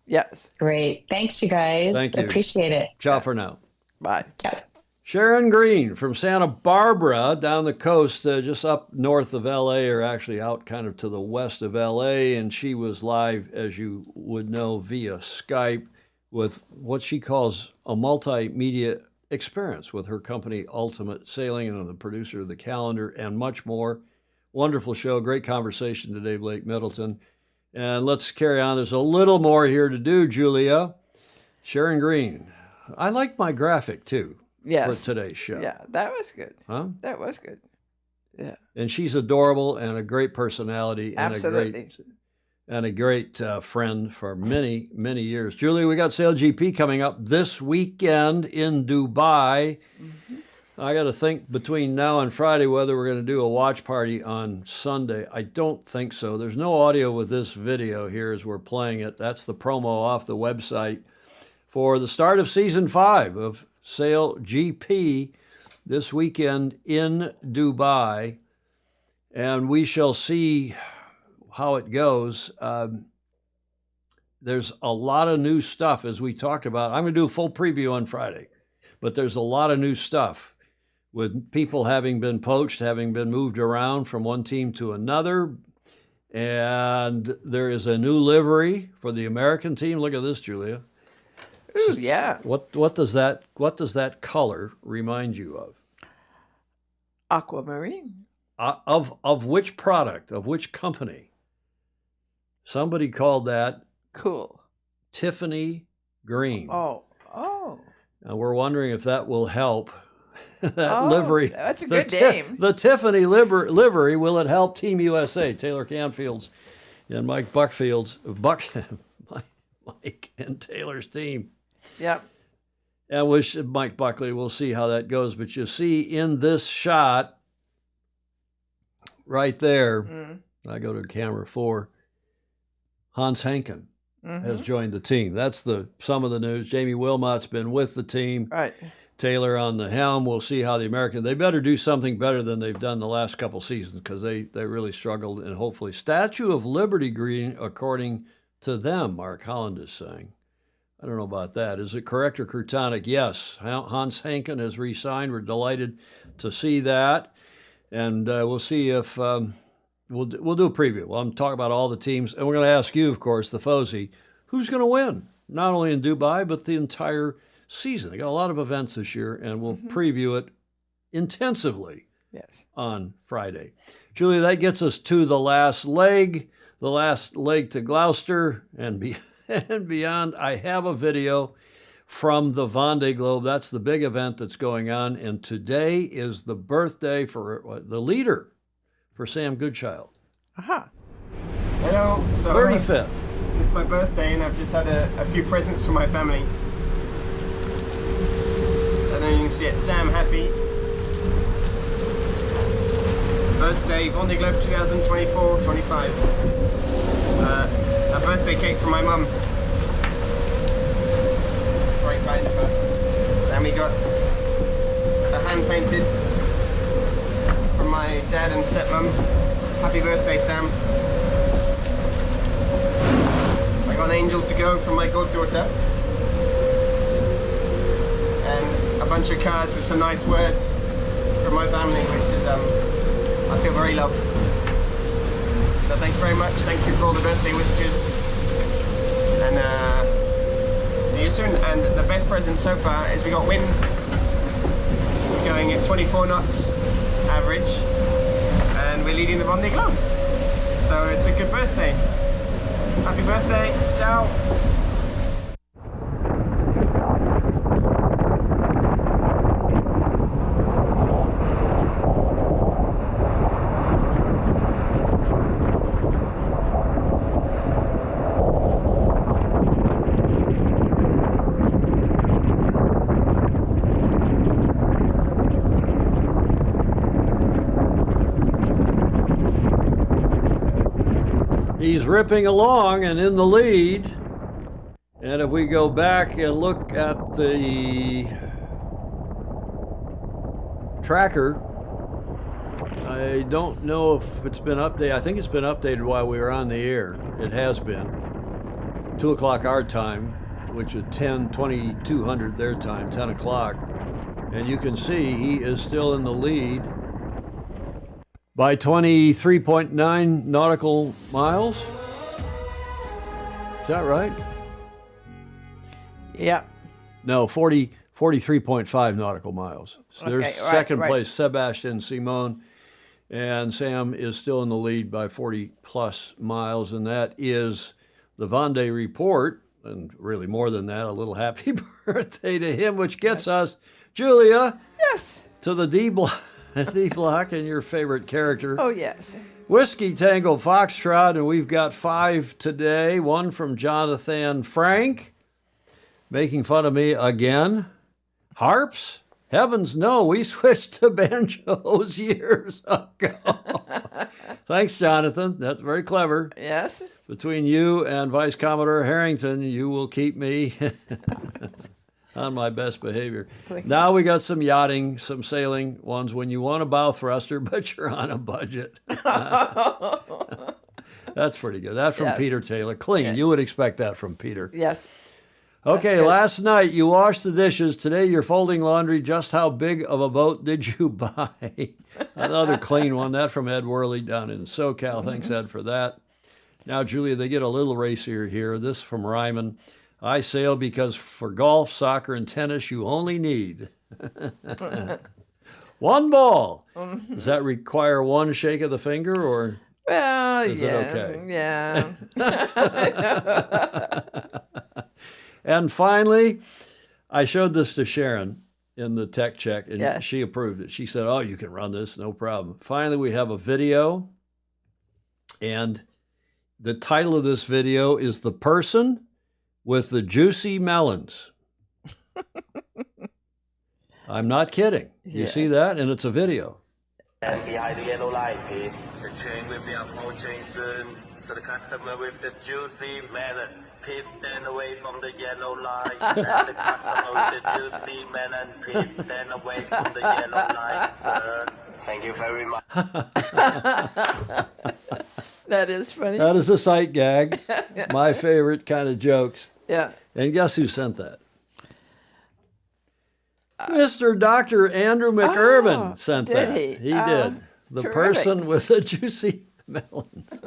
Yes. Great. Thanks, you guys. Thank you. Appreciate it. Ciao for now. Bye. Ciao. Sharon Green from Santa Barbara down the coast, just up north of L.A., or actually out kind of to the west of L.A., and she was live, as you would know, via Skype with what she calls a multimedia experience with her company, Ultimate Sailing, and the producer of the calendar, and much more. Wonderful show. Great conversation today, Blake Middleton. And let's carry on. There's a little more here to do, Julia. Sharon Green. I like my graphic, too. Yes. For today's show. Yeah, that was good. Huh? That was good. Yeah. And she's adorable and a great personality and Absolutely. a great friend for many, many years. Julie, we got Sail GP coming up this weekend in Dubai. Mm-hmm. I got to think between now and Friday whether we're going to do a watch party on Sunday. I don't think so. There's no audio with this video here as we're playing it. That's the promo off the website for the start of season 5 of Sail GP this weekend in Dubai, and we shall see how it goes. There's a lot of new stuff, as we talked about. I'm going to do a full preview on Friday, but there's a lot of new stuff with people having been poached, having been moved around from one team to another, and there is a new livery for the American team. Look at this, Julia. Ooh, yeah. What does that color remind you of? Aquamarine. Of which product? Of which company? Somebody called that cool. Tiffany green. Oh. And we're wondering if that will help that livery. That's a good name. The Tiffany livery, will it help Team USA? Taylor Canfield's and Mike Buckfield's Mike and Taylor's team. Yep. And Mike Buckley, we'll see how that goes. But you see in this shot right there, I go to camera 4, Hans Henken has joined the team. That's some of the news. Jamie Wilmot's been with the team. Right. Taylor on the helm. We'll see how they better do something better than they've done the last couple seasons, because they really struggled. And hopefully Statue of Liberty green, according to them, Mark Holland is saying. I don't know about that. Is it correct or Crutonic? Yes. Hans Henken has re-signed. We're delighted to see that. And we'll see if we'll do a preview. Well, I'm talking about all the teams. And we're going to ask you, of course, the FOSI, who's going to win? Not only in Dubai, but the entire season. They got a lot of events this year, and we'll preview it intensively on Friday. Julie, that gets us to the last leg to Gloucester and beyond. I have a video from the Vendée Globe. That's the big event that's going on, and today is the birthday for the leader for Sam Goodchild. Aha. Hello. So 35th. It's my birthday, and I've just had a few presents from my family. I don't know if you can see it. Sam Happy. birthday Vendée Globe 2024-25. A birthday cake from my mum. Right behind her. And we got a hand painted from my dad and stepmom. Happy birthday, Sam. I got an angel to go from my goddaughter. And a bunch of cards with some nice words from my family, which is, I feel very loved. So thank you very much. Thank you for all the birthday wishes. And see you soon. And the best present so far is we got wind. We're going at 24 knots average. And we're leading the Vendée Globe. So it's a good birthday. Happy birthday. Ciao. He's ripping along and in the lead. And if we go back and look at the tracker, I don't know if it's been updated. I think it's been updated while we were on the air. It has been. 2 o'clock our time, which is 2200 their time, 10 o'clock. And you can see he is still in the lead by 23.9 nautical miles. Is that right? Yeah. No, 43.5 nautical miles. So Okay, there's right, second right. place, Sebastian Simon, and Sam is still in the lead by 40 plus miles, and that is the Vendée report, and really more than that, a little happy birthday to him, which gets us, Julia, Yes. to the D block. D block and your favorite character. Oh, yes. Whiskey Tango Foxtrot, and we've got 5 today. One from Jonathan Frank, making fun of me again. Harps? Heavens no, we switched to banjos years ago. Thanks, Jonathan. That's very clever. Yes. Between you and Vice Commodore Harrington, you will keep me on my best behavior. Now we got some yachting, some sailing ones when you want a bow thruster, but you're on a budget. That's pretty good. That's from Yes. Peter Taylor. Clean. Yeah. You would expect that from Peter. Yes. Okay, good. last night you washed the dishes. Today you're folding laundry. Just how big of a boat did you buy? Another clean one. That from Ed Worley down in SoCal. Thanks, Ed, for that. Now, Julia, they get a little racier here. This from Ryman. I sail because for golf, soccer, and tennis, you only need one ball. Does that require one shake of the finger, or Well, is it okay? Yeah. And finally, I showed this to Sharon in the tech check, and Yeah. she approved it. She said, oh, you can run this, no problem. Finally, we have a video, and the title of this video is The Person with the Juicy Melons. I'm not kidding. You see Yes. that? And it's a video. And behind the yellow light, please. The train will be approaching soon. So the customer with the juicy melon, please stand away from the yellow light. And the customer with the juicy melon, please stand away from the yellow light, sir. Thank you very much. That is funny. That is a sight gag. My favorite kind of jokes. Yeah. And guess who sent that? Mr. Dr. Andrew McIrvin sent did that. he? He did. The terrific. person with the juicy melons.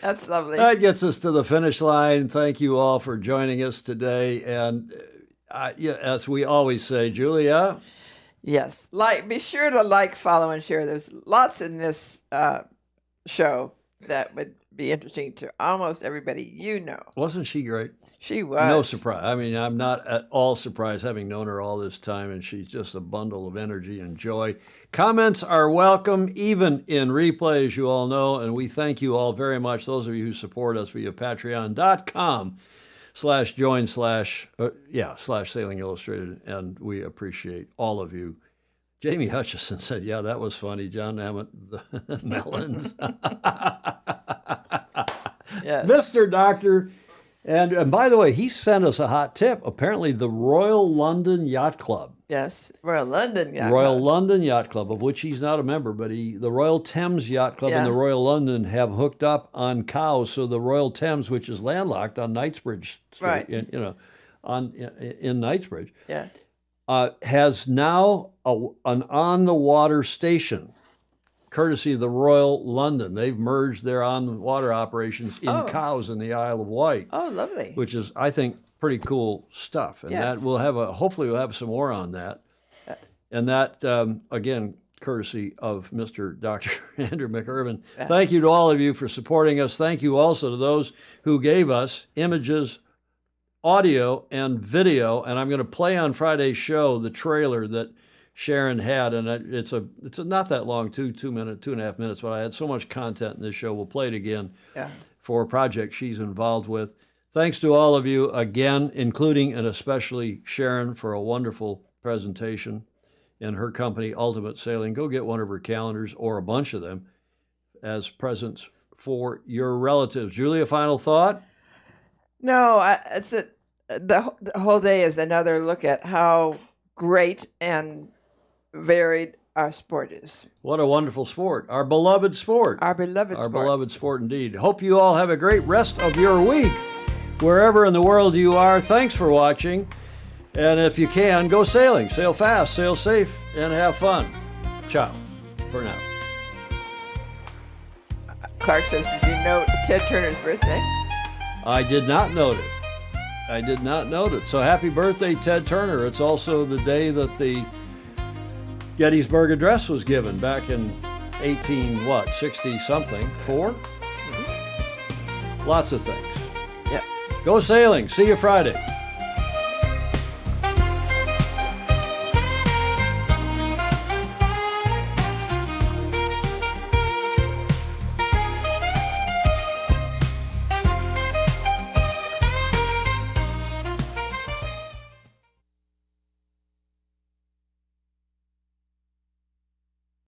That's lovely. That gets us to the finish line. Thank you all for joining us today. And yeah, as we always say, Julia, Yes. Be sure to like, follow, and share. There's lots in this show that would be interesting to almost everybody you know. wasn't she great? She was. No surprise. I mean, I'm not at all surprised having known her all this time, and she's just a bundle of energy and joy. Comments are welcome, even in replay, as you all know, and we thank you all very much, those of you who support us via patreon.com/join/Sailing Illustrated, and we appreciate all of you Jamie Hutchison said, yeah, that was funny. John Hammett, the melons. Yes. Mr. Doctor. And by the way, he sent us a hot tip. Apparently, the Royal London Yacht Club. Yes, Royal London Yacht Royal Club. London Yacht Club, of which he's not a member, but the Royal Thames Yacht Club and Yeah. the Royal London have hooked up on Cowes. So the Royal Thames, which is landlocked on Knightsbridge Street, Right. in Knightsbridge, Yeah. has now an on-the-water station, courtesy of the Royal London. They've merged their on-the-water operations in Cowes in the Isle of Wight. Oh, lovely. Which is, I think, pretty cool stuff. And Yes. that hopefully we'll have some more on that. And that, again, courtesy of Mr. Dr. Andrew McIrvin. Thank you to all of you for supporting us. Thank you also to those who gave us images, audio, and video. And I'm going to play on Friday's show the trailer that Sharon had, and it's not that long, 2.5 minutes, but I had so much content in this show. We'll play it again for a project she's involved with. Thanks to all of you again, including and especially Sharon, for a wonderful presentation and her company, Ultimate Sailing. Go get one of her calendars or a bunch of them as presents for your relatives. Julie, a final thought? No, the whole day is another look at how great and varied our sport is. What a wonderful sport. Our beloved sport. Our beloved Our sport. beloved sport indeed. Hope you all have a great rest of your week, wherever in the world you are. Thanks for watching. And if you can, go sailing. Sail fast, sail safe, and have fun. Ciao for now. Clark says, did you note Ted Turner's birthday? I did not note it. I did not note it. So happy birthday, Ted Turner. It's also the day that the Gettysburg Address was given back in 60-something? 4? Mm-hmm. Lots of things. Yeah. Go sailing. See you Friday.